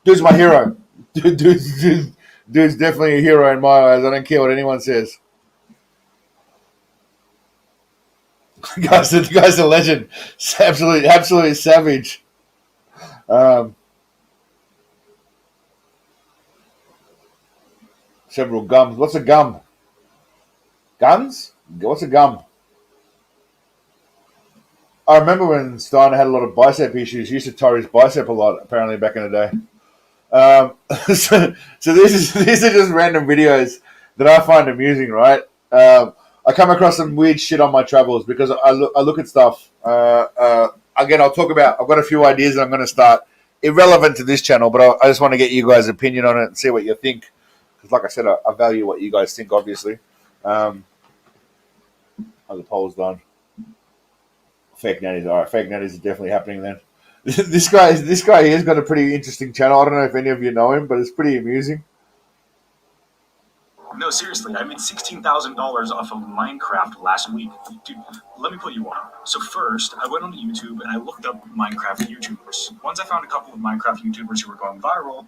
Speaker 1: Dude's my hero. Dude's definitely a hero in my eyes. I don't care what anyone says. The guy's a legend. It's absolutely savage. Several gums. What's a gum? Guns? What's a gum? I remember when Steiner had a lot of bicep issues. He used to tie his bicep a lot, apparently, back in the day. So these are just random videos that I find amusing, right? I come across some weird shit on my travels because I look at stuff. Again, I've got a few ideas that I'm going to start. Irrelevant to this channel, but I just want to get you guys' opinion on it and see what you think. Because like I said, I value what you guys think, obviously. Oh, the poll's done. Fake nannies. All right, fake nannies are definitely happening then. This guy here has got a pretty interesting channel. I don't know if any of you know him, but it's pretty amusing.
Speaker 8: No, seriously, I made $16,000 off of Minecraft last week. Dude, let me put you on. So first, I went onto YouTube and I looked up Minecraft YouTubers. Once I found a couple of Minecraft YouTubers who were going viral,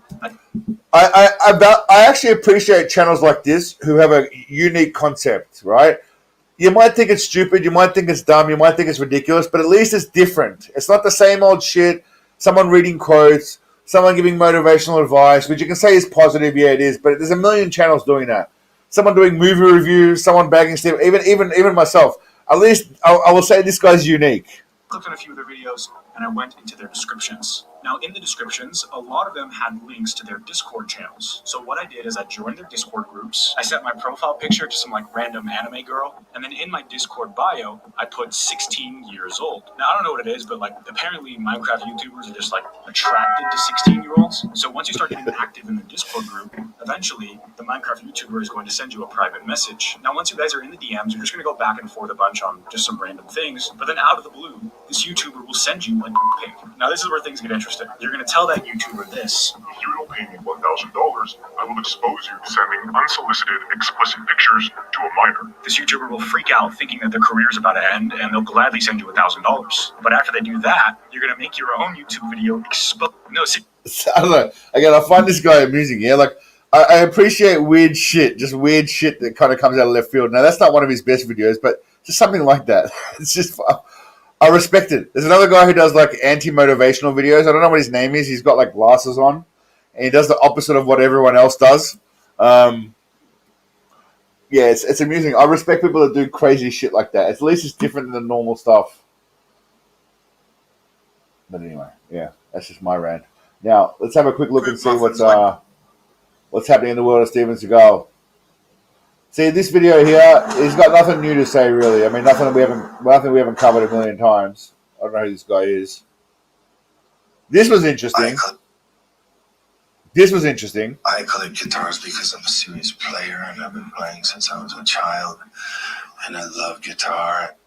Speaker 1: I actually appreciate channels like this who have a unique concept, right? You might think it's stupid, you might think it's dumb, you might think it's ridiculous, but at least it's different. It's not the same old shit, someone reading quotes, someone giving motivational advice, which you can say is positive, yeah, it is, but there's a million channels doing that. Someone doing movie reviews, someone bagging Steve, even myself. At least I will say this guy's unique.
Speaker 8: Clicked on a few of their videos and I went into their descriptions. Now, in the descriptions, a lot of them had links to their Discord channels. So what I did is I joined their Discord groups. I set my profile picture to some random anime girl. And then in my Discord bio, I put 16 years old. Now, I don't know what it is, but apparently Minecraft YouTubers are just attracted to 16-year-olds. So once you start getting active in the Discord group, eventually the Minecraft YouTuber is going to send you a private message. Now, once you guys are in the DMs, you're just going to go back and forth a bunch on just some random things. But then out of the blue, this YouTuber will send you a pic. Now, this is where things get interesting. You're going to tell that YouTuber this.
Speaker 9: If you don't pay me $1,000, I will expose you to sending unsolicited, explicit pictures to a minor.
Speaker 8: This YouTuber will freak out thinking that their career is about to end, and they'll gladly send you $1,000. But after they do that, you're going to make your own YouTube video
Speaker 1: I don't know. Again, I find this guy amusing, yeah? I appreciate weird shit that kind of comes out of left field. Now, that's not one of his best videos, but just something like that. It's just... I respect it. There's another guy who does anti-motivational videos. I don't know what his name is. He's got glasses on, and he does the opposite of what everyone else does. Yeah, it's amusing. I respect people that do crazy shit like that. At least it's different than the normal stuff. But anyway, yeah, that's just my rant. Now let's have a quick look and see what's happening in the world of Steven Seagal. See, this video here, he's got nothing new to say, really. I mean, nothing we haven't covered a million times. I don't know who this guy is. This was interesting.
Speaker 5: I collect guitars because I'm a serious player, and I've been playing since I was a child, and I love guitar.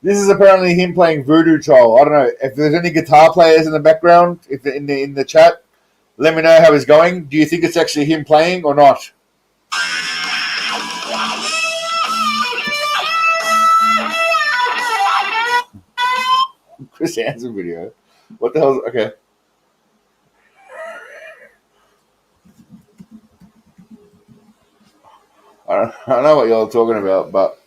Speaker 1: This is apparently him playing Voodoo Troll. I don't know if there's any guitar players in the background, if in the chat. Let me know how he's going. Do you think it's actually him playing or not? Chris Hansen video. What the hell? Okay. I don't know what y'all are talking about, but.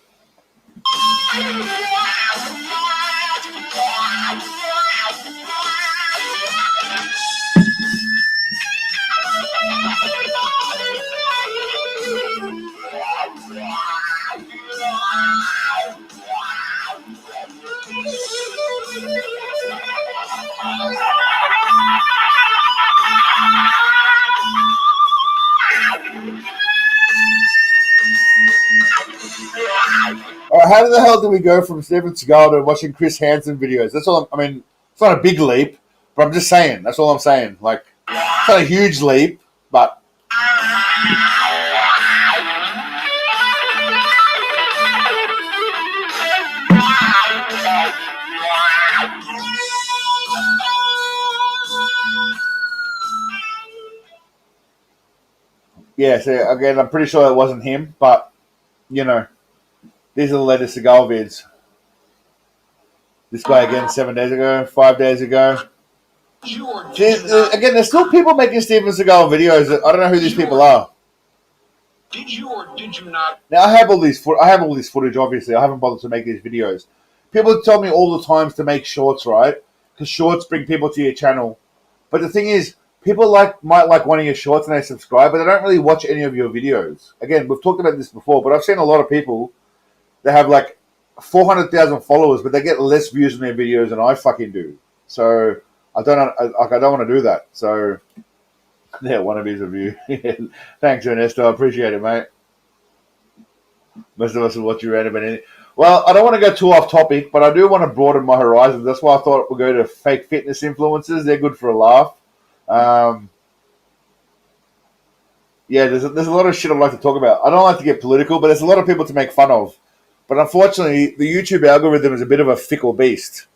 Speaker 1: How the hell do we go from Steven Seagal to watching Chris Hansen videos? That's all. I mean, it's not a big leap, but I'm just saying. That's all I'm saying. It's not a huge leap, but. Yeah, so again, I'm pretty sure it wasn't him, but, these are the latest Seagal vids. This guy again 7 days ago, 5 days ago. Again, there's still people making Steven Seagal videos. I don't know who these people are.
Speaker 9: Did you or did you not?
Speaker 1: Now, I have all this footage, obviously. I haven't bothered to make these videos. People tell me all the time to make shorts, right? Because shorts bring people to your channel. But the thing is, people might like one of your shorts and they subscribe, but they don't really watch any of your videos. Again, we've talked about this before, but I've seen a lot of people that have 400,000 followers, but they get less views on their videos than I fucking do. So I don't want to do that. So yeah, one of his review. Thanks, Ernesto. I appreciate it, mate. Most of us will watch you around about anything. Well, I don't want to go too off topic, but I do want to broaden my horizons. That's why I thought we'll go to fake fitness influencers. They're good for a laugh. yeah, there's a lot of shit I'd like to talk about. I don't like to get political, but there's a lot of people to make fun of. But unfortunately, the YouTube algorithm is a bit of a fickle beast.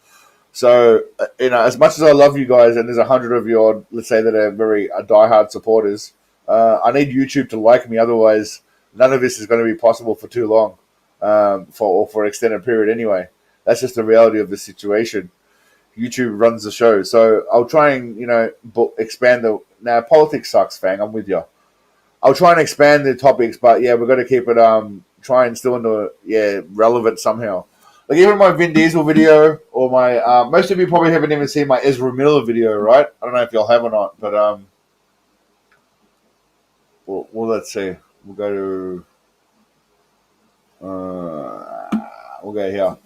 Speaker 1: So, as much as I love you guys, and there's 100 of you, let's say, that are very diehard supporters, I need YouTube to like me. Otherwise, none of this is going to be possible for too long, for an extended period anyway. That's just the reality of the situation. YouTube runs the show. So I'll try and, expand now, politics sucks, Fang. I'm with you. I'll try and expand the topics, but yeah, we've got to keep it, try and still relevant somehow. Like even my Vin Diesel video or my, most of you probably haven't even seen my Ezra Miller video, right? I don't know if y'all have or not, but, well, let's see. We'll go here.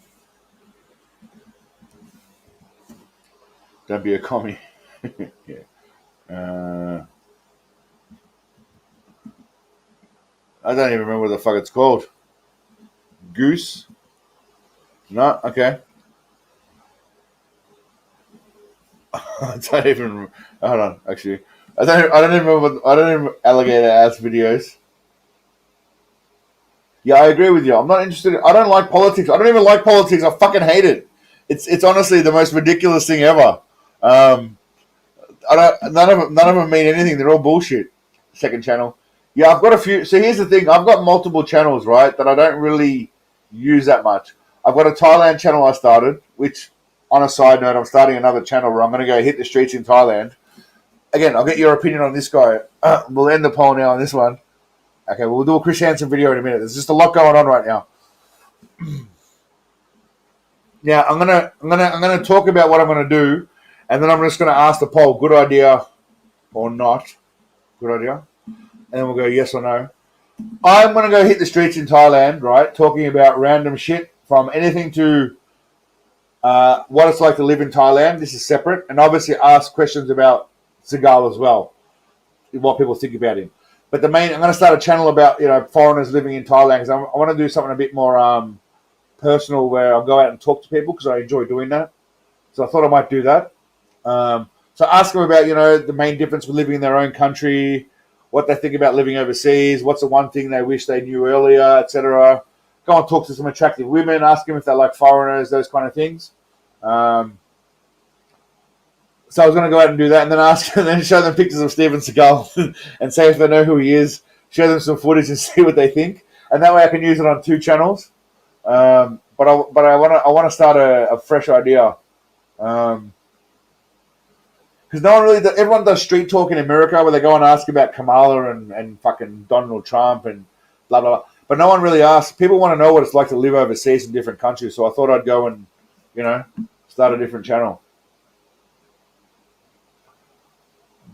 Speaker 1: Don't be a commie. Yeah. I don't even remember what the fuck it's called. Goose? No? Okay. I don't even. Hold on, actually. I don't even remember. I don't even alligator ass videos. Yeah, I agree with you. I'm not interested. I don't like politics. I don't even like politics. I fucking hate it. It's honestly the most ridiculous thing ever. None of them mean anything. They're all bullshit. Second channel. Yeah, I've got a few. So here's the thing. I've got multiple channels, right, that I don't really use that much. I've got a Thailand channel I started, which, on a side note, I'm starting another channel where I'm going to go hit the streets in Thailand. Again, I'll get your opinion on this guy. We'll end the poll now on this one. Okay, we'll do a Chris Hansen video in a minute. There's just a lot going on right now. Now, I'm gonna talk about what I'm gonna do, and then I'm just gonna ask the poll: good idea or not? Good idea, and then we'll go yes or no. I'm gonna go hit the streets in Thailand, right? Talking about random shit from anything to what it's like to live in Thailand. This is separate, and obviously ask questions about Seagal as well, what people think about him. But I'm going to start a channel about foreigners living in Thailand because I want to do something a bit more personal where I'll go out and talk to people because I enjoy doing that. So I thought I might do that. So ask them about the main difference with living in their own country, what they think about living overseas, what's the one thing they wish they knew earlier, etc. Go and talk to some attractive women, ask them if they like foreigners, those kind of things. So I was going to go out and do that, and then show them pictures of Steven Seagal and say if they know who he is. Show them some footage and see what they think, and that way I can use it on two channels. But I want to start a fresh idea, because no one really. Everyone does street talk in America where they go and ask about Kamala and fucking Donald Trump and blah blah blah. But no one really asks. People want to know what it's like to live overseas in different countries. So I thought I'd go and start a different channel.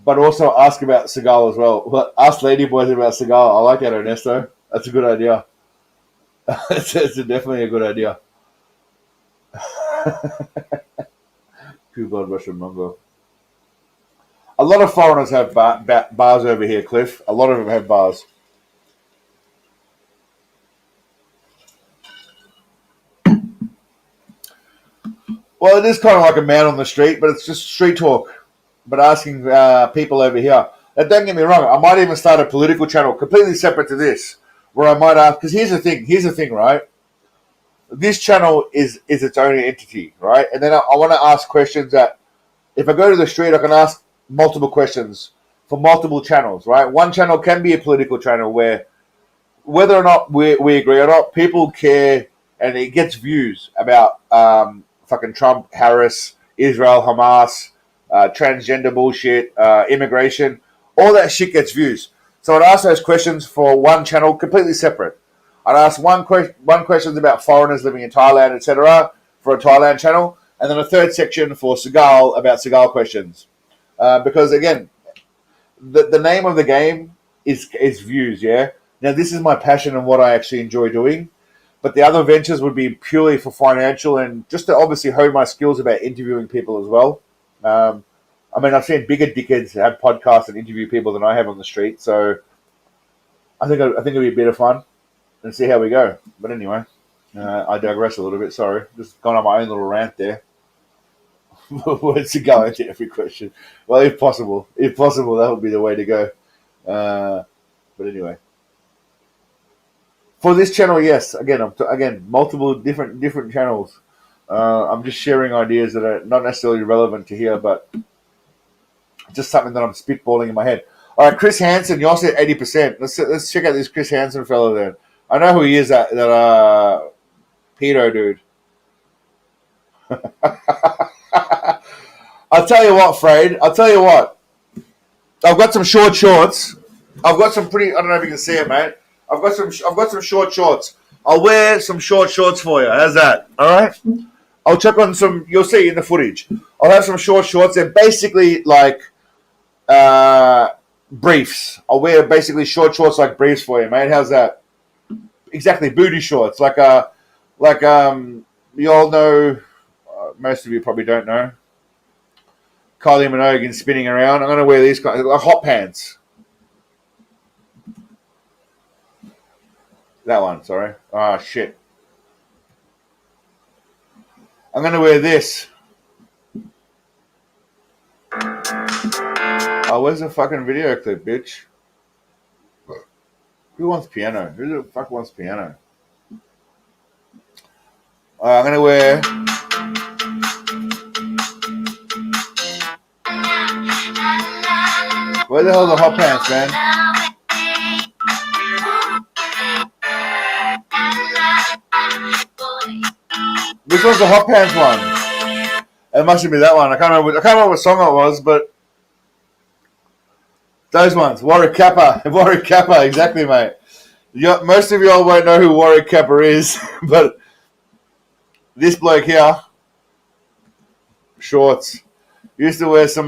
Speaker 1: But also ask about Seagal as well. Ask ladyboys about Seagal. I like that, Ernesto. That's a good idea. it's definitely a good idea. Cool blood Russian Mongo. A lot of foreigners have bars over here, Cliff. A lot of them have bars. Well, it is kind of like a man on the street, but it's just street talk. But asking people over here. Now, don't get me wrong. I might even start a political channel completely separate to this, where I might ask. Because here's the thing, right? This channel is its own entity, right? And then I want to ask questions that, if I go to the street, I can ask multiple questions for multiple channels, right? One channel can be a political channel where, whether or not we agree or not, people care, and it gets views about fucking Trump, Harris, Israel, Hamas. Transgender bullshit, immigration, all that shit gets views. So I'd ask those questions for one channel completely separate. I'd ask one questions about foreigners living in Thailand, etc., for a Thailand channel, and then a third section for Seagal about Seagal questions. Because again, the name of the game is views. Yeah. Now this is my passion and what I actually enjoy doing, but the other ventures would be purely for financial and just to obviously hone my skills about interviewing people as well. I mean, I've seen bigger dickheads have podcasts and interview people than I have on the street, so I think it'll be a bit of fun and see how we go. But anyway, I digress a little bit. Sorry, just gone on my own little rant there. Where's to go into every question? Well, if possible, that would be the way to go. But anyway, for this channel, yes. Again, multiple different channels. I'm just sharing ideas that are not necessarily relevant to here, but just something that I'm spitballing in my head. All right, Chris Hansen, you all said 80%. Let's check out this Chris Hansen fellow then. I know who he is. That pedo dude. I'll tell you what, Frade. I'll tell you what. I've got some short shorts. I've got some pretty. I don't know if you can see it, mate. I've got some short shorts. I'll wear some short shorts for you. How's that? All right. I'll check on some. You'll see in the footage. I'll have some short shorts. They're basically like briefs. I'll wear basically short shorts like briefs for you, mate. How's that? Exactly, booty shorts. Like you all know. Most of you probably don't know. Kylie Minogue spinning around. I'm going to wear these kind of like hot pants. That one, sorry. Ah, shit. I'm going to wear this. Oh, where's the fucking video clip, bitch? Who wants piano? Who the fuck wants piano? I'm going to wear... Where the hell are the hot pants, man? Which one's the hot pants one? It must be that one. I can't remember what song it was, but those ones. Warwick Kappa. Warwick Kappa, exactly, mate. Most of y'all won't know who Warwick Kappa is, but this bloke here, shorts. Used to wear some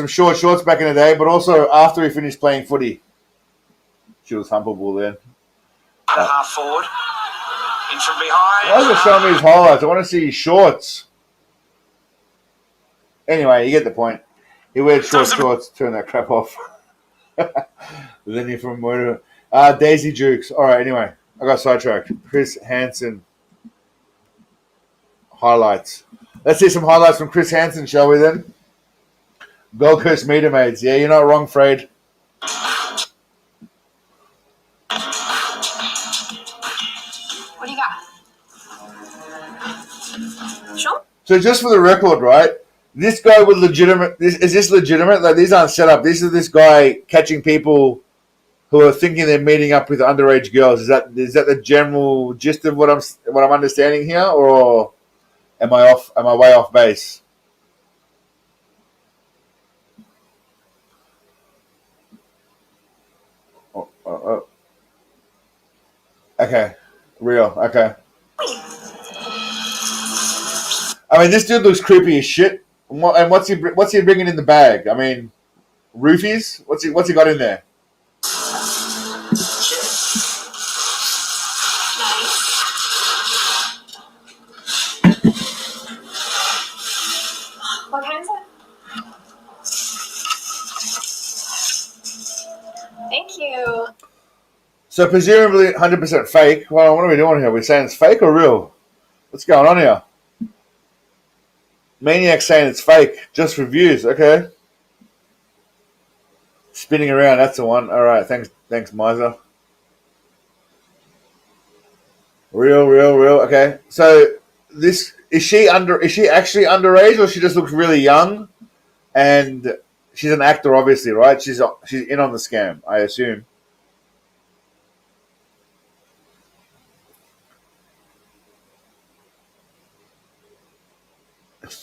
Speaker 1: short shorts back in the day, but also after he finished playing footy. She was humpable then.
Speaker 8: Half forward. In from behind.
Speaker 1: Why is it showing me his highlights? I want to see his shorts. Anyway, you get the point. He wears short shorts, turn that crap off. Then you're from where? Daisy Jukes. All right, anyway. I got sidetracked. Chris Hansen. Highlights. Let's see some highlights from Chris Hansen, shall we then? Gold Coast Meter Maids. Yeah, you're not wrong, Fred.
Speaker 4: What do you got? Sure.
Speaker 1: So just for the record, right? This guy with legitimate... Is this legitimate? Like, these aren't set up. This is this guy catching people who are thinking they're meeting up with underage girls. Is that the general gist of what I'm understanding here? Or am I way off base? Oh. Okay. Real. Okay. I mean, this dude looks creepy as shit. And what's he bringing in the bag? I mean, roofies? What's he got in there?
Speaker 4: What kind is it? Thank you.
Speaker 1: So presumably 100% fake. Well, what are we doing here? Are we saying it's fake or real? What's going on here? Maniac saying it's fake. Just for views. Okay. Spinning around. That's the one. All right. Thanks, Miser. Real. Okay. So this is she actually underage, or she just looks really young? And she's an actor, obviously, right? She's in on the scam, I assume.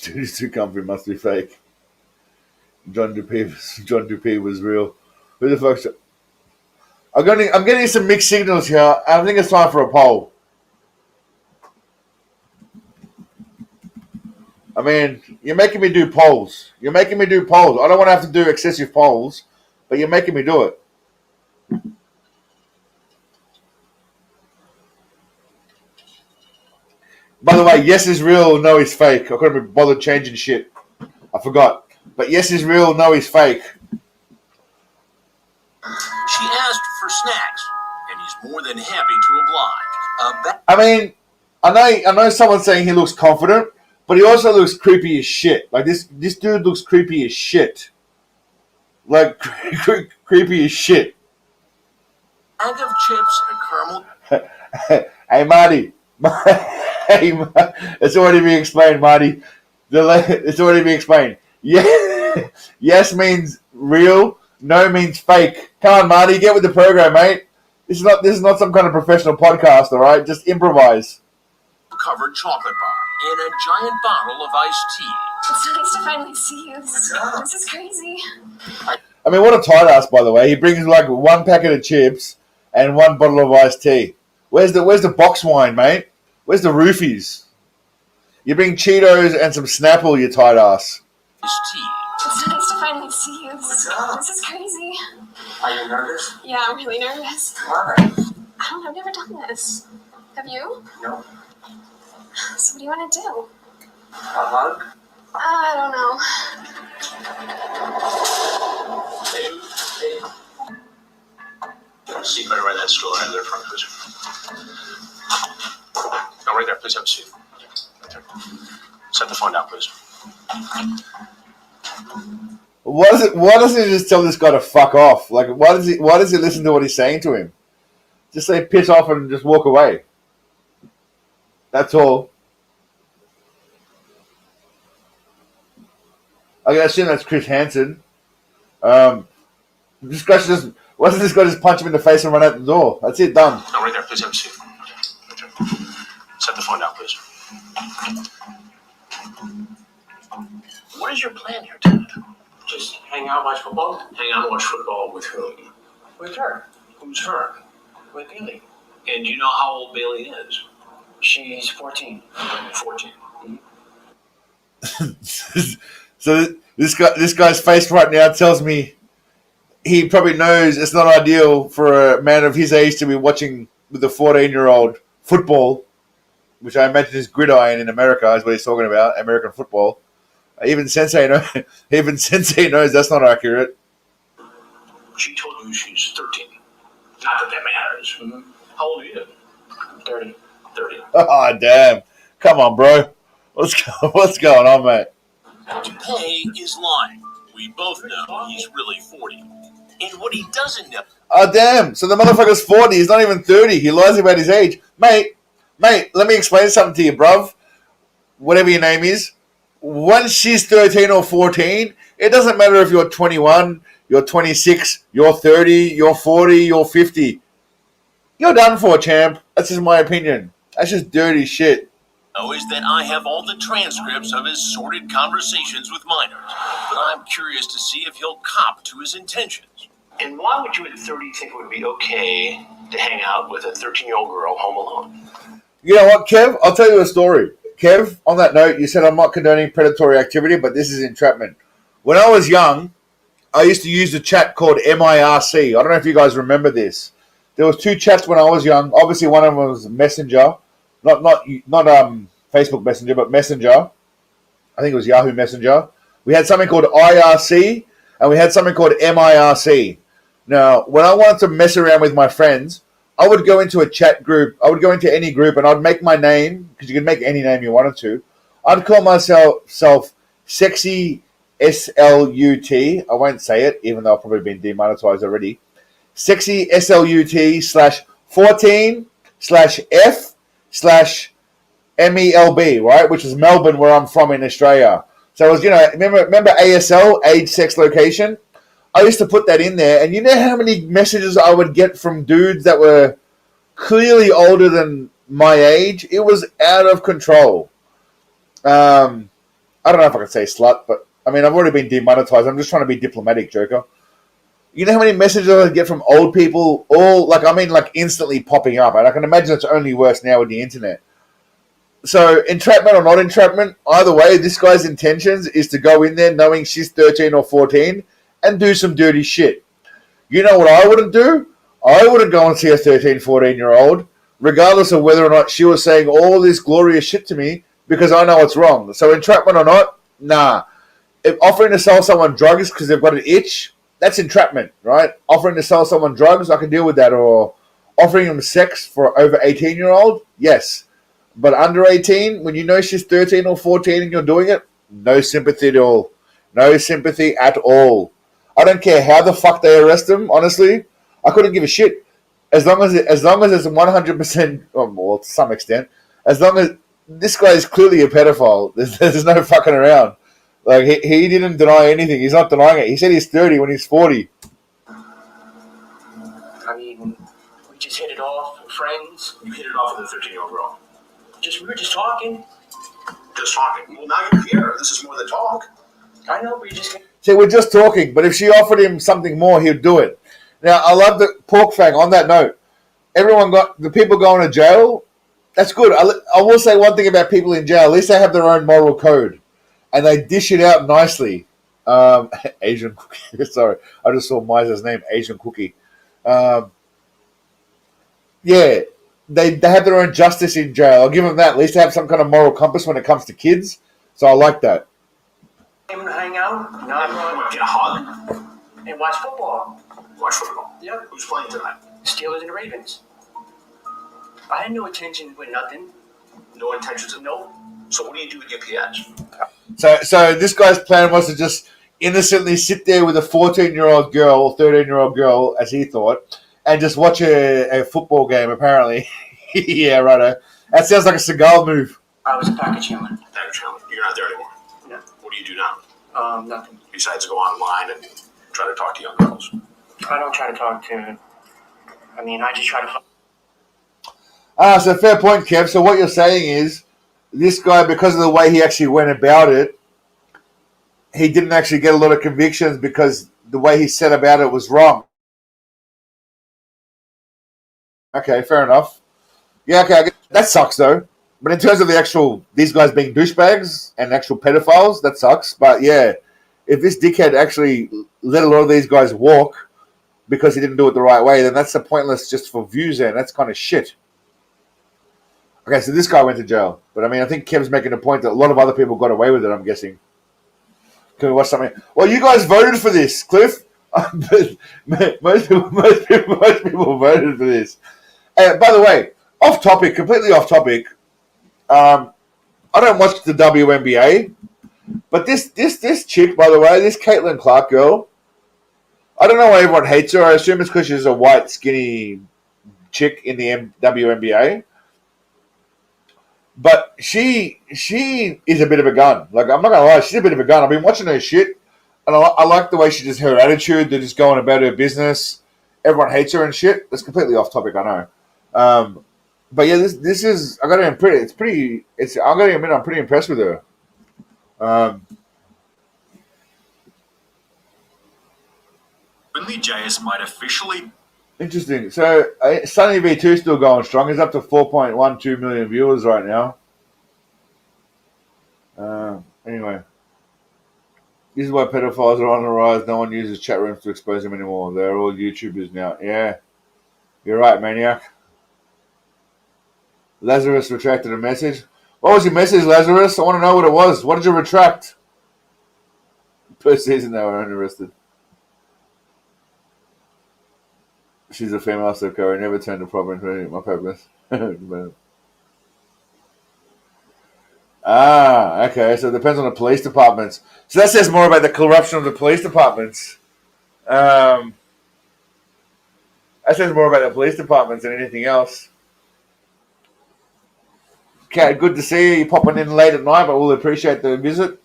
Speaker 1: Dude, he's too comfy. Must be fake. John Dupe was real. Who the fuck's... I'm getting some mixed signals here. I think it's time for a poll. I mean, you're making me do polls. I don't want to have to do excessive polls, but you're making me do it. By the way, yes is real, no is fake. I couldn't be bothered changing shit. I forgot. But yes is real, no is fake.
Speaker 10: She asked for snacks, and he's more than happy to oblige.
Speaker 1: I mean, I know someone's saying he looks confident, but he also looks creepy as shit. Like this dude looks creepy as shit. Like, creepy as shit.
Speaker 10: Bag of chips, a caramel.
Speaker 1: Hey, Marty. Hey, it's already being explained, Marty. It's already being explained. Yeah. Yes means real. No means fake. Come on, Marty. Get with the program, mate. This is not some kind of professional podcast, all right? Just improvise.
Speaker 10: Covered chocolate bar and a giant bottle of iced tea.
Speaker 4: It's nice to finally see you. This is crazy.
Speaker 1: I mean, what a tight ass, by the way. He brings like one packet of chips and one bottle of iced tea. Where's the box wine, mate? Where's the roofies? You bring Cheetos and some Snapple, you tight ass.
Speaker 10: Iced tea.
Speaker 4: It's nice to finally see you. This is crazy.
Speaker 10: Are you nervous?
Speaker 4: Yeah, I'm really nervous.
Speaker 10: Why?
Speaker 4: I've never done this. Have you?
Speaker 10: No.
Speaker 4: So what do you want to do?
Speaker 10: A hug?
Speaker 4: I don't know.
Speaker 10: Hey. Seat right that stool right there in front, please. No, right there. Please have a seat. Right there. Set the phone down, please.
Speaker 1: Why doesn't he just tell this guy to fuck off? Like, why does he listen to what he's saying to him? Just say piss off and just walk away. That's all. I assume that's Chris Hansen. Why doesn't this guy just punch him in the face and run out the door? That's it, done.
Speaker 10: No, right there. Please have a seat. Right there. Set the phone down, please. What is your plan here, Ted? Just hang out, watch football? Hang out, watch football with whom? With her. Who's her? With Bailey. And do you know how old Bailey is? She's 14. 14.
Speaker 1: So this guy's face right now tells me he probably knows it's not ideal for a man of his age to be watching with a 14-year-old football, which I imagine is gridiron in America, is what he's talking about, American football. Even Sensei knows that's not accurate.
Speaker 10: She told you she's 13. Not that matters. Mm-hmm. How old are you? 30. 30.
Speaker 1: Oh, damn. Come on, bro. What's going on, mate?
Speaker 10: Pei is lying. We both know he's really 40. And what he doesn't know...
Speaker 1: Oh, damn. So the motherfucker's 40. He's not even 30. He lies about his age. Mate, let me explain something to you, bruv. Whatever your name is. Once she's 13 or 14, it doesn't matter if you're 21, you're 26, you're 30, you're 40, you're 50. You're done for, champ. That's just my opinion. That's just dirty shit.
Speaker 10: Is that I have all the transcripts of his sordid conversations with minors, but I'm curious to see if he'll cop to his intentions. And why would you at 30 think it would be okay to hang out with a 13-year-old girl home alone?
Speaker 1: You know what, Kev? I'll tell you a story. Kev, on that note, you said I'm not condoning predatory activity, but this is entrapment. When I was young, I used to use a chat called MIRC. I don't know if you guys remember this. There was two chats when I was young. Obviously, one of them was Messenger, not Facebook Messenger, but Messenger. I think it was Yahoo Messenger. We had something called IRC, and we had something called MIRC. Now, when I wanted to mess around with my friends, I would go into a chat group. I would go into any group, and I'd make my name, because you could make any name you wanted to. I'd call myself Sexy SLUT. I won't say it, even though I've probably been demonetized already. Sexy SLUT /F/MELB, right? Which is Melbourne, where I'm from in Australia. So it was, remember ASL, age, sex, location? I used to put that in there, and you know how many messages I would get from dudes that were clearly older than my age? It was out of control. I don't know if I can say slut, but I mean, I've already been demonetized. I'm just trying to be diplomatic, Joker. You know how many messages I get from old people, all instantly popping up, and I can imagine it's only worse now with the internet. So, entrapment or not entrapment, either way, this guy's intentions is to go in there knowing she's 13 or 14 and do some dirty shit. You know what I wouldn't do? I wouldn't go and see a 13, 14-year-old, regardless of whether or not she was saying all this glorious shit to me, because I know it's wrong. So, entrapment or not, nah. If offering to sell someone drugs because they've got an itch, that's entrapment, right? Offering to sell someone drugs, I can deal with that. Or offering them sex for over 18-year-old, yes. But under 18, when you know she's 13 or 14 and you're doing it, no sympathy at all. No sympathy at all. I don't care how the fuck they arrest him. Honestly, I couldn't give a shit. As long as it's 100%, well, to some extent, as long as this guy is clearly a pedophile, there's no fucking around. Like he didn't deny anything. He's not denying it. He said he's 30 when he's 40.
Speaker 10: I mean, we just hit it off, friends.
Speaker 2: You hit it off with a 13-year-old girl.
Speaker 10: We were just talking.
Speaker 2: Just talking. Well, now you're here. This is more than talk.
Speaker 10: I know, but you just.
Speaker 1: See, we're just talking, but if she offered him something more, he'd do it. Now, I love the pork fang. On that note, the people going to jail. That's good. I will say one thing about people in jail. At least they have their own moral code, and they dish it out nicely. Asian cookie. Sorry, I just saw Miser's name, Asian cookie. Yeah, they have their own justice in jail. I'll give them that. At least they have some kind of moral compass when it comes to kids. So I like that.
Speaker 10: Hang out.
Speaker 2: Now everyone get a hug
Speaker 10: And watch football.
Speaker 2: Watch football.
Speaker 10: Yep.
Speaker 2: Who's playing tonight?
Speaker 10: Steelers and Ravens. I had no intention with nothing.
Speaker 2: No intentions of
Speaker 10: No.
Speaker 2: So what do you do with your PH?
Speaker 1: So this guy's plan was to just innocently sit there with a 14-year-old girl or 13-year-old girl, as he thought, and just watch a football game, apparently. Yeah, righto. That sounds like a Seagal move.
Speaker 10: I was a package handler.
Speaker 2: Package handler. You're not there anymore.
Speaker 10: No.
Speaker 2: What do you do now?
Speaker 10: Nothing.
Speaker 2: Besides go online and try to talk to young girls.
Speaker 10: I don't try to talk to. I just try to.
Speaker 1: So fair point, Kev. So what you're saying is, this guy, because of the way he actually went about it, he didn't actually get a lot of convictions because the way he set about it was wrong. Okay, fair enough. Yeah, okay, that sucks though. But in terms of these guys being douchebags and actual pedophiles, that sucks. But yeah, if this dickhead actually let a lot of these guys walk because he didn't do it the right way, then that's a pointless just for views and that's kind of shit. Okay, so this guy went to jail. But I think Kev's making a point that a lot of other people got away with it, I'm guessing. Can we watch something? Well, you guys voted for this, Cliff. most people voted for this. By the way, off topic, completely off topic. I don't watch the WNBA, but this chick, by the way, this Caitlin Clark girl, I don't know why everyone hates her. I assume it's because she's a white, skinny chick in the WNBA. But she is a bit of a gun. Like, I'm not going to lie, she's a bit of a gun. I've been watching her shit, and I like the way her attitude. They're just going about her business. Everyone hates her and shit. That's completely off topic, I know. But yeah, this is, I got to admit, I'm pretty impressed with her.
Speaker 8: Only JS might officially.
Speaker 1: Interesting. So, Sunny V2 still going strong. He's up to 4.12 million viewers right now. Anyway. This is why pedophiles are on the rise. No one uses chat rooms to expose them anymore. They're all YouTubers now. Yeah. You're right, Maniac. Lazarus retracted a message. What was your message, Lazarus? I want to know what it was. What did you retract? Per season, they were uninterested. She's a female psycho. I never turned a problem into my purpose. Okay. So it depends on the police departments. So that says more about the corruption of the police departments. That says more about the police departments than anything else. Okay, good to see you. You're popping in late at night, but we'll appreciate the visit.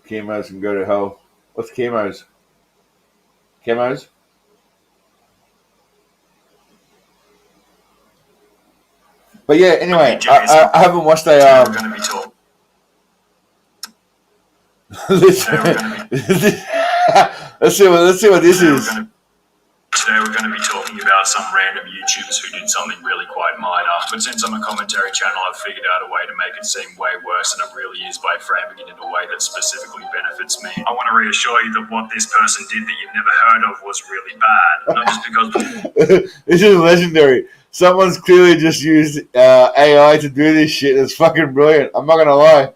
Speaker 1: Chemos can go to hell. What's chemos? Chemos? But yeah, anyway, I haven't watched a. Let's see what this is.
Speaker 8: Today we're going to be talking about some random YouTubers who did something really quite minor. But since I'm a commentary channel, I've figured out a way to make it seem way worse than it really is by framing it in a way that specifically benefits me. I want to reassure you that what this person did that you've never heard of was really bad. Not just because...
Speaker 1: This is legendary. Someone's clearly just used AI to do this shit. It's fucking brilliant. I'm not going to lie.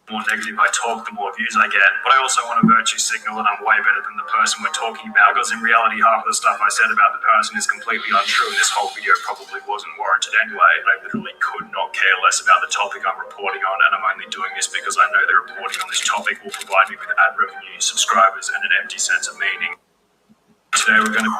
Speaker 8: more negative I talk, the more views I get. But I also want to virtue signal that I'm way better than the person we're talking about, because in reality, half of the stuff I said about the person is completely untrue, and this whole video probably wasn't warranted anyway. I literally could not care less about the topic I'm reporting on, and I'm only doing this because I know that reporting on this topic will provide me with ad revenue, subscribers, and an empty sense of meaning. Today we're going to...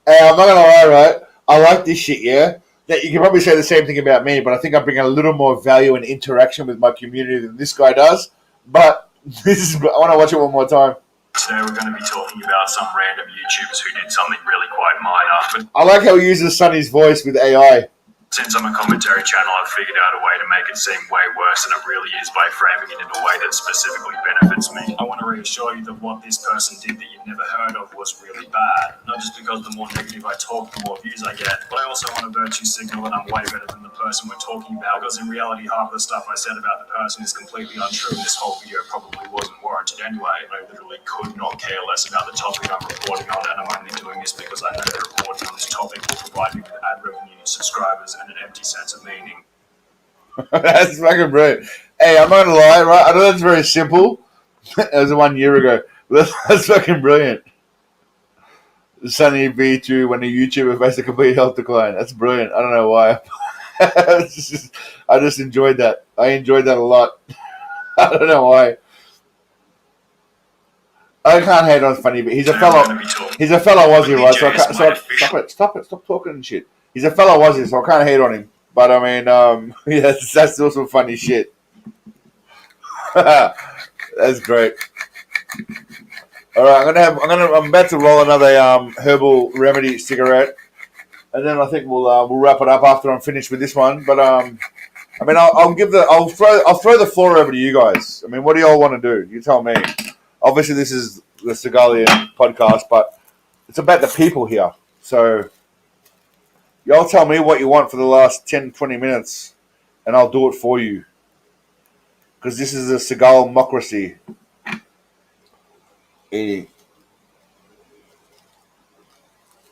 Speaker 1: Hey, I'm not going to lie, right? I like this shit, yeah? That you can probably say the same thing about me, but I think I bring a little more value and interaction with my community than this guy does. But I want to watch it one more time.
Speaker 8: Today we're going to be talking about some random YouTubers who did something really quite minor.
Speaker 1: I like how he uses Sonny's voice with AI.
Speaker 8: Since I'm a commentary channel, I've figured out a way to make it seem way worse than it really is by framing it in a way that specifically benefits me. I want to reassure you that what this person did that you've never heard of was really bad. Not just because the more negative I talk, the more views I get, but I also want to virtue signal that I'm way better than the person we're talking about, because in reality, half of the stuff I said about the person is completely untrue, and this whole video probably wasn't warranted anyway. I literally could not care less about the topic I'm reporting on, and I'm only doing this because I know that reporting on this topic will provide me with ad revenue, subscribers, and an empty sense of meaning.
Speaker 1: That's fucking brilliant. Hey, I'm not gonna lie, right? I know that's very simple. It was 1 year ago. That's fucking brilliant. Sunny B2 when a YouTuber faced a complete health decline. That's brilliant. I don't know why. I just enjoyed that. I enjoyed that a lot. I don't know why. I can't hate on Funny, but he's a fellow Aussie, right? Stop talking and shit. He's a fellow Aussie, so I can't hate on him. But I mean, yeah, that's still some funny shit. That's great. All right, I'm about to roll another herbal remedy cigarette, and then I think we'll wrap it up after I'm finished with this one. But I mean, I'll throw the floor over to you guys. I mean, what do y'all want to do? You tell me. Obviously, this is the Seagalian podcast, but it's about the people here. So y'all tell me what you want for the last 10, 20 minutes, and I'll do it for you. Because this is a Seagal-mocracy. ED.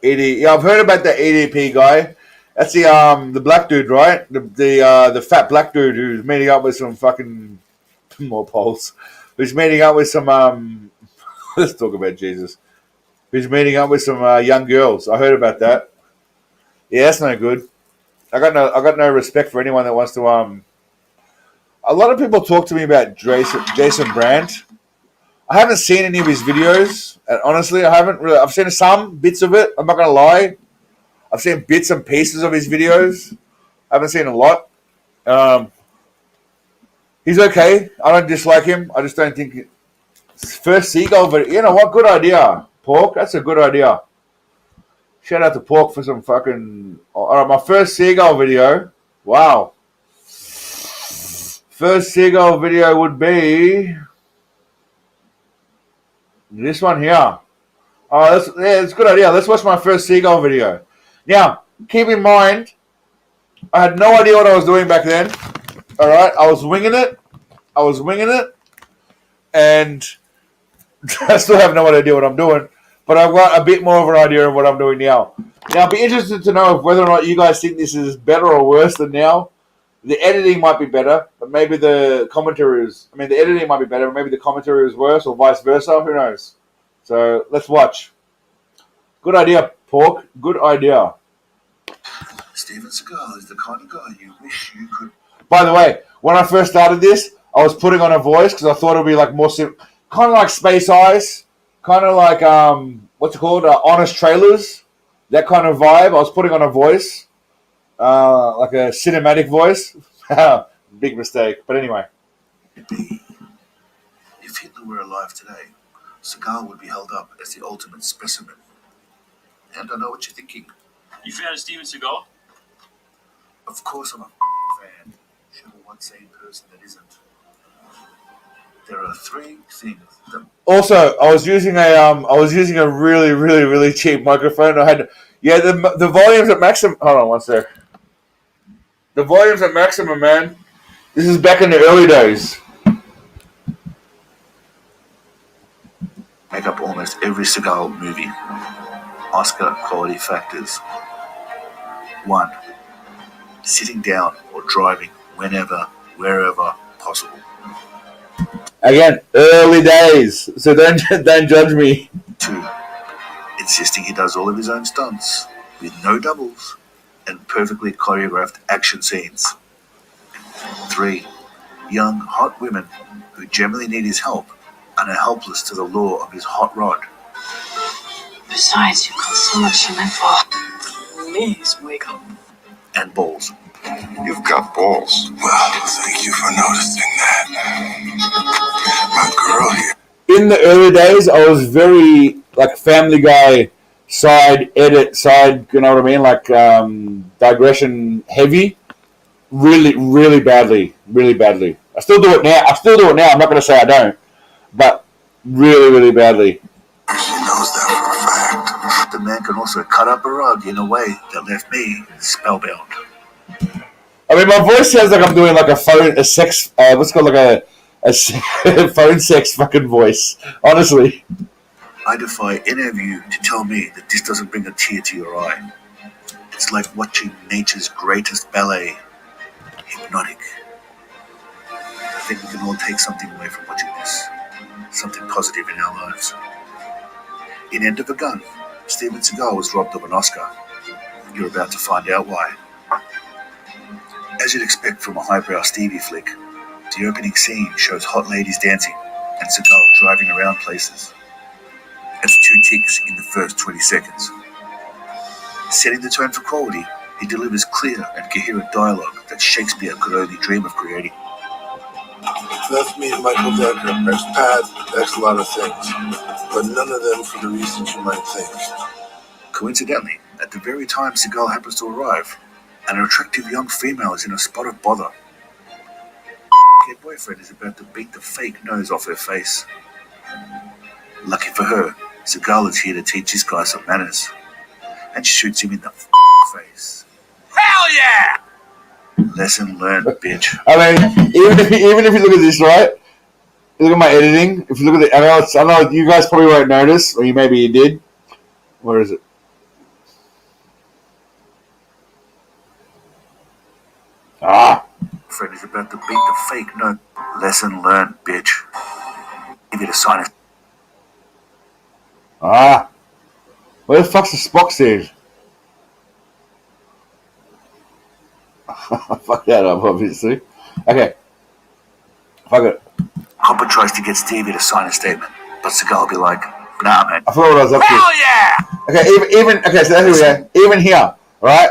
Speaker 1: Yeah, I've heard about the EDP guy. That's the black dude, right? The fat black dude who's meeting up with some fucking more poles. Who's meeting up with some let's talk about Jesus. Who's meeting up with some young girls. I heard about that. Yeah, that's no good. I got no respect for anyone that wants to a lot of people talk to me about Jason Brandt. I haven't seen any of his videos, and honestly, I haven't really. I've seen some bits of it. I'm not gonna lie. I've seen bits and pieces of his videos. I haven't seen a lot. He's okay. I don't dislike him. I just don't think first Seagal video. You know what? Good idea, Pork. That's a good idea. Shout out to Pork for some fucking. All right, my first Seagal video. Wow. First Seagal video would be this one here. Oh, that's a good idea. Let's watch my first Seagal video. Now, keep in mind, I had no idea what I was doing back then. All right, I was winging it, and I still have no idea what I'm doing. But I've got a bit more of an idea of what I'm doing now. Now, I'd be interested to know whether or not you guys think this is better or worse than now. The editing might be better, but maybe the commentary is... I mean, the editing might be better, but maybe the commentary is worse, or vice versa. Who knows? So, let's watch. Good idea, Pork. Good idea.
Speaker 2: Steven Seagal is the kind of guy you wish you could...
Speaker 1: By the way, when I first started this, I was putting on a voice because I thought it would be like more... kind of like Space Ice. Kind of like, what's it called? Honest Trailers. That kind of vibe. I was putting on a voice. Like a cinematic voice. Big mistake. But anyway.
Speaker 2: If Hitler were alive today, Seagal would be held up as the ultimate specimen. And I know what you're thinking.
Speaker 8: You fan of Steven Seagal?
Speaker 2: Of course I'm a fan. Show one sane person that isn't. There are three things that...
Speaker 1: Also, I was using a really, really, really cheap microphone. I had the volume's at maximum. Hold on one sec. The volume's at maximum, man. This is back in the early days.
Speaker 2: Make up almost every Seagal movie. Oscar quality factors. 1. Sitting down or driving whenever, wherever possible.
Speaker 1: Again, early days, so don't judge me.
Speaker 2: 2. Insisting he does all of his own stunts with no doubles and perfectly choreographed action scenes. 3. Young, hot women who generally need his help and are helpless to the lure of his hot rod.
Speaker 4: Besides, you've got so much human for. Please wake up.
Speaker 2: And balls.
Speaker 9: You've got balls.
Speaker 5: Well, thank you for noticing that. My girl here.
Speaker 1: In the early days, I was very like Family Guy side, you know what I mean? Like digression heavy. Really badly. I still do it now. I'm not going to say I don't, but really badly.
Speaker 5: She knows that for a fact.
Speaker 2: The man can also cut up a rug in a way that left me spellbound.
Speaker 1: I mean, my voice sounds like I'm doing like a phone sex fucking voice. Honestly,
Speaker 2: I defy any of you to tell me that this doesn't bring a tear to your eye. It's like watching nature's greatest ballet. Hypnotic. I think we can all take something away from watching this. Something positive in our lives. In End of a Gun, Steven Seagal was robbed of an Oscar. You're about to find out why. As you'd expect from a highbrow Stevie flick, the opening scene shows hot ladies dancing and Seagal driving around places. That's 2 ticks in the first 20 seconds. Setting the tone for quality, he delivers clear and coherent dialogue that Shakespeare could only dream of creating.
Speaker 5: Let's meet Michael Decker, ex-Pat, ex a lot of things, but none of them for the reasons you might think.
Speaker 2: Coincidentally, at the very time Seagal happens to arrive, an attractive young female is in a spot of bother. Her boyfriend is about to beat the fake nose off her face. Lucky for her, Seagal is here to teach this guy some manners, and shoots him in the face.
Speaker 10: Hell yeah!
Speaker 2: Lesson learned, bitch.
Speaker 1: I mean, even if you look at this, right? You look at my editing. If you look at it, I know you guys probably won't notice, or maybe you did. Where is it?
Speaker 2: Fred is about to beat the fake nose. Lesson learned, bitch. Give it a sign.
Speaker 1: Where the fuck's the Spock seed? Fuck that up, obviously. Okay. Fuck it.
Speaker 2: Hopper tries to get Stevie to sign a statement, but Seagal will be like, nah, man.
Speaker 1: I forgot what I was up to.
Speaker 10: Hell yeah!
Speaker 1: Okay, so here we go. Even here, right?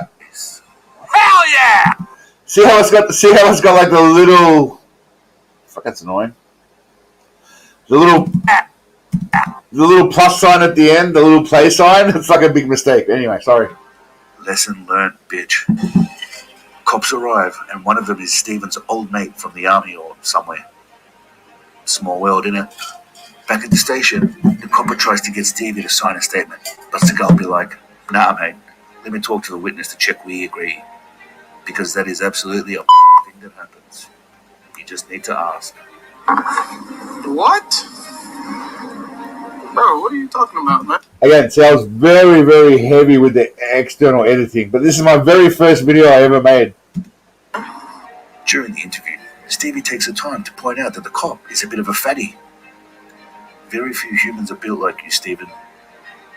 Speaker 10: Hell yeah!
Speaker 1: See how it's got like the little. Fuck, that's annoying. The little plus sign at the end, the little play sign. It's like a big mistake. Anyway, sorry.
Speaker 2: Lesson learned, bitch. Cops arrive, and one of them is Steven's old mate from the army or somewhere. Small world, innit? Back at the station, the copper tries to get Stevie to sign a statement, but Seagal will be like, nah, mate, let me talk to the witness to check we agree. Because that is absolutely a thing that happens. You just need to ask.
Speaker 7: What? Bro, what are you talking about, man?
Speaker 1: Again, see, I was very heavy with the external editing, but this is my very first video I ever made.
Speaker 2: During the interview, Stevie takes the time to point out that the cop is a bit of a fatty. Very few humans are built like you, Steven.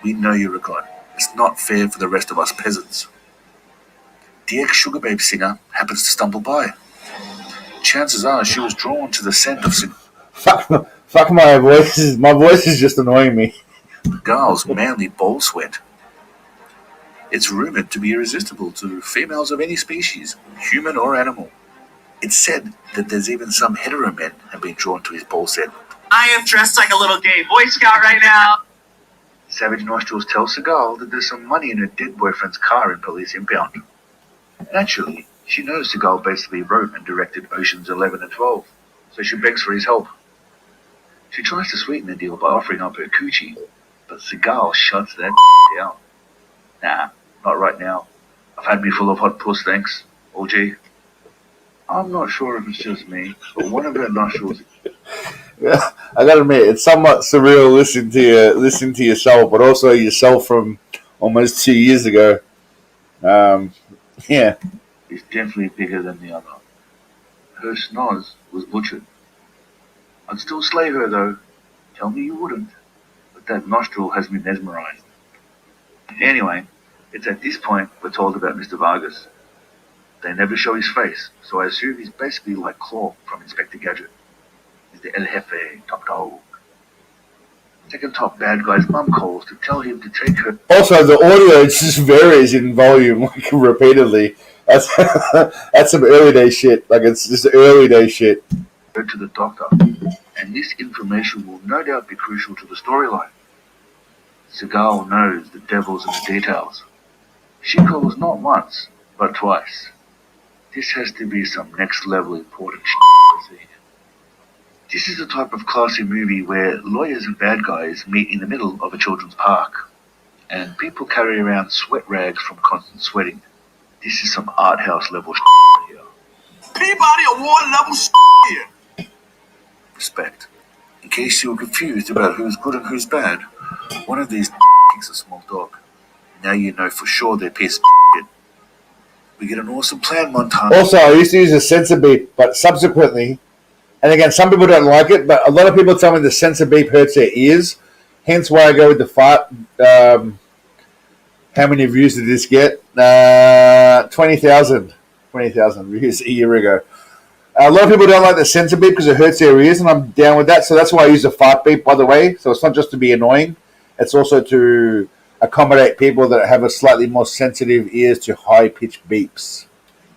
Speaker 2: We know you're a god. It's not fair for the rest of us peasants. The ex-Sugar Babe singer happens to stumble by. Chances are she was drawn to the scent of
Speaker 1: Fuck my voice. My voice is just annoying me.
Speaker 2: Seagal's manly ball sweat. It's rumored to be irresistible to females of any species, human or animal. It's said that there's even some hetero men have been drawn to his ball set.
Speaker 10: I am dressed like a little gay Boy Scout right now.
Speaker 2: Savage Nostrils tells Seagal that there's some money in her dead boyfriend's car in police impound. Naturally, she knows Seagal basically wrote and directed Oceans 11 and 12, so she begs for his help. She tries to sweeten the deal by offering up her coochie, but Seagal shuts that down. Nah, not right now. I've had me full of hot puss, thanks. OG. I'm not sure if it's just me, but one of her nostrils...
Speaker 1: Yeah, I gotta admit, it's somewhat surreal listening to yourself, but also yourself from almost 2 years ago. Yeah.
Speaker 2: It's definitely bigger than the other. Her schnoz was butchered.
Speaker 11: I'd still slay her, though. Tell me you wouldn't. But that nostril has me mesmerized. Anyway, it's at this point we're told about Mr. Vargas. They never show his face, so I assume he's basically like Claw from Inspector Gadget. He's the El Jefe, top dog. Second top bad guy's mum calls to tell him to take her.
Speaker 1: Also, the audio just varies in volume like repeatedly. That's that's some early day shit. Like it's just early day shit.
Speaker 11: To the doctor, and this information will no doubt be crucial to the storyline. Seagal knows the devil's in the details. She calls not once, but twice. This has to be some next level important shit. This is a type of classy movie where lawyers and bad guys meet in the middle of a children's park, and people carry around sweat rags from constant sweating. This is some art house level here.
Speaker 2: Peabody Award level here.
Speaker 11: Respect. In case you were confused about who's good and who's bad, one of these kicks a small dog. Now you know for sure they're pissed. We get an awesome plan montage.
Speaker 1: Also, I used to use a sensor beep, but subsequently, and again, some people don't like it, but a lot of people tell me the sensor beep hurts their ears. Hence why I go with the fart. How many views did this get? 20,000. 20,000 views a year ago. A lot of people don't like the sensor beep because it hurts their ears, and I'm down with that. So that's why I use the fart beep, by the way. So it's not just to be annoying. It's also to accommodate people that have a slightly more sensitive ears to high-pitched beeps.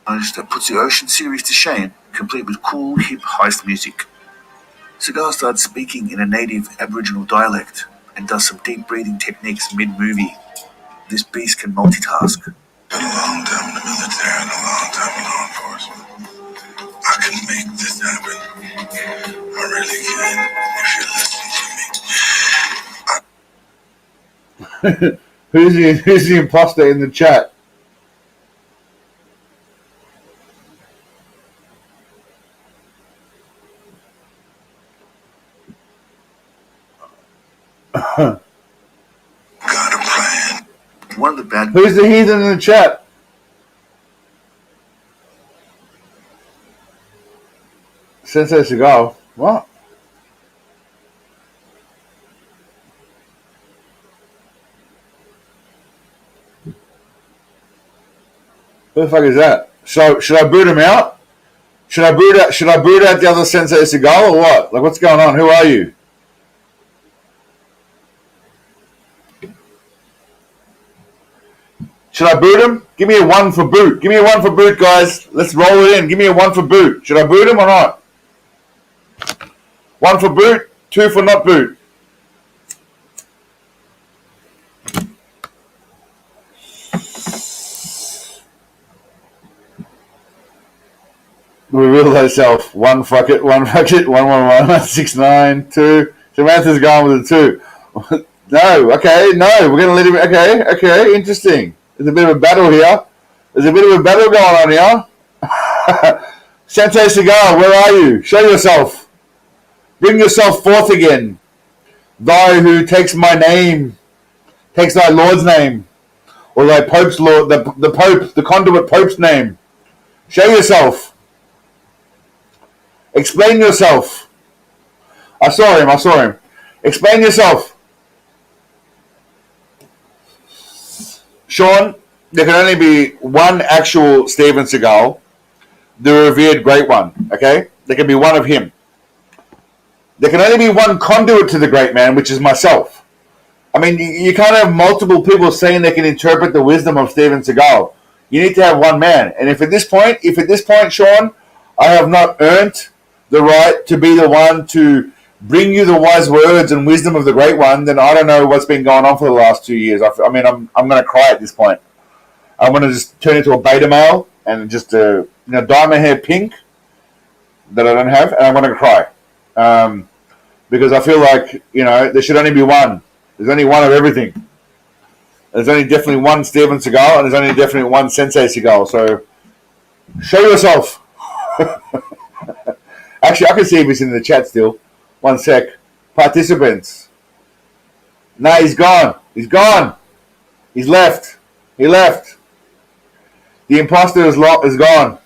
Speaker 11: That puts the Ocean series to shame, complete with cool, hip heist music. Seagal starts speaking in a native Aboriginal dialect and does some deep breathing techniques mid-movie. This beast can multitask.
Speaker 2: Been a long time in the military and a long time in law enforcement. I can make this happen. I really can. If you listen to me.
Speaker 1: Who's the imposter in the chat?
Speaker 2: Got a plan.
Speaker 11: One of the bad.
Speaker 1: Who's the heathen in the chat? Sensei Seagal. What? Who the fuck is that? Should I boot him out? Should I boot out the other Sensei Seagal or what? Like, what's going on? Who are you? Should I boot him? Give me a 1 for boot. Give me a 1 for boot, guys. Let's roll it in. Give me a 1 for boot. Should I boot him or not? 1 for boot, 2 for not boot. Reveal thyself. 1 fuck it, 1 fuck it, 111, 69, 2. Samantha's gone with a 2. No, okay, no, we're gonna let him. Okay, interesting. There's a bit of a battle here. There's a bit of a battle going on here. Sensei Seagal, where are you? Show yourself. Bring yourself forth again. Thou who takes my name, takes thy Lord's name, or thy Pope's Lord, the Pope, the conduit Pope's name. Show yourself. Explain yourself. I saw him. Explain yourself. Sean, there can only be one actual Steven Seagal, the revered great one, okay? There can be one of him. There can only be one conduit to the great man, which is myself. I mean, you can't have multiple people saying they can interpret the wisdom of Steven Seagal. You need to have one man. And if at this point, Sean, I have not earned the right to be the one to bring you the wise words and wisdom of the great one, then I don't know what's been going on for the last 2 years. I mean, I'm going to cry at this point. I'm going to just turn into a beta male and just dye my hair pink that I don't have, and I'm going to cry. Because I feel like, there should only be one. There's only one of everything. There's only definitely one Steven Seagal, and there's only definitely one Sensei Seagal. So, show yourself. Actually, I can see if he's in the chat still. 1 sec. Participants. Nah, he's gone. He's gone. He's left. He left. The imposter is gone.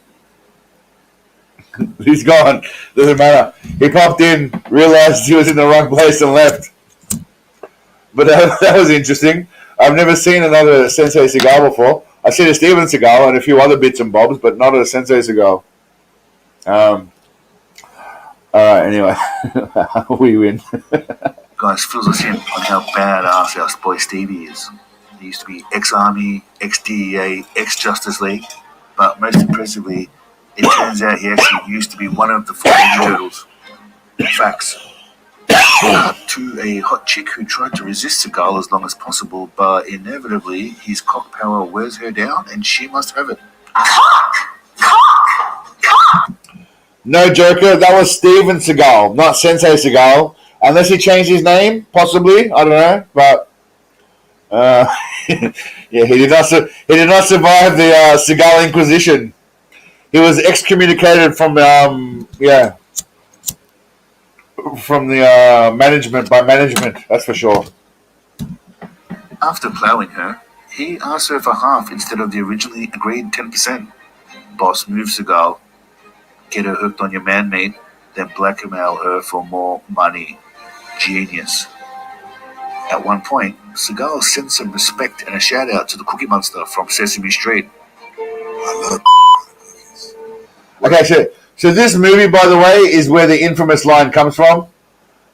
Speaker 1: He's gone. Doesn't matter. He popped in, realized he was in the wrong place, and left. But that was interesting. I've never seen another Sensei Seagal before. I've seen a Steven Seagal and a few other bits and bobs, but not a Sensei Seagal. All right, anyway. We win.
Speaker 11: Guys, fills us in on how badass our boy Stevie is. He used to be ex-Army, ex-DEA, ex-Justice League, but most impressively, it turns out he actually used to be one of the 4 Ninja Turtles. Facts. To a hot chick who tried to resist Seagal as long as possible, but inevitably his cock power wears her down and she must have it.
Speaker 1: No, Joker, that was Steven Seagal, not Sensei Seagal. Unless he changed his name, possibly, I don't know, but yeah, he did not survive the Seagal Inquisition. He was excommunicated from the management, that's for sure.
Speaker 11: After ploughing her, he asked her for half instead of the originally agreed 10%. Boss move, Seagal. Get her hooked on your man meat, then blackmail her for more money. Genius. At one point, Seagal sent some respect and a shout out to the Cookie Monster from Sesame Street.
Speaker 5: I love cookies.
Speaker 1: Okay, so this movie, by the way, is where the infamous line comes from.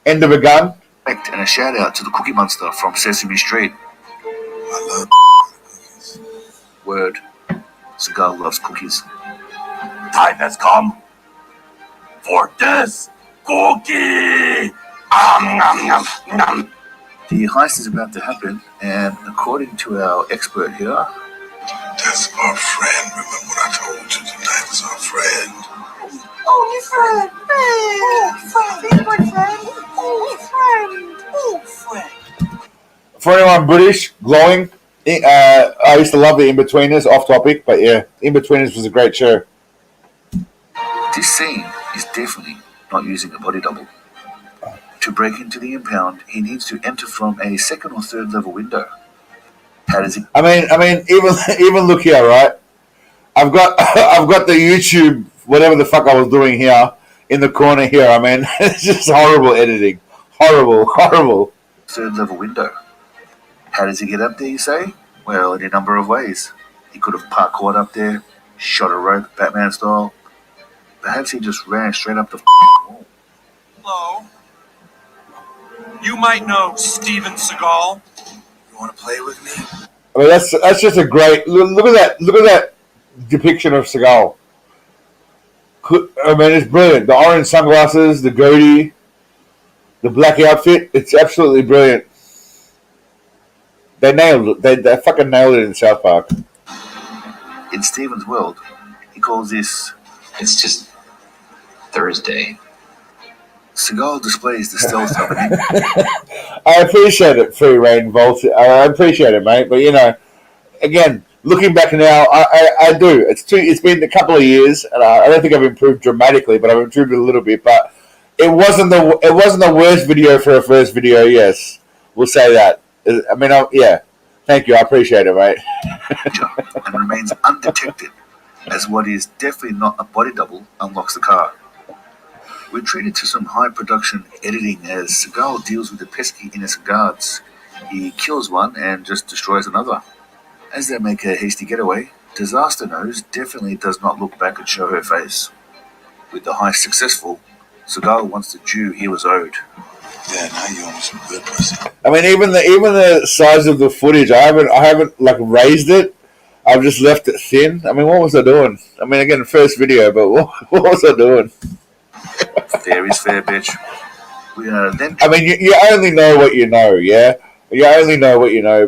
Speaker 1: End of a gun.
Speaker 11: And a shout out to the Cookie Monster from Sesame Street.
Speaker 5: I love cookies.
Speaker 11: Word. Seagal loves cookies.
Speaker 12: Time has come for this cookie.
Speaker 11: The heist is about to happen, and according to our expert here,
Speaker 5: that's our friend. Remember what I told you tonight is our friend.
Speaker 7: Oh, friend. Oh, friend.
Speaker 1: For anyone British, glowing, I used to love the In-Betweeners, off topic, but yeah, In-Betweeners was a great show.
Speaker 11: This scene is definitely not using a body double. To break into the impound, he needs to enter from a 2nd or 3rd level window. How does he?
Speaker 1: I mean, even look here, right? I've got the YouTube, whatever the fuck I was doing here, in the corner here. I mean, it's just horrible editing, horrible.
Speaker 11: 3rd level window. How does he get up there, you say? Well, in a number of ways. He could have parkoured up there, shot a rope, Batman style. Perhaps he just ran straight up the wall.
Speaker 12: Hello. You might know Steven Seagal.
Speaker 5: You want to play with me?
Speaker 1: I mean, that's just a great look at that depiction of Seagal. I mean, it's brilliant. The orange sunglasses, the goatee, the black outfit. It's absolutely brilliant. They nailed it. They fucking nailed it in South Park.
Speaker 11: In Steven's world, he calls this...
Speaker 13: It's just Thursday.
Speaker 11: Seagal displays the stealth of an...
Speaker 1: I appreciate it, Free Reign Vault. I appreciate it, mate. But, you know, again, looking back now, I do. It's been a couple of years, and I don't think I've improved dramatically, but I've improved a little bit. But it wasn't the worst video for a first video, yes. We'll say that. I mean, yeah. Thank you. I appreciate it, mate.
Speaker 11: And remains undetected, as what is definitely not a body double unlocks the car. We're treated to some high production editing as Seagal deals with the pesky innocent guards. He kills one and just destroys another. As they make a hasty getaway, Disaster Nose definitely does not look back and show her face. With the heist successful, Seagal wants the due he was owed.
Speaker 5: Yeah, now you owe me some good pussy.
Speaker 1: I mean, even the size of the footage, I haven't like raised it. I've just left it thin. I mean, what was I doing? I mean, again, first video, but what was I doing?
Speaker 11: Fair is fair, bitch. Then...
Speaker 1: I mean, you only know what you know, yeah? You only know what you know,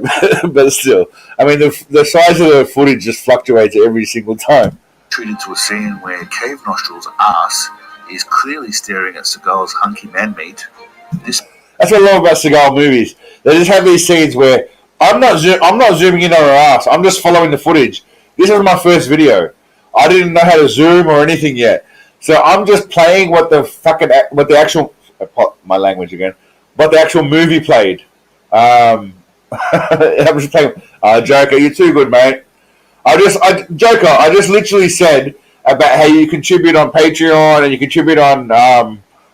Speaker 1: but still. I mean, the size of the footage just fluctuates every single time.
Speaker 11: Treated to a scene where Cave Nostril's ass is clearly staring at Seagal's hunky man meat.
Speaker 1: That's what I love about Seagal movies. They just have these scenes where I'm not zooming in on her ass. I'm just following the footage. This is my first video. I didn't know how to zoom or anything yet. So I'm just playing what the actual movie played. I'm just playing. Joker, you're too good, mate. I just literally said about how you contribute on Patreon and you contribute on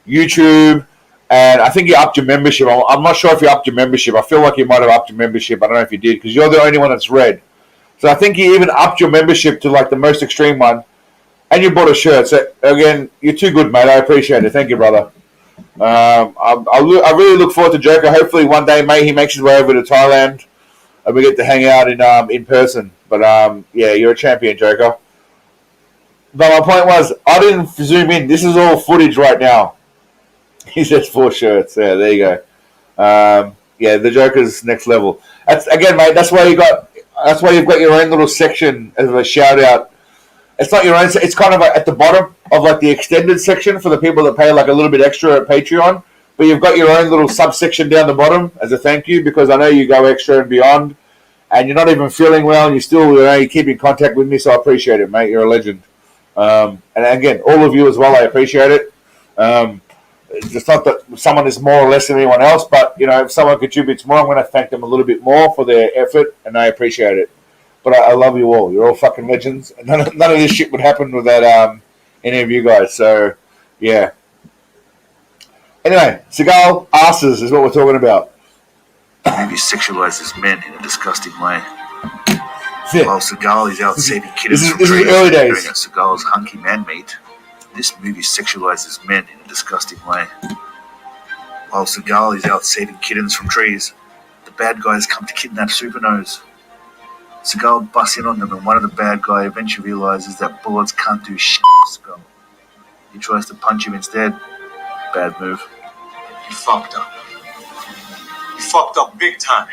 Speaker 1: YouTube. And I think you upped your membership. I'm not sure if you upped your membership. I feel like you might have upped your membership. I don't know if you did because you're the only one that's read. So I think you even upped your membership to like the most extreme one. And you bought a shirt. So again, you're too good, mate. I appreciate it. Thank you, brother. I really look forward to Joker. Hopefully one day, mate, he makes his way over to Thailand and we get to hang out in person. But yeah, you're a champion, Joker. But my point was, I didn't zoom in. This is all footage right now. He says 4 shirts. Yeah, there you go. Yeah, the Joker's next level. That's again, mate. That's why you've got your own little section as a shout out. It's not your own. It's kind of like at the bottom of like the extended section for the people that pay like a little bit extra at Patreon. But you've got your own little subsection down the bottom as a thank you because I know you go extra and beyond, and you're not even feeling well, and you still you keep in contact with me. So I appreciate it, mate. You're a legend. And again, all of you as well. I appreciate it. It's not that someone is more or less than anyone else, but if someone contributes more, I'm going to thank them a little bit more for their effort, and I appreciate it. But I love you all. You're all fucking legends. None of this shit would happen without any of you guys. So, yeah. Anyway, Seagal asses is what we're talking about.
Speaker 11: The movie sexualizes men in a disgusting way. While Seagal is out saving kittens from trees
Speaker 1: early days.
Speaker 11: During Seagal's hunky man meet, this movie sexualizes men in a disgusting way. While Seagal is out saving kittens from trees, the bad guys come to kidnap Supernose. Seagal busts in on them, and one of the bad guys eventually realizes that bullets can't do shit to Seagal. He tries to punch him instead. Bad move.
Speaker 12: You fucked up. You fucked up big time.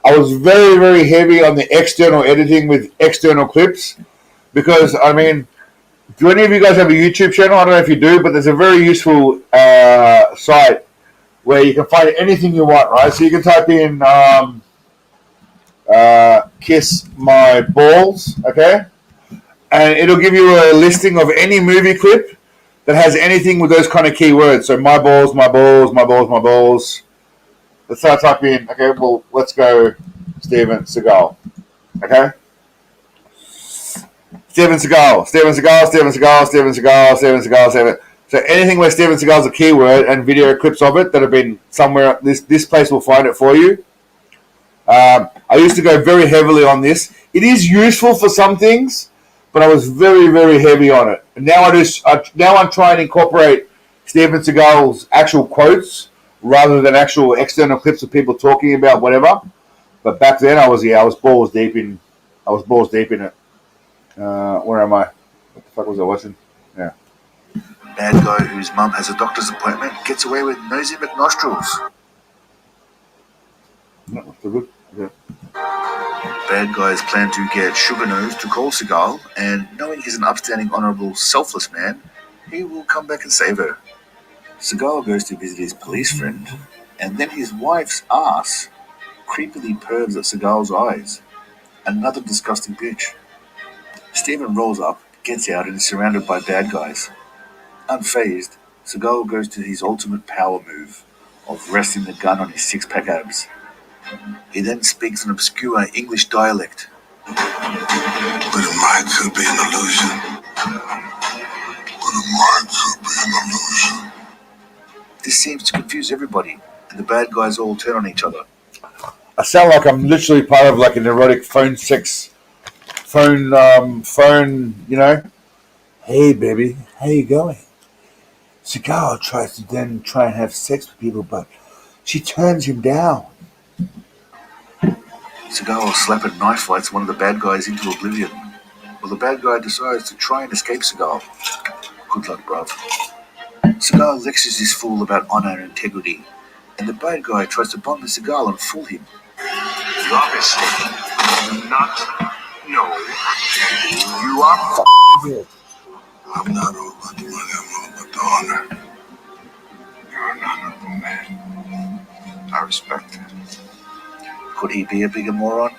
Speaker 1: I was very, very heavy on the external editing with external clips because, I mean, do any of you guys have a YouTube channel? I don't know if you do, but there's a very useful site where you can find anything you want, right? So you can type in kiss my balls, okay? And it'll give you a listing of any movie clip that has anything with those kind of keywords. So my balls, my balls, my balls, my balls. Let's start typing in, okay, well, let's go Steven Seagal, okay? Steven Seagal. So anything where Steven Seagal's a keyword and video clips of it that have been somewhere, this place will find it for you. I used to go very heavily on this. It is useful for some things, but I was very, very heavy on it. And now I'm trying to incorporate Steven Seagal's actual quotes rather than actual external clips of people talking about whatever. But back then I was balls deep in it. Where am I? What the fuck was I watching? Yeah.
Speaker 11: Bad guy whose mum has a doctor's appointment gets away with nosy McNostrils.
Speaker 1: No, still good. Yeah.
Speaker 11: Bad guys plan to get Sugar Nose to call Seagal, and knowing he's an upstanding, honourable, selfless man, he will come back and save her. Seagal goes to visit his police friend, and then his wife's ass creepily pervs at Seagal's eyes. Another disgusting bitch. Steven rolls up, gets out, and is surrounded by bad guys. Unfazed, Seagal goes to his ultimate power move of resting the gun on his six-pack abs. He then speaks an obscure English dialect.
Speaker 14: But a mind could be an illusion.
Speaker 11: This seems to confuse everybody, and the bad guys all turn on each other.
Speaker 1: I sound like I'm literally part of like an erotic phone, Hey, baby, how you going? Seagal tries to then try and have sex with people, but she turns him down.
Speaker 11: Seagal slap and knife fights one of the bad guys into oblivion. Well, the bad guy decides to try and escape Seagal. Good luck, bruv. Seagal lectures this fool about honor and integrity, and the bad guy tries to bond with Seagal and fool him.
Speaker 9: You obviously do not know who you are.
Speaker 14: I'm not all about the money, I'm all about the honor. You're an honorable man. I respect it.
Speaker 11: Could he be a bigger moron?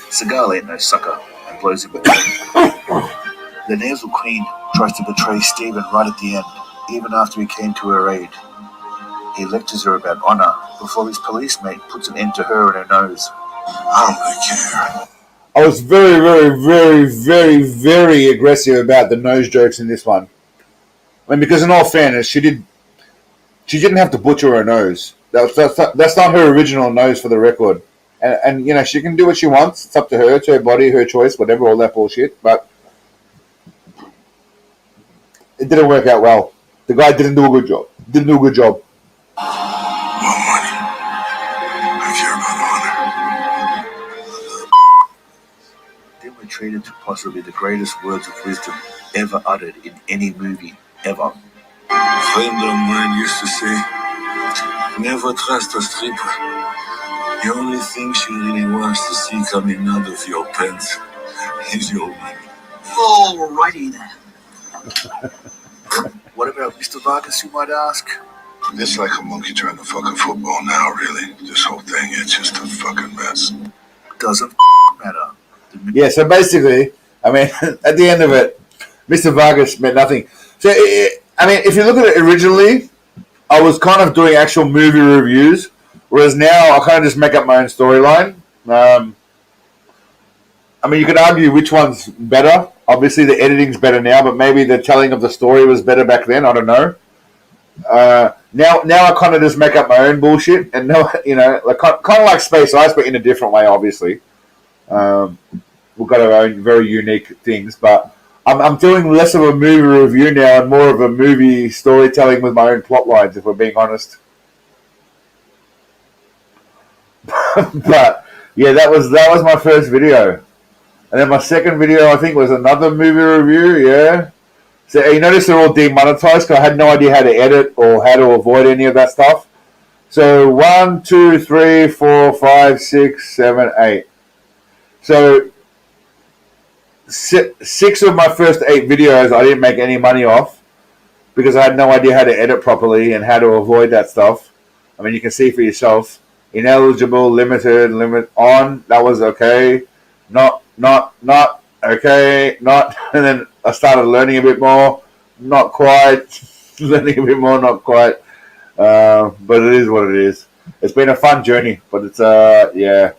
Speaker 11: Seagal ain't no sucker and blows him away. The Nasal Queen tries to betray Steven right at the end, even after he came to her aid. He lectures her about honor before his police mate puts an end to her and her nose.
Speaker 14: I don't really care.
Speaker 1: I was very, very, very, very, very aggressive about the nose jokes in this one. I mean, because in all fairness, she didn't have to butcher her nose. That's not her original nose, for the record. And you know, she can do what she wants. It's up to her, to her body, her choice, whatever, all that bullshit. But it didn't work out well. The guy didn't do a good job. Didn't do a good job.
Speaker 14: More money. I care about honor.
Speaker 11: Then we're treated to possibly the greatest words of wisdom ever uttered in any movie, ever.
Speaker 14: A friend of mine used to say, never trust a stripper. The only thing she really wants to see coming out of your pants is your money.
Speaker 3: Alrighty then.
Speaker 11: What about Mr. Vargas, you might ask?
Speaker 14: It's like a monkey trying to fuck a football now, really. This whole thing, it's just a fucking mess.
Speaker 11: Doesn't matter.
Speaker 1: Yeah, so basically, I mean, at the end of it, Mr. Vargas meant nothing. So, I mean, if you look at it originally, I was kind of doing actual movie reviews, whereas now I kind of just make up my own storyline. I mean, you could argue which one's better. Obviously, the editing's better now, but maybe the telling of the story was better back then. I don't know. Now I kind of just make up my own bullshit, and now, you know, like kind of like Space Ice, but in a different way. Obviously, we've got our own very unique things, but I'm doing less of a movie review now and more of a movie storytelling with my own plot lines, if we're being honest. But yeah, that was my first video. And then my second video, I think, was another movie review, yeah. So you notice they're all demonetized because I had no idea how to edit or how to avoid any of that stuff. So 1, 2, 3, 4, 5, 6, 7, 8. So 6 of my first 8 videos I didn't make any money off because I had no idea how to edit properly and how to avoid that stuff. I mean, you can see for yourself. Ineligible, limited, limit on. That was okay. Not okay. Not. And then I started learning a bit more. Not quite. Learning a bit more. Not quite. But it is what it is. It's been a fun journey, but it's yeah.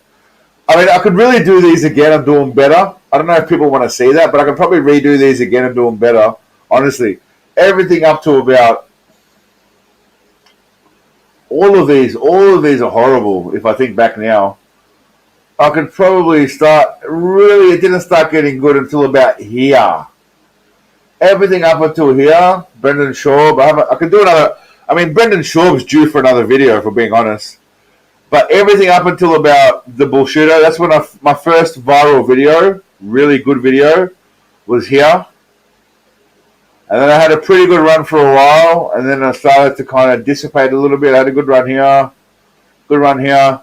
Speaker 1: I mean, I could really do these again and do them better. I don't know if people want to see that, but I could probably redo these again and do them better. Honestly, everything up to about all of these are horrible. If I think back now, I could probably start. Really, it didn't start getting good until about here. Everything up until here, Brendan Schaub. I could do another. I mean, Brendan Schaub's due for another video, if we're being honest. But everything up until about the Bullshido, that's when my first viral video, really good video, was here. And then I had a pretty good run for a while, and then I started to kind of dissipate a little bit. I had a good run here, good run here.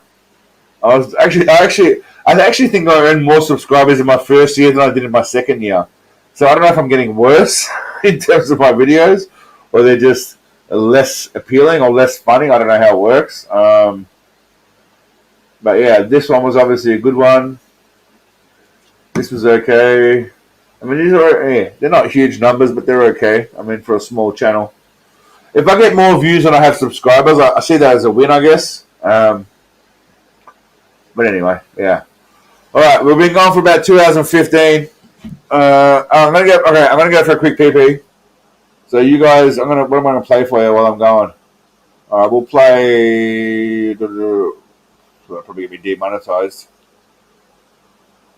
Speaker 1: I actually think I earned more subscribers in my first year than I did in my second year. So I don't know if I'm getting worse in terms of my videos, or they're just less appealing or less funny. I don't know how it works. But yeah, this one was obviously a good one. This was okay. I mean, these are, yeah, they're not huge numbers, but they're okay. I mean, for a small channel. If I get more views than I have subscribers, I see that as a win, I guess. But anyway, yeah. All right, we've been going for about 2 hours and 15. I'm gonna go for a quick PP. So you guys, what am I gonna play for you while I'm going? All right, we'll play. That'll probably get me demonetized.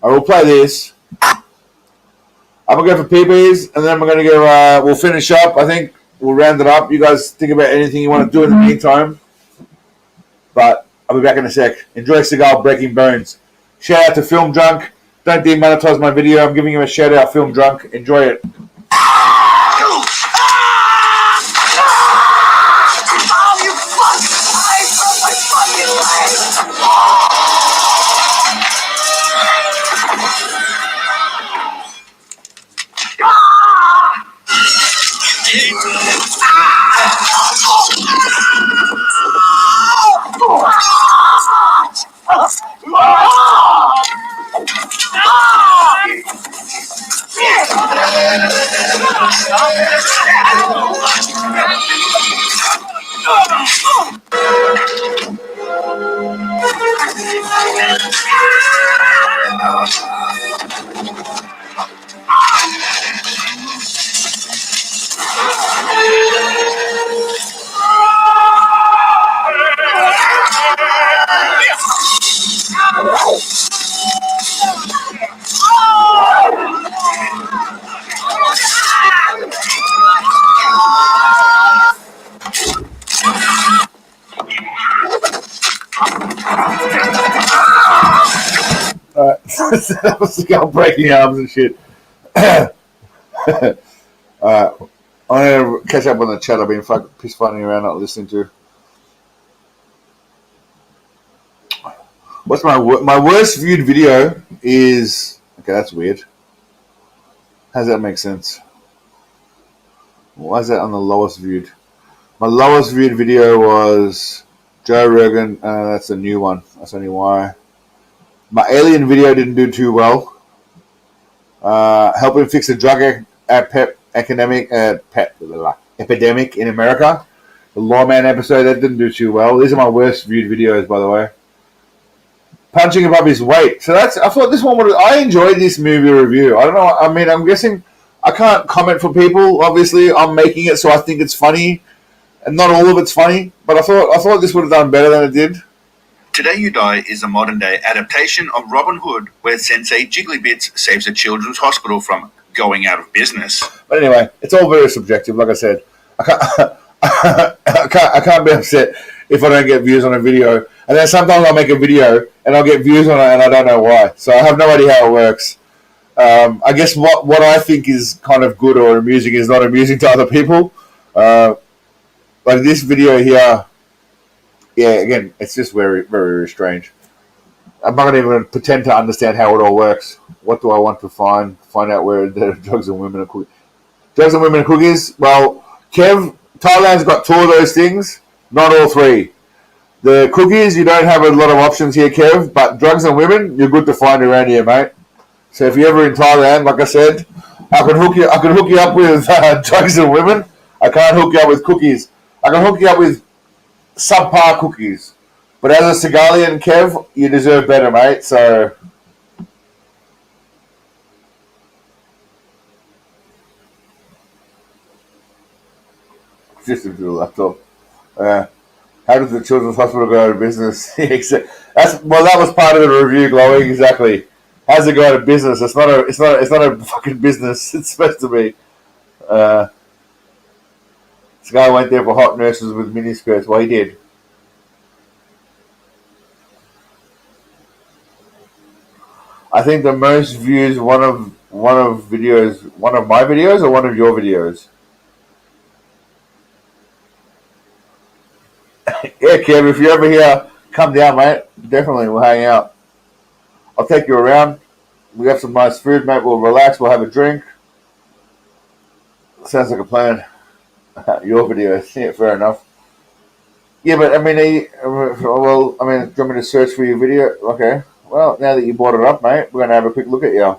Speaker 1: I will play this. I'm gonna go for PBs, and then we're gonna go. We'll finish up. I think we'll round it up. You guys think about anything you want to do in the meantime. But I'll be back in a sec. Enjoy Seagal Breaking Bones. Shout out to Film Drunk. Don't demonetize my video. I'm giving him a shout out, Film Drunk. Enjoy it.
Speaker 3: Oh, you fucking lied from my fucking life!
Speaker 1: That was Seagal breaking arms and shit. I'm gonna catch up on the chat. I've been piss funny around not listening to. What's my worst viewed video is okay. That's weird. How does that make sense? Why is that on the lowest viewed? My lowest viewed video was Joe Rogan. That's a new one. That's only why. My alien video didn't do too well. Helping fix a drug epidemic in America. The Lawman episode, that didn't do too well. These are my worst viewed videos, by the way. Punching above his weight. So I thought this one I enjoyed this movie review. I don't know. I mean, I'm guessing I can't comment for people. Obviously, I'm making it, so I think it's funny. And not all of it's funny. But I thought this would have done better than it did.
Speaker 2: Today You Die is a modern-day adaptation of Robin Hood, where Sensei Jigglybits saves a children's hospital from going out of business.
Speaker 1: But anyway, it's all very subjective. Like I said, I can't be upset if I don't get views on a video. And then sometimes I'll make a video and I'll get views on it and I don't know why. So I have no idea how it works. I guess what I think is kind of good or amusing is not amusing to other people. Like this video here. Yeah, again, it's just very, very, very strange. I'm not going to even pretend to understand how it all works. What do I want to find out where the drugs and women are cookies? Drugs and women and cookies? Well, Kev, Thailand's got 2 of those things, not all 3. The cookies, you don't have a lot of options here, Kev, but drugs and women, you're good to find around here, mate. So if you're ever in Thailand, like I said, I can hook you up with drugs and women. I can't hook you up with cookies. I can hook you up with subpar cookies. But as a Seagalian, Kev, you deserve better, mate. So just into the laptop. How did the children's hospital go out of business? That was part of the review, Glowing. Exactly. How's it go out of business? It's not a fucking business. It's supposed to be. This guy went there for hot nurses with miniskirts. Well, he did. I think the most views one of my videos or one of your videos. Yeah, Kev, if you're ever here, come down, mate. Definitely, we'll hang out. I'll take you around. We have some nice food, mate. We'll relax. We'll have a drink. Sounds like a plan. Your videos, yeah, fair enough. Yeah, but I mean, do you want me to search for your video? Okay. Well, now that you brought it up, mate, we're going to have a quick look at you.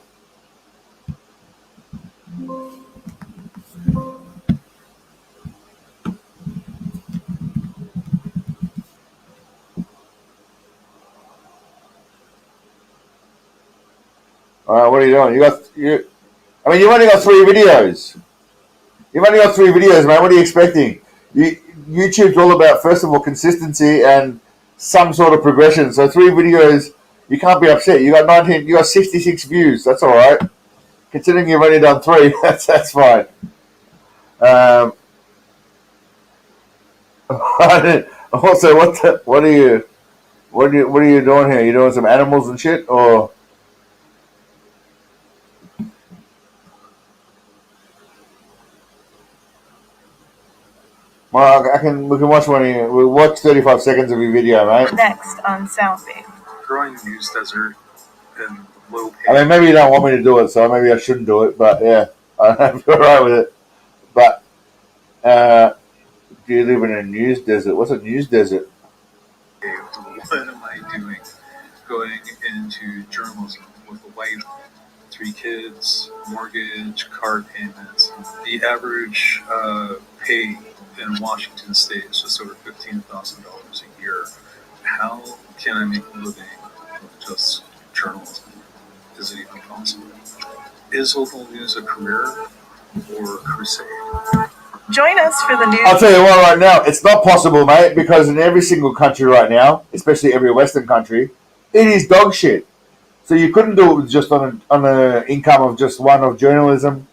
Speaker 1: All right, what are you doing? You've only got 3 videos. You've only got 3 videos, man. What are you expecting? YouTube's all about, first of all, consistency and some sort of progression. So 3 videos, you can't be upset. You got 66 views. That's all right. Considering you've only done 3, that's fine. Also, what are you doing here? You doing some animals and shit, or? Well, we can watch we'll watch 35 seconds of your video, mate.
Speaker 15: Next on Soundbait.
Speaker 16: Growing news desert and low pay.
Speaker 1: I mean, maybe you don't want me to do it, so maybe I shouldn't do it, but yeah, I'm all right with it. But, do you live in a news desert? What's a news desert?
Speaker 16: What am I doing? Going into journalism with a wife, 3 kids, mortgage, car payments. The average pay in Washington State is just over $15,000 a year. How can I make a living with just journalism? Is it even possible? Is local news a career or a crusade?
Speaker 15: Join us for the news.
Speaker 1: I'll tell you what, right now, it's not possible, mate, because in every single country right now, especially every Western country, it is dog shit. So you couldn't do it just on an income of just one of journalism.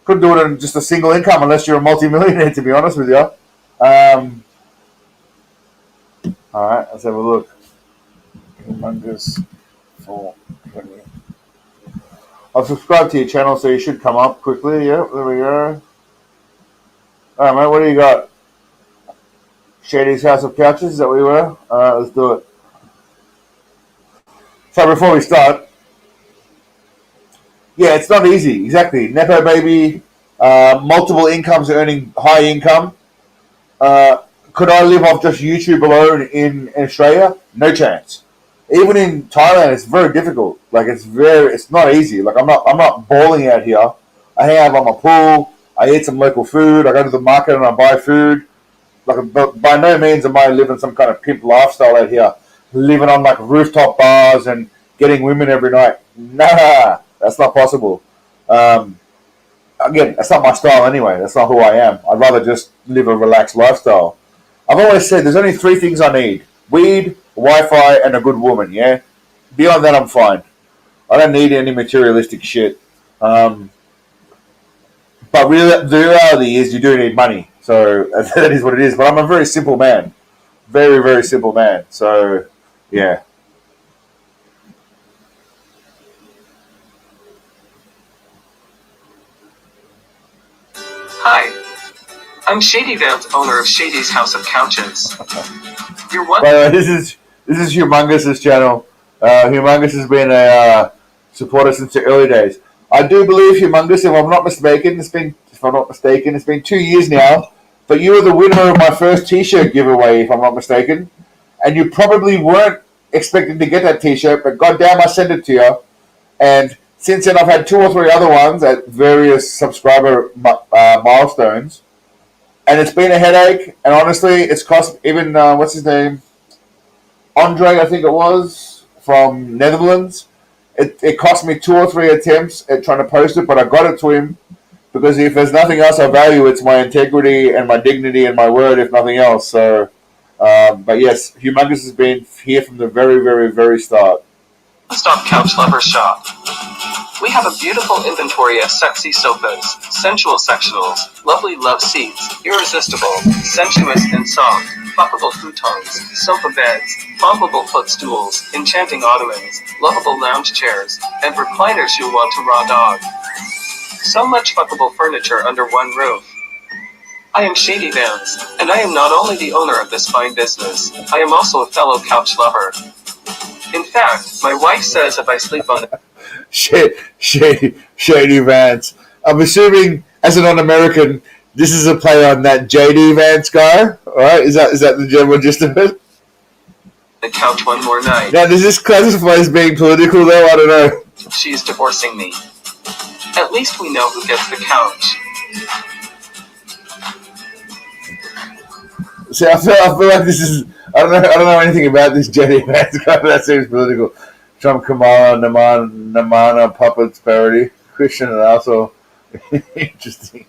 Speaker 1: Couldn't do it on just a single income unless you're a multi-millionaire, to be honest with you. All right, let's have a look. Humongous 420. I've subscribed to your channel, so you should come up quickly. Yep, there we go. All right, mate, what do you got? Shady's House of Couches, is that where you were? All right, let's do it. So before we start, yeah, it's not easy. Exactly. Nepo baby, multiple incomes, earning high income. Could I live off just YouTube alone in Australia? No chance. Even in Thailand, it's very difficult. Like it's not easy. Like I'm not balling out here. I hang out by my pool. I eat some local food. I go to the market and I buy food. Like, by no means am I living some kind of pimp lifestyle out here, living on like rooftop bars and getting women every night. Nah, that's not possible. Again, that's not my style anyway. That's not who I am. I'd rather just live a relaxed lifestyle. I've always said there's only 3 things I need: weed, Wi-Fi, and a good woman, yeah? Beyond that, I'm fine. I don't need any materialistic shit. But the reality is you do need money. So that is what it is. But I'm a very simple man. Very, very simple man. So, yeah.
Speaker 17: Hi. I'm Shady Vance, owner of Shady's House of Couches. You're what?
Speaker 1: By the way, this is Humongous's channel. Humongous has been a supporter since the early days. I do believe Humongous, if I'm not mistaken, it's been 2 years now. But you were the winner of my first T-shirt giveaway, if I'm not mistaken, and you probably weren't expecting to get that T-shirt. But goddamn, I sent it to you. And since then, I've had 2 or 3 other ones at various subscriber milestones. And it's been a headache, and honestly, it's cost even, what's his name? Andre, I think it was, from Netherlands. It cost me 2 or 3 attempts at trying to post it, but I got it to him, because if there's nothing else I value, it's my integrity and my dignity and my word, if nothing else. So, but yes, Humongous has been here from the very, very, very start.
Speaker 17: Stop Couch Lover Shop. We have a beautiful inventory of sexy sofas, sensual sectionals, lovely love seats, irresistible, sensuous and soft, fuckable futons, sofa beds, pumpable footstools, enchanting ottomans, lovable lounge chairs, and recliners you'll want to raw dog. So much fuckable furniture under one roof. I am Shady Vance, and I am not only the owner of this fine business, I am also a fellow couch lover. In fact, my wife says if I sleep on the
Speaker 1: Shady Vance. I'm assuming, as a non-American, this is a play on that JD Vance guy. All right, is that the general gist of it?
Speaker 17: The couch one more night.
Speaker 1: Now, does this classify as being political, though? I don't know.
Speaker 17: She is divorcing me. At least we know who gets the couch.
Speaker 1: See, I feel like this is. I don't know anything about this JD Vance guy, but that seems political. Trump Kamala Namana Puppets parody. Christian and also interesting.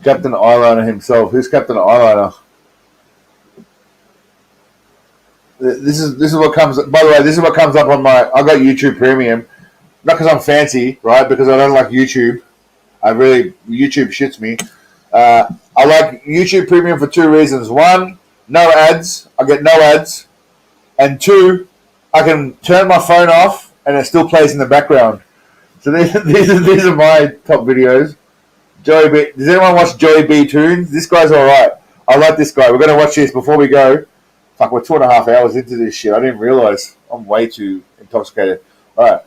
Speaker 1: Captain Eyeliner himself. Who's Captain Eyeliner? This is what comes. By the way, this is what comes up on my. I got YouTube Premium, not because I'm fancy, right? Because I don't like YouTube. YouTube shits me. I like YouTube Premium for 2 reasons. 1, no ads. I get no ads, and 2, I can turn my phone off and it still plays in the background. So these are my top videos. Joey B. Does anyone watch Joey B. Tunes? This guy's alright. I like this guy. We're going to watch this before we go. Fuck, we're 2.5 hours into this shit. I didn't realise. I'm way too intoxicated. Alright.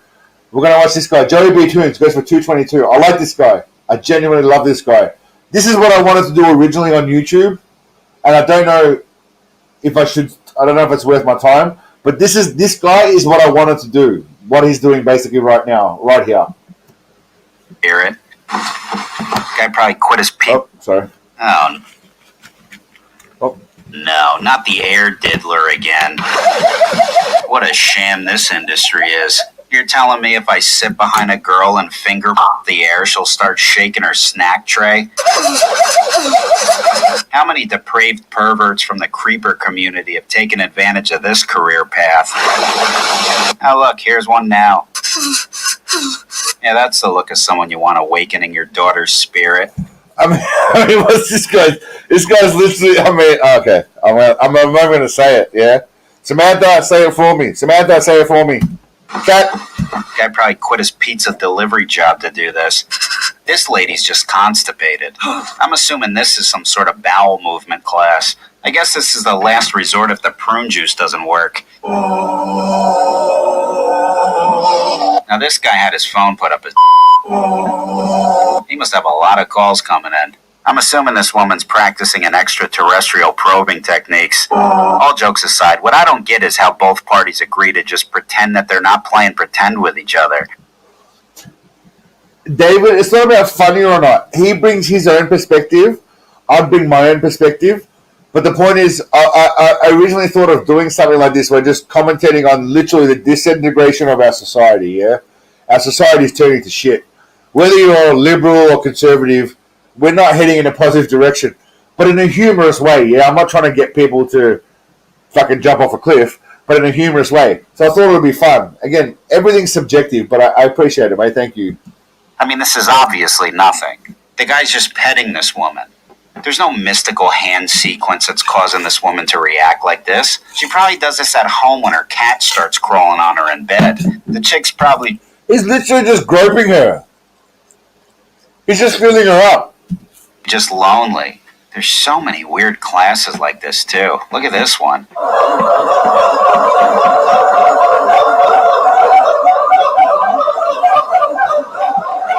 Speaker 1: We're going to watch this guy. Joey B. Tunes goes for 222. I like this guy. I genuinely love this guy. This is what I wanted to do originally on YouTube. And I don't know if I should. I don't know if it's worth my time. But this guy is what I wanted to do. What he's doing basically right now, right here.
Speaker 18: Hear it? Guy probably quit his pee.
Speaker 1: Oh, sorry.
Speaker 18: Oh.
Speaker 1: Oh.
Speaker 18: No, not the air diddler again. What a sham this industry is. You're telling me if I sit behind a girl and finger the air, she'll start shaking her snack tray? How many depraved perverts from the creeper community have taken advantage of this career path? Oh, look, here's one now. Yeah, that's the look of someone you want awakening your daughter's spirit.
Speaker 1: I mean, what's this guy? This guy's literally. Okay. I'm not going to say it. Yeah, Samantha, say it for me. Cat.
Speaker 18: Guy probably quit his pizza delivery job to do this. This lady's just constipated. I'm assuming this is some sort of bowel movement class. I guess this is the last resort if the prune juice doesn't work. Now this guy had his phone put up his... He must have a lot of calls coming in. I'm assuming this woman's practicing an extraterrestrial probing techniques. All jokes aside, what I don't get is how both parties agree to just pretend that they're not playing pretend with each other.
Speaker 1: David, it's not about funny or not. He brings his own perspective. I bring my own perspective. But the point is, I originally thought of doing something like this where just commentating on literally the disintegration of our society, yeah? Our society is turning to shit. Whether you're liberal or conservative, we're not heading in a positive direction. But in a humorous way, yeah? I'm not trying to get people to fucking jump off a cliff, but in a humorous way. So I thought it would be fun. Again, everything's subjective, but I appreciate it, mate. Thank you.
Speaker 18: I mean, this is obviously nothing. The guy's just petting this woman. There's no mystical hand sequence that's causing this woman to react like this. She probably does this at home when her cat starts crawling on her in bed. The chick's probably...
Speaker 1: He's literally just groping her. He's just filling her up.
Speaker 18: Just lonely. There's so many weird classes like this, too. Look at this one.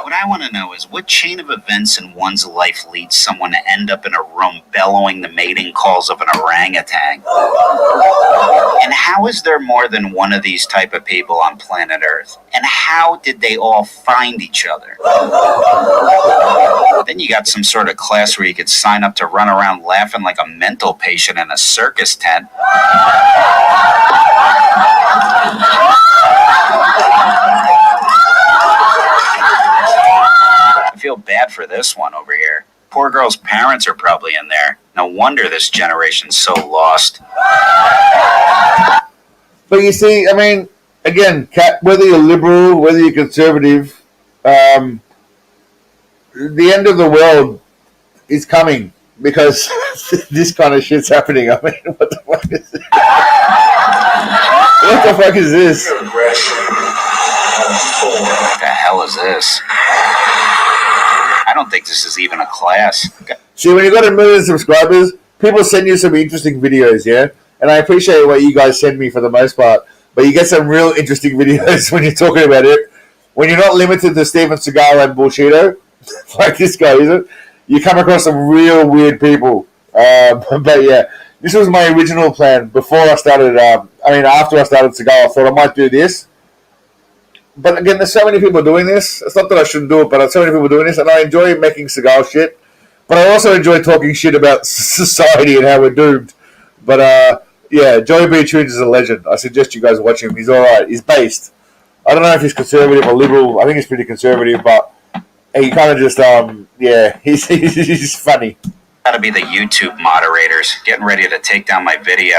Speaker 18: What I want to know is what chain of events in one's life leads someone to end up in a room bellowing the mating calls of an orangutan? And how is there more than one of these type of people on planet Earth? And how did they all find each other? Then you got some sort of class where you could sign up to run around laughing like a mental patient in a circus tent. I feel bad for this one over here. Poor girl's parents are probably in there. No wonder this generation's so lost.
Speaker 1: But you see, I mean, again, whether you're liberal, whether you're conservative, the end of the world is coming because this kind of shit's happening. I mean, what the fuck is this? What the fuck is this?
Speaker 18: What the hell is this? I don't think this is even a class.
Speaker 1: See, when you got 1 million subscribers, people send you some interesting videos, yeah? And I appreciate what you guys send me for the most part, but you get some real interesting videos when you're talking about it. When you're not limited to Steven Seagal and Bullshido, like this guy, isn't? You come across some real weird people. But yeah, this was my original plan before I started, after I started Seagal, I thought I might do this. But again, there's so many people doing this. It's not that I shouldn't do it, but there's so many people doing this, and I enjoy making Seagal shit. But I also enjoy talking shit about society and how we're doomed. But yeah, Joey B. Tunes is a legend. I suggest you guys watch him. He's all right. He's based. I don't know if he's conservative or liberal. I think he's pretty conservative, but he kind of just he's funny.
Speaker 18: Gotta be the YouTube moderators getting ready to take down my video.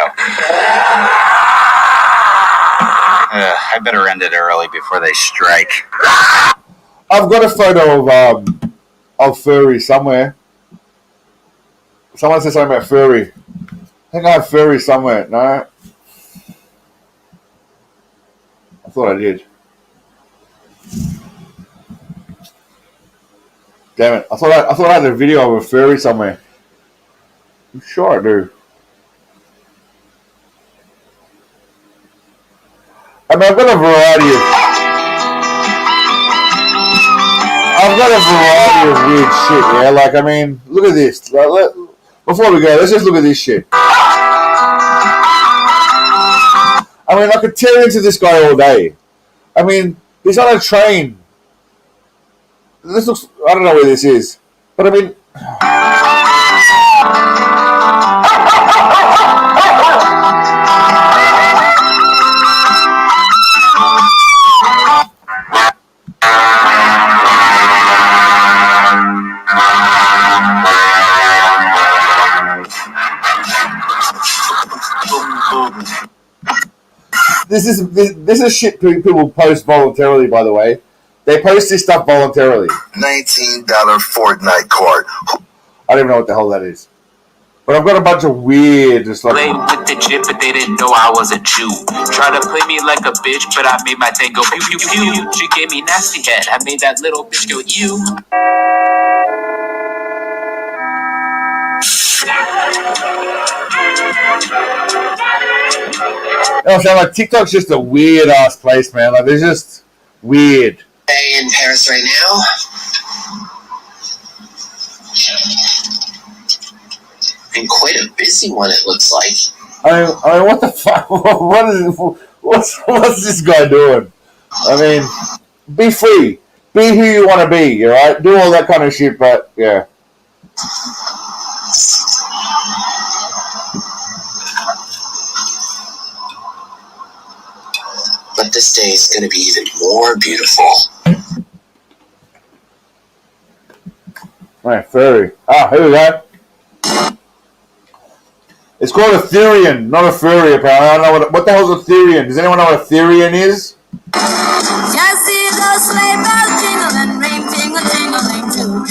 Speaker 18: I better end it early before they strike.
Speaker 1: I've got a photo of Furry somewhere. Someone said something about Furry. I think I have Furry somewhere. No? I thought I did. Damn it. I thought I had a video of a Furry somewhere. I'm sure I do. I mean, I've got a variety of weird shit, yeah? Like, I mean, look at this. Before we go, let's just look at this shit. I mean, I could tear into this guy all day. I mean, he's on a train. This looks... I don't know where this is. But, I mean... This is shit people post voluntarily, by the way. They post this stuff voluntarily.
Speaker 2: $19 Fortnite card.
Speaker 1: I don't even know what the hell that is. But I've got a bunch of weird, just like.
Speaker 17: Played with the chip, but they didn't know I was a Jew. Try to play me like a bitch, but I made my thing go pew pew pew. She gave me nasty head. I made that little bitch go ew.
Speaker 1: So like TikTok's just a weird ass place, man. Like, they're just weird.
Speaker 19: In Paris right now. And quite a busy one, it looks like.
Speaker 1: I mean, what the fuck? What's this guy doing? I mean, be free. Be who you want to be, alright? Do all that kind of shit, but, yeah.
Speaker 19: But this day is going to be even more beautiful.
Speaker 1: Alright, furry. Ah, here we go. It's called a Therian, not a furry, apparently. I don't know what the hell's a Therian. Does anyone know what a Therian is?
Speaker 3: Just see those sleigh bells jingling, ring, tingle, tingling, too.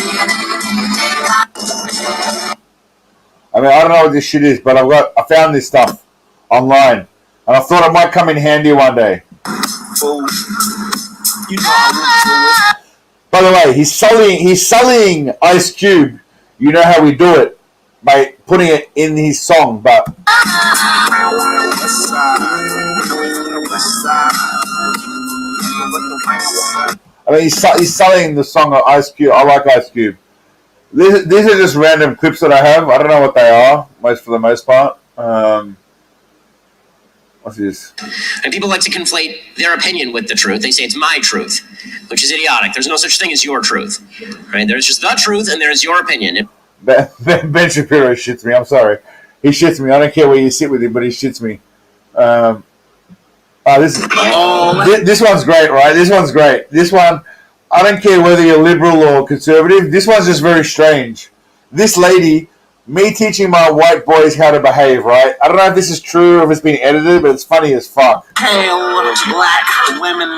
Speaker 1: I mean, I don't know what this shit is, but I found this stuff online, and I thought it might come in handy one day. By the way, he's sullying Ice Cube. You know how we do it, by putting it in his song, but I mean, he's sullying the song of Ice Cube. I like Ice Cube. These are just random clips that I have. I don't know what they are, for the most part. What's this?
Speaker 19: And people like to conflate their opinion with the truth. They say it's my truth, which is idiotic. There's no such thing as your truth. Right? There's just the truth, and there's your opinion.
Speaker 1: Ben Shapiro shits me. I'm sorry. He shits me. I don't care where you sit with him, but he shits me. This one's great, right? This one's great. This one, I don't care whether you're liberal or conservative. This one's just very strange. This lady, me teaching my white boys how to behave, right? I don't know if this is true or if it's been edited, but it's funny as fuck.
Speaker 20: Pale black women.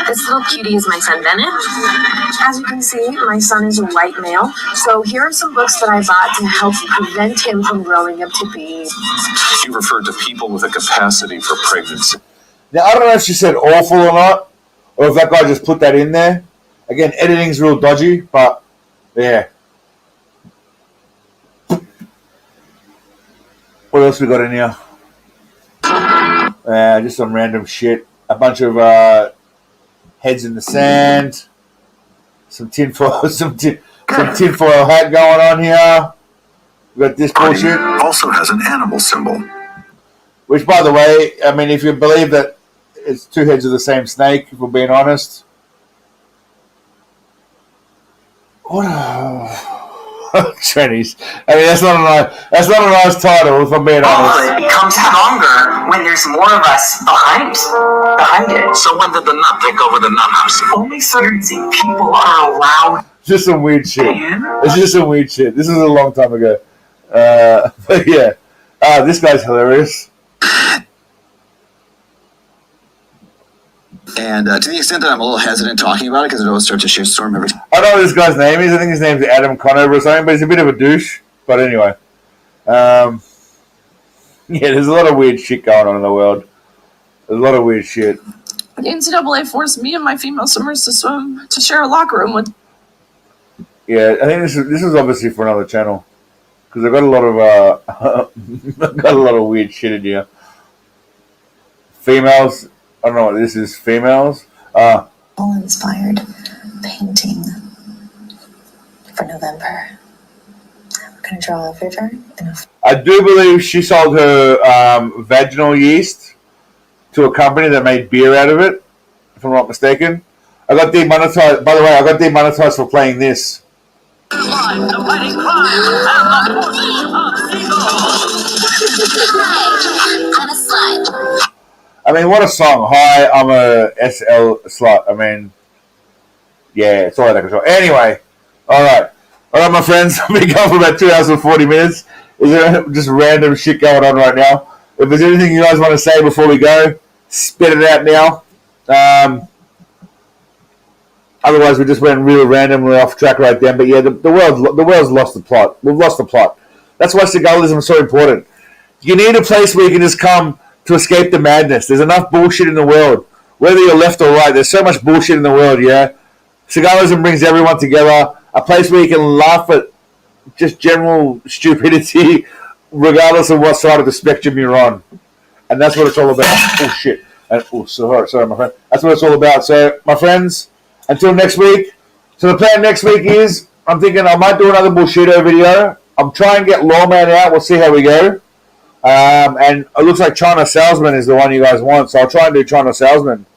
Speaker 21: This little cutie is my son Bennett. As you can see, my son is a white male. So here are some books that I bought to help prevent him from growing up to be.
Speaker 22: You referred to people with a capacity for pregnancy.
Speaker 1: Now, I don't know if she said awful or not, or if that guy just put that in there. Again, editing's real dodgy, but yeah. What else we got in here? Just some random shit. A bunch of heads in the sand. Some tinfoil, some tinfoil hat going on here. We got this bullshit.
Speaker 22: Also has an animal symbol.
Speaker 1: Which, by the way, I mean, if you believe that it's two heads of the same snake, if we're being honest. What Chinese. I mean, that's not a nice title, if I'm being honest.
Speaker 20: It becomes stronger when there's more of us behind it.
Speaker 22: So when did the nut take over the nut house?
Speaker 20: Only certain people are allowed.
Speaker 1: Just some weird shit. It's just some weird shit. This is a long time ago. But yeah. This guy's hilarious.
Speaker 23: And to the extent that I'm a little hesitant talking about it because it always starts to shitstorm every time.
Speaker 1: I don't know what this guy's name is. I think his name's Adam Conover or something, but he's a bit of a douche. But anyway. Yeah, there's a lot of weird shit going on in the world. There's a lot of weird shit.
Speaker 21: The NCAA forced me and my female swimmers to share a locker room with.
Speaker 1: Yeah, I think this is obviously for another channel. Because I've got a lot of weird shit in here. Females. I don't know what this is. Females.
Speaker 24: Inspired painting for November. We're going to draw a river.
Speaker 1: I do believe she sold her vaginal yeast to a company that made beer out of it, if I'm not mistaken. I got demonetized. By the way, I got demonetized for playing this. I mean, what a song. Hi, I'm a SL slut. I mean, yeah, it's all out of control. Anyway, all right, my friends. I've been going for about 2 hours and 40 minutes. Is there just random shit going on right now? If there's anything you guys want to say before we go, spit it out now. Otherwise, we just went really randomly off track right then. But yeah, the world's lost the plot. We've lost the plot. That's why Seagalism is so important. You need a place where you can just come to escape the madness. There's enough bullshit in the world. Whether you're left or right, there's so much bullshit in the world, yeah? Seagalism brings everyone together. A place where you can laugh at just general stupidity, regardless of what side of the spectrum you're on. And that's what it's all about. Oh, shit. Sorry, my friend. That's what it's all about. So, my friends, until next week. So, the plan next week is, I'm thinking I might do another Bullshido video. I'm trying to get Lawman out. We'll see how we go. And it looks like China Salesman is the one you guys want. So, I'll try and do China Salesman.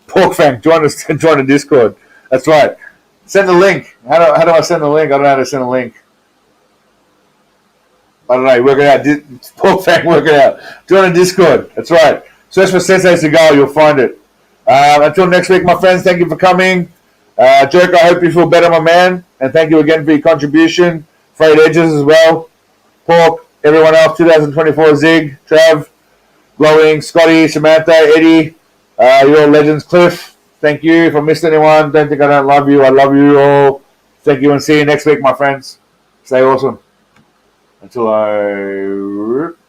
Speaker 1: Pork Fang, join the Discord. That's right. Send the link. How do I send the link? I don't know how to send a link. I don't know. Work it out. Pork Fang, work it out. Join the Discord. That's right. Search for Sensei Seagal. You'll find it. Until next week, my friends, thank you for coming. Jerk, I hope you feel better, my man. And thank you again for your contribution. Frayed Edges as well. Pork, everyone else, 2024, Zig, Trav, Glowing, Scotty, Samantha, Eddie, you're all legends. Cliff, thank you. If I missed anyone, don't think I don't love you. I love you all. Thank you and see you next week, my friends. Stay awesome. Until I...